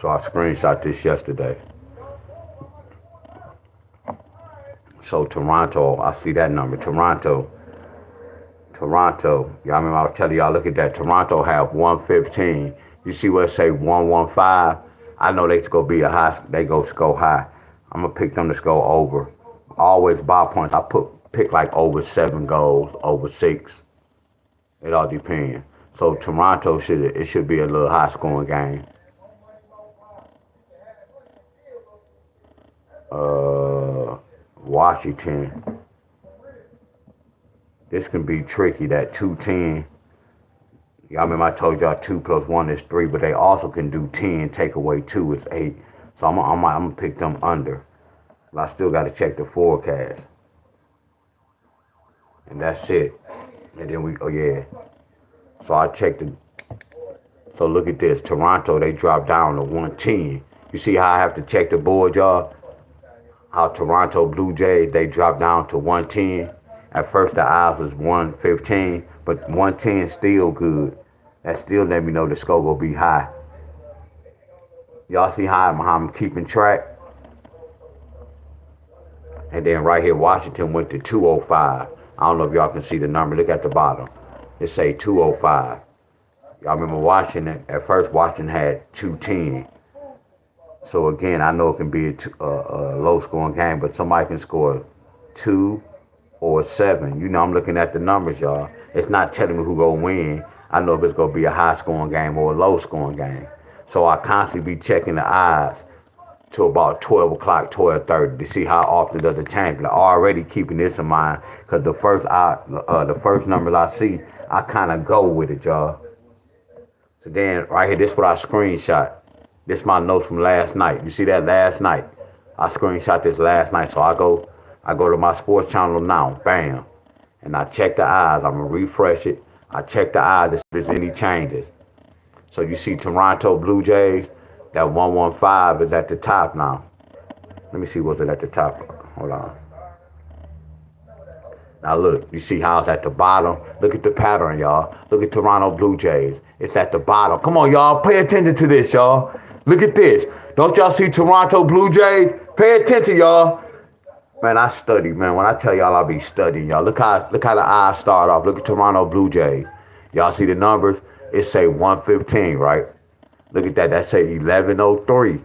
So I screenshot this yesterday. So Toronto, I see that number. Toronto. Y'all remember I was telling y'all, look at that. Toronto have 115. You see what it say 115? I know they gonna be a high. They go score high. I'm gonna pick them to score over. Always buy points. I pick like over 7 goals, over 6. It all depends. So Toronto should be a little high scoring game. Washington. This can be tricky. That 210. Y'all remember I told y'all 2 plus 1 is 3, but they also can do 10. Take away 2 is 8. So I'm gonna pick them under. But I still got to check the forecast. And that's it. And then oh yeah. So I checked it. So look at this. Toronto, they dropped down to 110. You see how I have to check the board, y'all? How Toronto Blue Jays, they dropped down to 110. At first the odds was 115, but 110 still good. That still let me know the score will be high. Y'all see how I'm keeping track? And then right here, Washington went to 205. I don't know if y'all can see the number. Look at the bottom. It say 205. Y'all remember Washington? At first, Washington had 210. So again, I know it can be a low-scoring game, but somebody can score 2 or 7. You know, I'm looking at the numbers, y'all. It's not telling me who gonna win. I know if it's gonna be a high-scoring game or a low-scoring game. So I constantly be checking the odds to about 12 o'clock, 12:30 to see how often does it change. But I'm already keeping this in mind because the first numbers I see, I kind of go with it, y'all. So then right here, this is what I screenshot. This is my notes from last night. You see that last night? I screenshot this last night. So I go to my sports channel now, bam, and I check the odds. I'm gonna refresh it. I check the odds if there's any changes. So you see Toronto Blue Jays, that 115 is at the top now. Let me see what's it at the top. Hold on. Now look, you see how it's at the bottom? Look at the pattern, y'all. Look at Toronto Blue Jays. It's at the bottom. Come on, y'all. Pay attention to this, y'all. Look at this. Don't y'all see Toronto Blue Jays? Pay attention, y'all. Man, I study, man. When I tell y'all I be studying, y'all. Look how the eyes start off. Look at Toronto Blue Jays. Y'all see the numbers? It say 115, right? Look at that. That say 1103.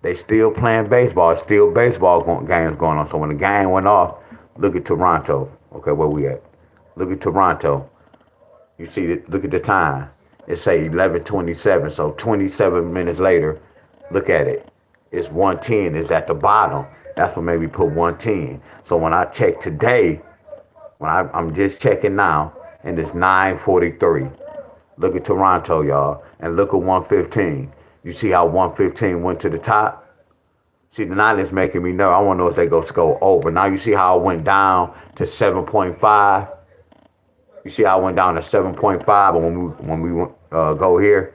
They still playing baseball. It's still baseball games going on. So when the game went off, look at Toronto. Okay, where we at? Look at Toronto. You see, look at the time. It say 11:27. So 27 minutes later, look at it. It's 110. It's at the bottom. That's what made me put 110. So when I check today, I'm just checking now, and it's 9:43. Look at Toronto, y'all, and look at 115. You see how 115 went to the top? See, now it's making me nervous. I want to know if they go over. Now you see how it went down to 7.5. You see how it went down to 7.5, and when we go here,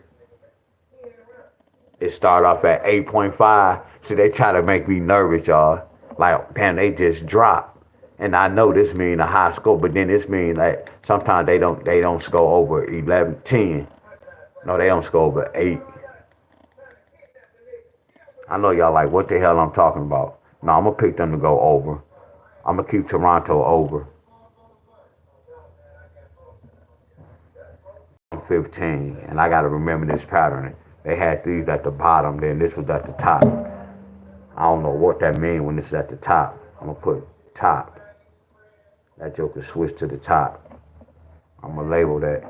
it started off at 8.5. See, they try to make me nervous, y'all. Like, damn, they just dropped. And I know this mean a high score, but then this mean like sometimes they don't score over 11, 10. No, they don't score over 8. I know y'all like, what the hell I'm talking about. No, I'm going to pick them to go over. I'm going to keep Toronto over. 15, and I got to remember this pattern. They had these at the bottom, then this was at the top. I don't know what that means when this is at the top. I'm going to put top. That joker switch to the top. I'm going to label that.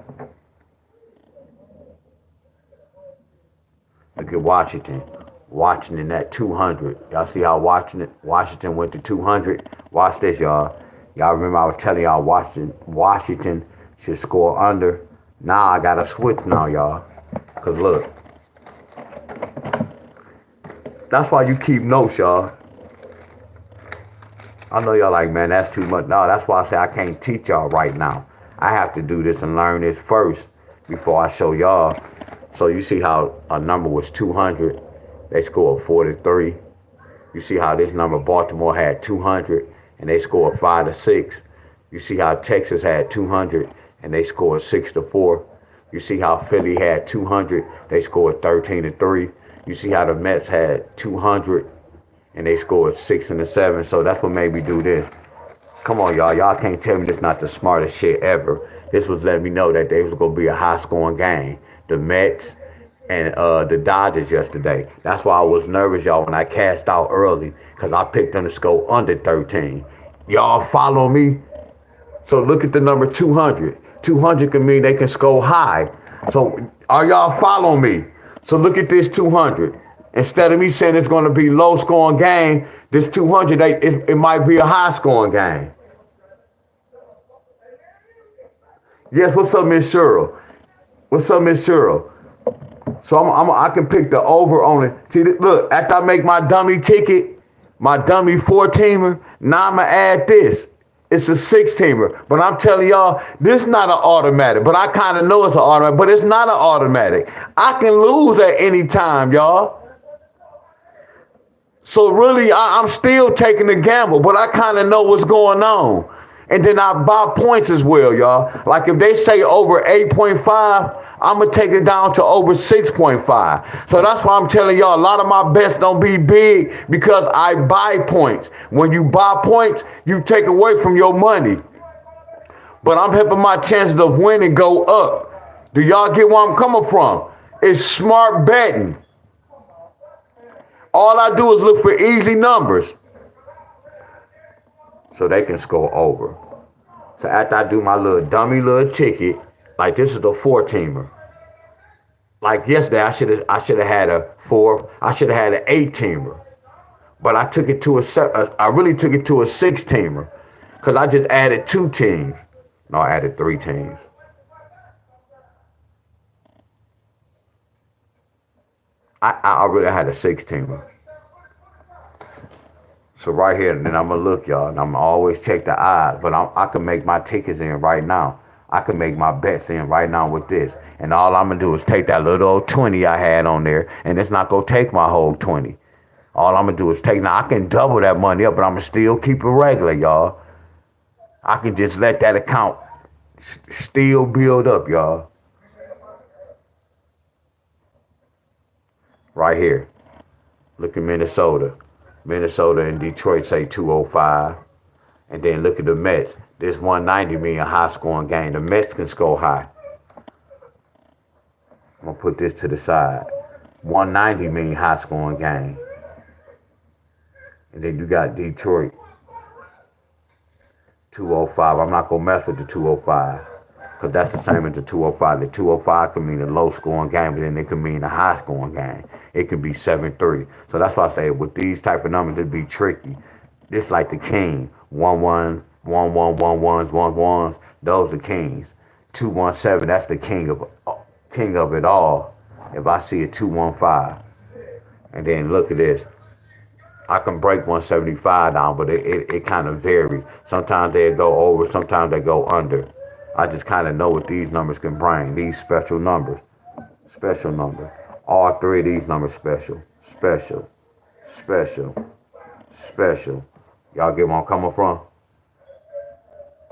Look at Washington. Washington at 200. Y'all see how Washington went to 200? Watch this, y'all. Y'all remember I was telling y'all Washington should score under. Now I got to switch now, y'all. Because look. That's why you keep notes, y'all. I know y'all like, man, that's too much. No, that's why I say I can't teach y'all right now. I have to do this and learn this first before I show y'all. So you see how a number was 200. They scored 43. You see how this number Baltimore had 200 and they scored 5-6. You see how Texas had 200 and they scored 6-4. You see how Philly had 200. They scored 13-3. You see how the Mets had 200 and they scored 6-7. So that's what made me do this. Come on, y'all. Y'all can't tell me this not the smartest shit ever. This was letting me know that they was gonna be a high-scoring game. The Mets and the Dodgers yesterday. That's why I was nervous, y'all, when I cashed out early, because I picked them to score under 13. Y'all follow me? So look at the number 200. 200 can mean they can score high. So are y'all following me? So look at this 200. Instead of me saying it's going to be low-scoring game, this 200, it might be a high-scoring game. Yes, what's up, Miss Cheryl? What's up, Miss Cheryl? So I can pick the over on it. See, look, after I make my dummy ticket, my dummy 4-teamer, now I'm going to add this. It's a 6-teamer. But I'm telling y'all, this is not an automatic. But I kind of know it's an automatic, but it's not an automatic. I can lose at any time, y'all. So really, I'm still taking the gamble, but I kind of know what's going on. And then I buy points as well, y'all. Like if they say over 8.5, I'm going to take it down to over 6.5. So that's why I'm telling y'all, a lot of my bets don't be big because I buy points. When you buy points, you take away from your money. But I'm helping my chances of winning go up. Do y'all get where I'm coming from? It's smart betting. All I do is look for easy numbers so they can score over. So after I do my little dummy little ticket, like this is the 4-teamer. Like yesterday, I should have had a 4. I should have had an 8-teamer, but I took it to I really took it to a 6-teamer because I just added 2 teams. No, I added 3 teams. I really had a 6-teamer. So right here, and then I'm going to look, y'all, and I'm going to always check the odds, but I can make my tickets in right now. I can make my bets in right now with this. And all I'm going to do is take that little old 20 I had on there, and it's not going to take my whole 20. All I'm going to do is take, now I can double that money up, but I'm going to still keep it regular, y'all. I can just let that account still build up, y'all. Right here. Look at Minnesota. Minnesota and Detroit say 205. And then look at the Mets. This 190 mean a high scoring game. The Mets can score high. I'm going to put this to the side. 190 mean high scoring game. And then you got Detroit. 205. I'm not going to mess with the 205. Because that's the same as the 205. The 205 can mean a low scoring game, but then it can mean a high scoring game. It can be 7-3. So that's why I say with these type of numbers, it'd be tricky. Just like the king. 1-1, 1-1, 1-1s, 1-1s. Those are kings. 217, that's the king of it all. If I see a 215. And then look at this. I can break 175 down, but it kind of varies. Sometimes they go over, sometimes they go under. I just kind of know what these numbers can bring. These special numbers. Special number. All three of these numbers special. Special. Special. Special. Y'all get where I'm coming from?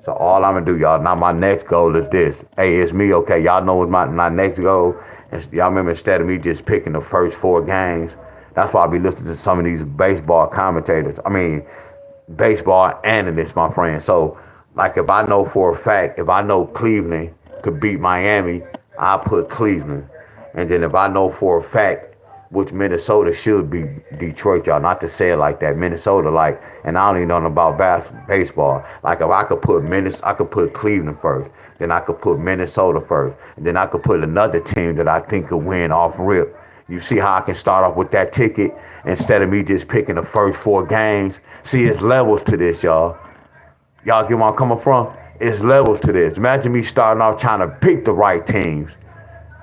So all I'm going to do, y'all, now my next goal is this. Hey, it's me, okay? Y'all know what my next goal is. Y'all remember instead of me just picking the first 4 games, that's why I be listening to some of these baseball commentators. I mean, baseball analysts, my friend. So, like, if I know for a fact, if I know Cleveland could beat Miami, I'll put Cleveland. And then if I know for a fact, which Minnesota should be Detroit, y'all, not to say it like that. Minnesota, like, and I don't even know about baseball. Like, if I could put Cleveland first, then I could put Minnesota first, and then I could put another team that I think could win off rip. You see how I can start off with that ticket instead of me just picking the first 4 games? See, it's levels to this, y'all. Y'all get where I'm coming from? It's levels to this. Imagine me starting off trying to pick the right teams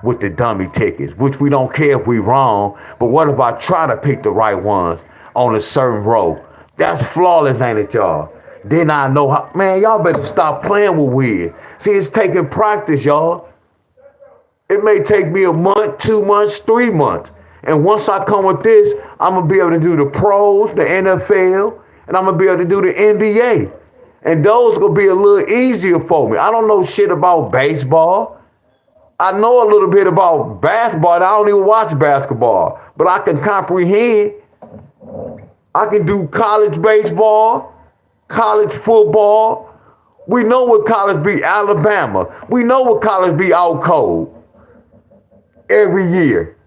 with the dummy tickets, which we don't care if we wrong, but what if I try to pick the right ones on a certain row? That's flawless, ain't it, y'all? Then I know how, man, y'all better stop playing with weird. See, it's taking practice, y'all. It may take me a month, 2 months, 3 months. And once I come with this, I'm going to be able to do the pros, the NFL, and I'm going to be able to do the NBA. And those are going to be a little easier for me. I don't know shit about baseball. I know a little bit about basketball. I don't even watch basketball. But I can comprehend. I can do college baseball, college football. We know what college be Alabama. We know what college be out cold. Every year.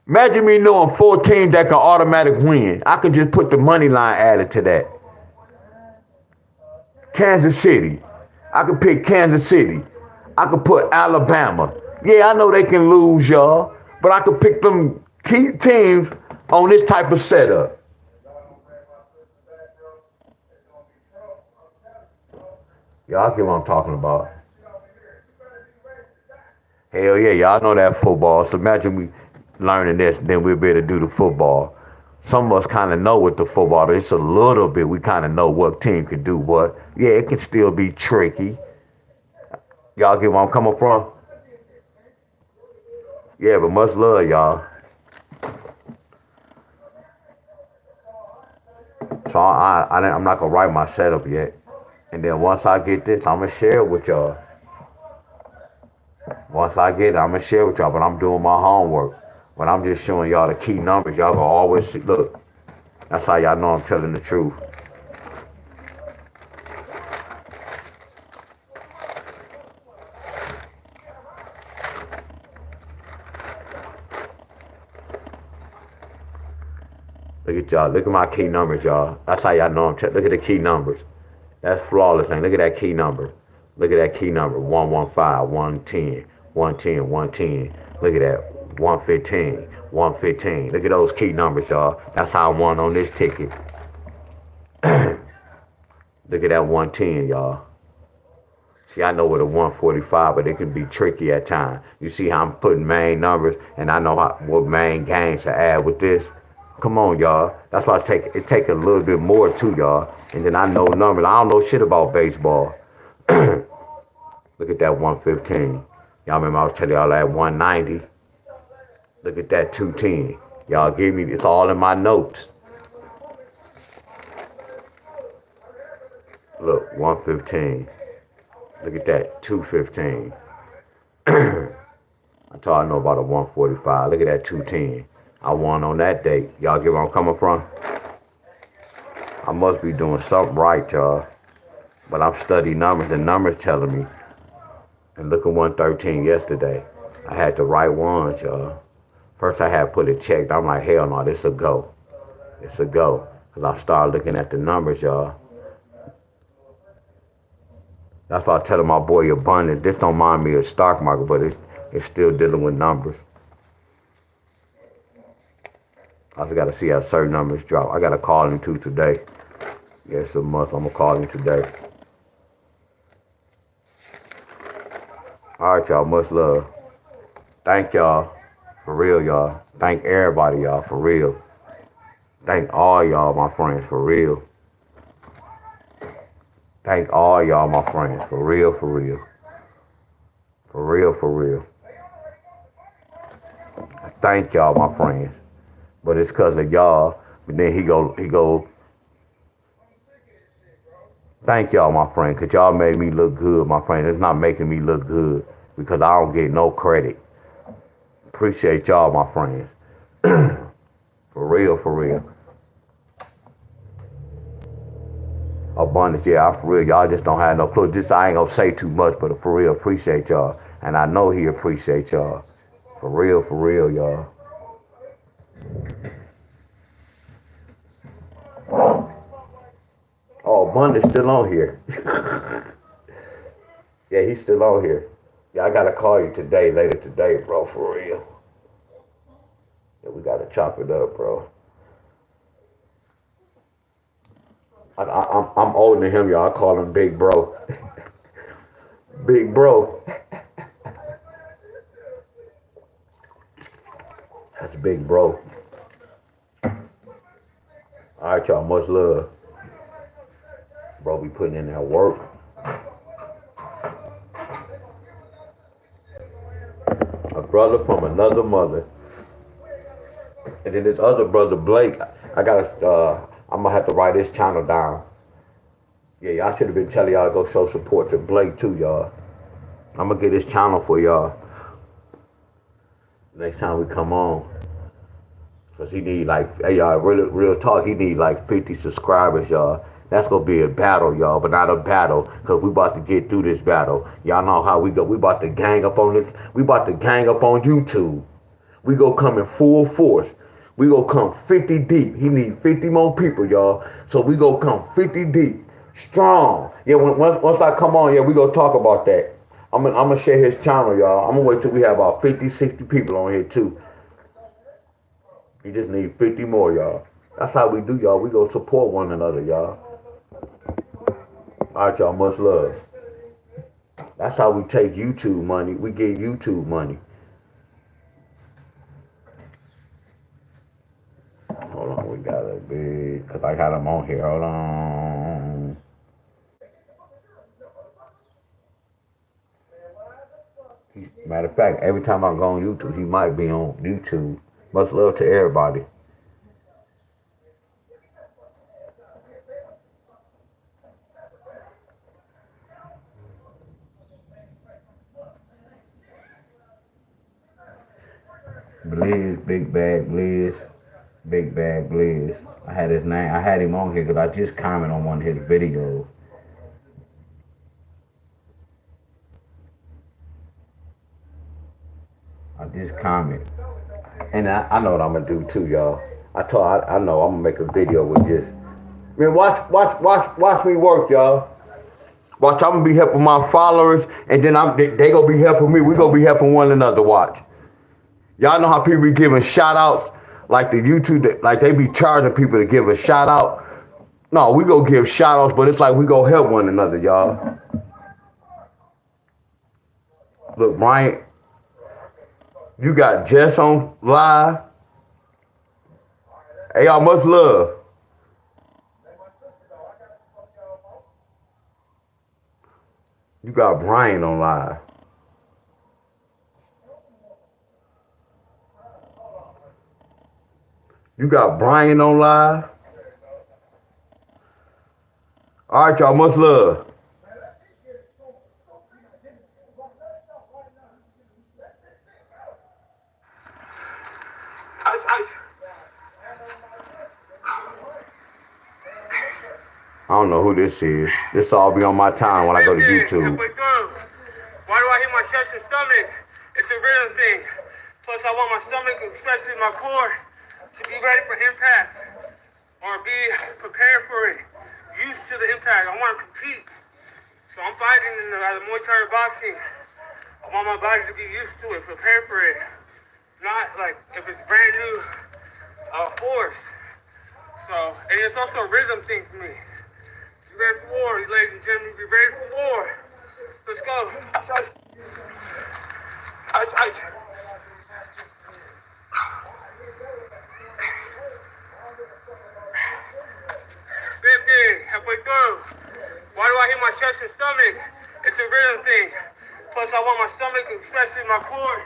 Imagine me knowing 4 teams that can automatic win. I could just put the money line added to that. Kansas City. I could pick Kansas City. I could put Alabama. Yeah, I know they can lose, y'all, but I could pick them key teams on this type of setup. Y'all get what I'm talking about. Hell yeah, y'all know that football. So imagine we learning this, then we'll be able to do the football. Some of us kind of know what the football is. It's a little bit. We kind of know what team can do what. Yeah, it can still be tricky. Y'all get where I'm coming from? Yeah, but much love, y'all. So I'm not going to write my setup yet. And then once I get this, I'm going to share it with y'all. Once I get it, I'm going to share it with y'all, but I'm doing my homework. When I'm just showing y'all the key numbers, y'all going to always see, look. That's how y'all know I'm telling the truth. Look at y'all. Look at my key numbers, y'all. That's how y'all know I'm telling. Look at the key numbers. That's flawless, thing. Look at that key number. Look at that key number. 115, 110, 110, 110. Look at that. 115, 115. Look at those key numbers, y'all. That's how I won on this ticket. Look at that 110, y'all. See, I know what a 145, but it can be tricky at times. You see how I'm putting main numbers, and I know what main games to add with this. Come on, y'all. That's why it take a little bit more too, y'all. And then I know numbers. I don't know shit about baseball. Look at that 115. Y'all remember I was telling y'all that 190. Look at that 210. Y'all give me, it's all in my notes. Look, 115. Look at that, 215. I told I know about a 145. Look at that 210. I won on that date. Y'all get where I'm coming from? I must be doing something right, y'all. But I'm studying numbers, and numbers telling me. And look at 113 yesterday. I had the right ones, y'all. First I had put it checked. I'm like, hell no, this a go. It's a go. Because I started looking at the numbers, y'all. That's why I tell my boy Abundance, this don't mind me of stock market, but it's still dealing with numbers. I just got to see how certain numbers drop. I got to call him too today. Yes, a month. I'm going to call him today. All right, y'all. Much love. Thank y'all. For real, y'all. Thank everybody, y'all. For real. Thank all y'all, my friends. For real. Thank all y'all, my friends. For real, for real. For real, for real. Thank y'all, my friends. But it's because of y'all. But then he go, thank y'all, my friend, because y'all made me look good, my friend. It's not making me look good because I don't get no credit. Appreciate y'all, my friends. For real, for real. Abundance, yeah, for real. Y'all just don't have no clue. Just I ain't gonna say too much, but for real, appreciate y'all. And I know he appreciate y'all. For real, y'all. Oh, Abundance still on here. Yeah, he's still on here. Yeah, I gotta call you today, later today, bro, for real. Yeah, we gotta chop it up, bro. I'm older than him, y'all. I call him Big Bro. Big Bro. That's Big Bro. All right, y'all. Much love. Bro, be putting in that work. A brother from another mother. And then this other brother, Blake, I'm gonna have to write his channel down. Yeah, I should have been telling y'all to go show support to Blake too, y'all. I'm gonna get his channel for y'all next time we come on. Cause he need like, hey y'all, real talk, he need like 50 subscribers, y'all. That's gonna be a battle, y'all, but not a battle, cause we about to get through this battle. Y'all know how we go. We about to gang up on this. We about to gang up on YouTube. We go come in full force. We go come 50 deep. He need 50 more people, y'all. So we go come 50 deep, strong. Yeah, once I come on, yeah, we go talk about that. I'm gonna share his channel, y'all. I'm gonna wait till we have about 50, 60 people on here too. You just need 50 more, y'all. That's how we do, y'all. We go support one another, y'all. All right, y'all. Much love. That's how we take YouTube money. We get YouTube money. Hold on, we got a big, because I had him on here. Hold on. Matter of fact, every time I go on YouTube, he might be on YouTube. Much love to everybody. Blizz, Big Bag Blizz, Big Bag Blizz. I had his name. I had him on here because I just commented on one of his videos. I just comment. And I know what I'm gonna do too, y'all. I know I'm gonna make a video with just. Man, watch me work, y'all. Watch, I'm gonna be helping my followers, and then they gonna be helping me. We gonna be helping one another. Watch. Y'all know how people be giving shout outs, like the YouTube, like they be charging people to give a shout out. No, we go give shout outs, but it's like we go help one another, y'all. Look, Brian, you got Jess on live. Hey, y'all, much love. You got Brian on live. You got Brian on live. All right, y'all. Much love. I don't know who this is. This all be on my time when I go to YouTube. Why do I hit my chest and stomach? It's a rhythm thing. Plus, I want my stomach, especially my core, to be ready for impact or be prepared for it. Used to the impact. I want to compete. So I'm fighting in the Muay Thai boxing. I want my body to be used to it, prepared for it. Not like if it's brand new, force. So, and it's also a rhythm thing for me. You ready for war, ladies and gentlemen? Be ready for war. Let's go. Ice. 50, halfway through. Why do I hit my chest and stomach? It's a rhythm thing. Plus, I want my stomach, especially my core.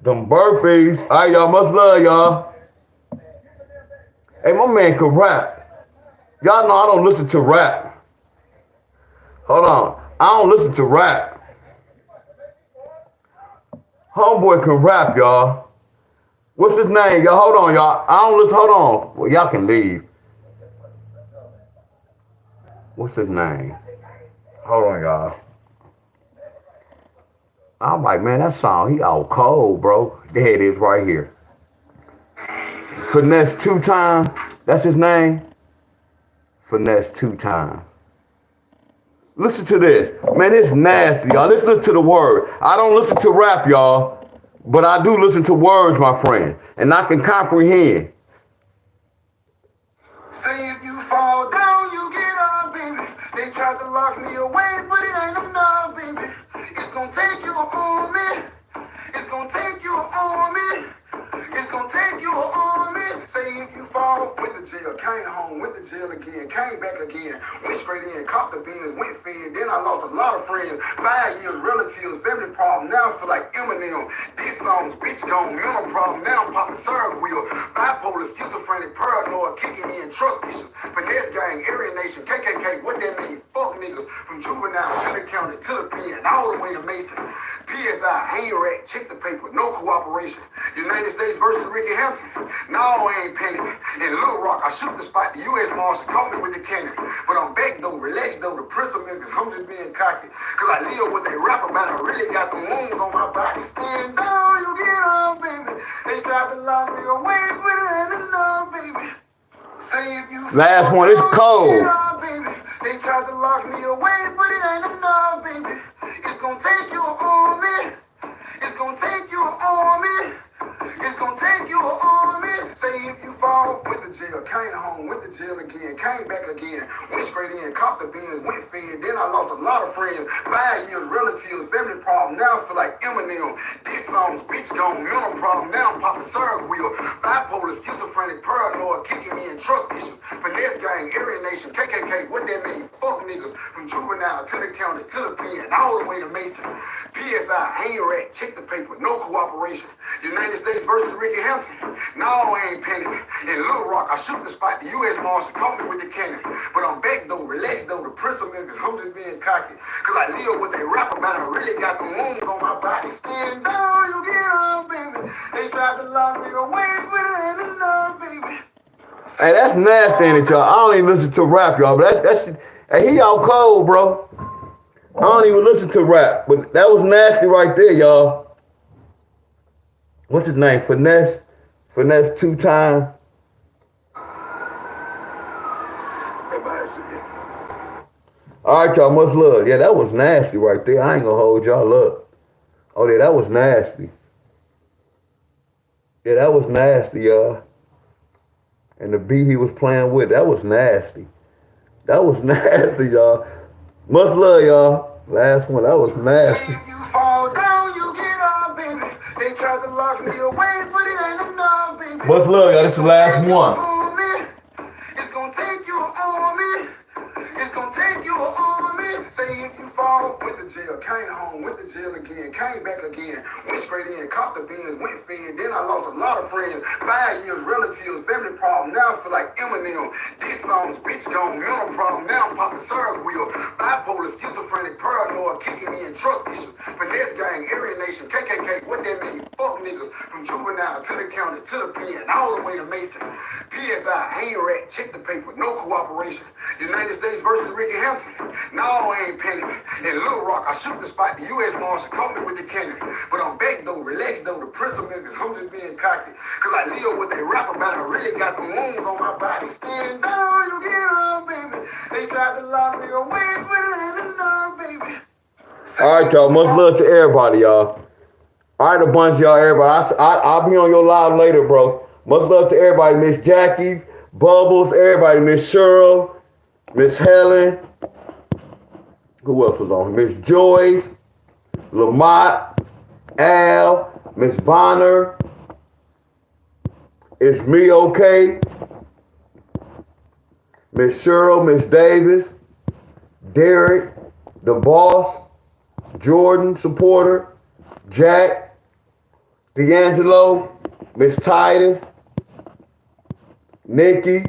Them burpees. All right, y'all. Much love, y'all. Hey, my man can rap. Y'all know I don't listen to rap. Hold on. I don't listen to rap. Homeboy can rap, y'all. What's his name, y'all? Hold on, y'all. I don't listen. Hold on. Well, y'all can leave. What's his name? Hold on, y'all. I'm like, man, that song, he out cold, bro. There it is right here. Finesse 2 times. That's his name. Finesse 2 times. Listen to this. Man, it's nasty, y'all. Let's listen to the word. I don't listen to rap, y'all. But I do listen to words, my friend. And I can comprehend. Say if you fall down, you get up, baby. They tried to lock me away, but it ain't enough, baby. It's gonna take you on me. It's gonna take you on me. It's gonna take you on me. Say if you fall, went to jail, came home, went to jail again, came back again, went straight in, caught the beans, went fed. Then I lost a lot of friends, 5 years, relatives, family problem. Now I feel like Eminem. This song's bitch gone, mental problem. Now I'm popping syrup wheel, bipolar, schizophrenic, paranoid, kicking in, trust issues, finesse gang, Aryan Nation, KKK. What that mean? Fuck niggas from juvenile to the county to the pen, all the way to Mason. PSI, ain't rat, check the paper, no cooperation. United States versus Ricky Hampton. No, I ain't penny. In Little Rock, I shoot the spot. The U.S. Marshals caught me with the cannon. But I'm back though, relaxed though, the Prince of Memphis. I'm just being cocky. Cause I live what they rap about. I really got the wounds on my body. Stand down, you get on, baby. They tried to lock me away, but it ain't enough, baby. Say if you Last one, it's cold. baby. They tried to lock me away, but it ain't enough, baby. It's gonna take you on me. It's gonna take you on me. It's gonna take you on me. Say if you fall, went to jail, came home, went to jail again, came back again, went straight in, caught the beans, went fed. Then I lost a lot of friends, 5 years, relatives, family problem. Now I feel like Eminem. This song's bitch gone, mental problem. Now I'm popping syrup wheel, bipolar, schizophrenic, paranoid, kicking in, trust issues, finesse gang, Aryan Nation, KKK. What that mean? Fuck niggas from juvenile to the county to the pen, all the way to Mason. PSI, ain't rat, check the paper, no cooperation. United States versus Ricky Hampton. No, I ain't penny. In Little Rock, I shoot the spot. The U.S. Marshals caught me with the cannon. But I'm back though, relaxed though, the Prince of Memphis. I'm just being cocky. Cause I live what they rap about. I really got the wounds on my body. Stand down, you get on, baby. They tried to lock me away, but it ain't enough, baby. Hey, that's nasty, ain't it, y'all? I don't even listen to rap, y'all. But that's hey, he out cold, bro. I don't even listen to rap. But that was nasty right there, y'all. What's his name? Finesse 2 times. All right, y'all. Much love. Yeah, that was nasty right there. I ain't gonna hold y'all up. Oh, yeah, that was nasty. Yeah, that was nasty, y'all. And the beat he was playing with, that was nasty. That was nasty, y'all. Much love, y'all. Last one, that was nasty. Say if you fall down, you get up, baby. They tried to lock me away, but it ain't enough, baby. Much love, y'all. This is the last one. It's gonna take you on me. It's gonna take you on me. Say if you fall, went to jail, nigga, came home, went to jail again, came back again, went straight in, caught the beans, went fin. Then I lost a lot of friends, 5 years, relatives, family problem. Now I feel like Eminem. This song's bitch gone, mental problem. Now I'm popping syrup wheel. Bipolar, schizophrenic, paranoid, kicking me in trust issues. Finesse gang, Aryan Nation, KKK, what that mean? Fuck niggas. From juvenile to the county to the pen, all the way to Mason. PSI, ain't rat, check the paper, no cooperation. United States versus Ricky Hampton. No, I ain't penny. In Little Rock, I shoot the spot. The U.S. Marshal caught me with the cannon. But I'm back though, relaxed though, the principal niggas, I'm just being cocky. Cause I live what they rap about. I really got the wounds on my body. Stand down, you get up, baby. They tried to lock me away, but it ain't enough, baby. All right, y'all. Much love to everybody, y'all. All right, a bunch of y'all, everybody. I'll be on your live later, bro. Much love to everybody. Miss Jackie, Bubbles, everybody. Miss Cheryl, Miss Helen. Who else was on? Miss Joyce, Lamont, Al, Miss Bonner. It's me, okay? Miss Cheryl, Miss Davis, Derek, the boss, Jordan, supporter, Jack, D'Angelo, Miss Titus, Nikki.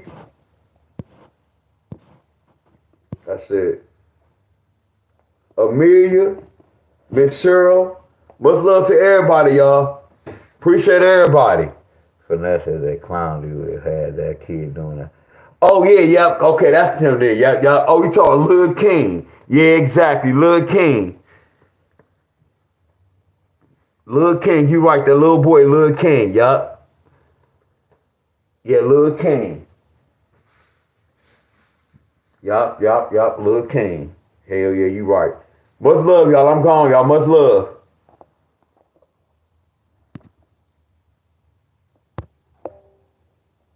That's it. Amelia, Miss Cheryl. Much love to everybody, y'all. Appreciate everybody. Finesse is that clown dude that had that kid doing that. Oh, yeah, yep. Okay, that's him there. Yeah. Oh, you talking Lil King. Yeah, exactly. Lil King. Lil King, you right, that little boy, Lil King, yup. Yeah, Lil King. Yup, Lil King. Hell yeah, you right. Much love, y'all. I'm gone, y'all. Much love.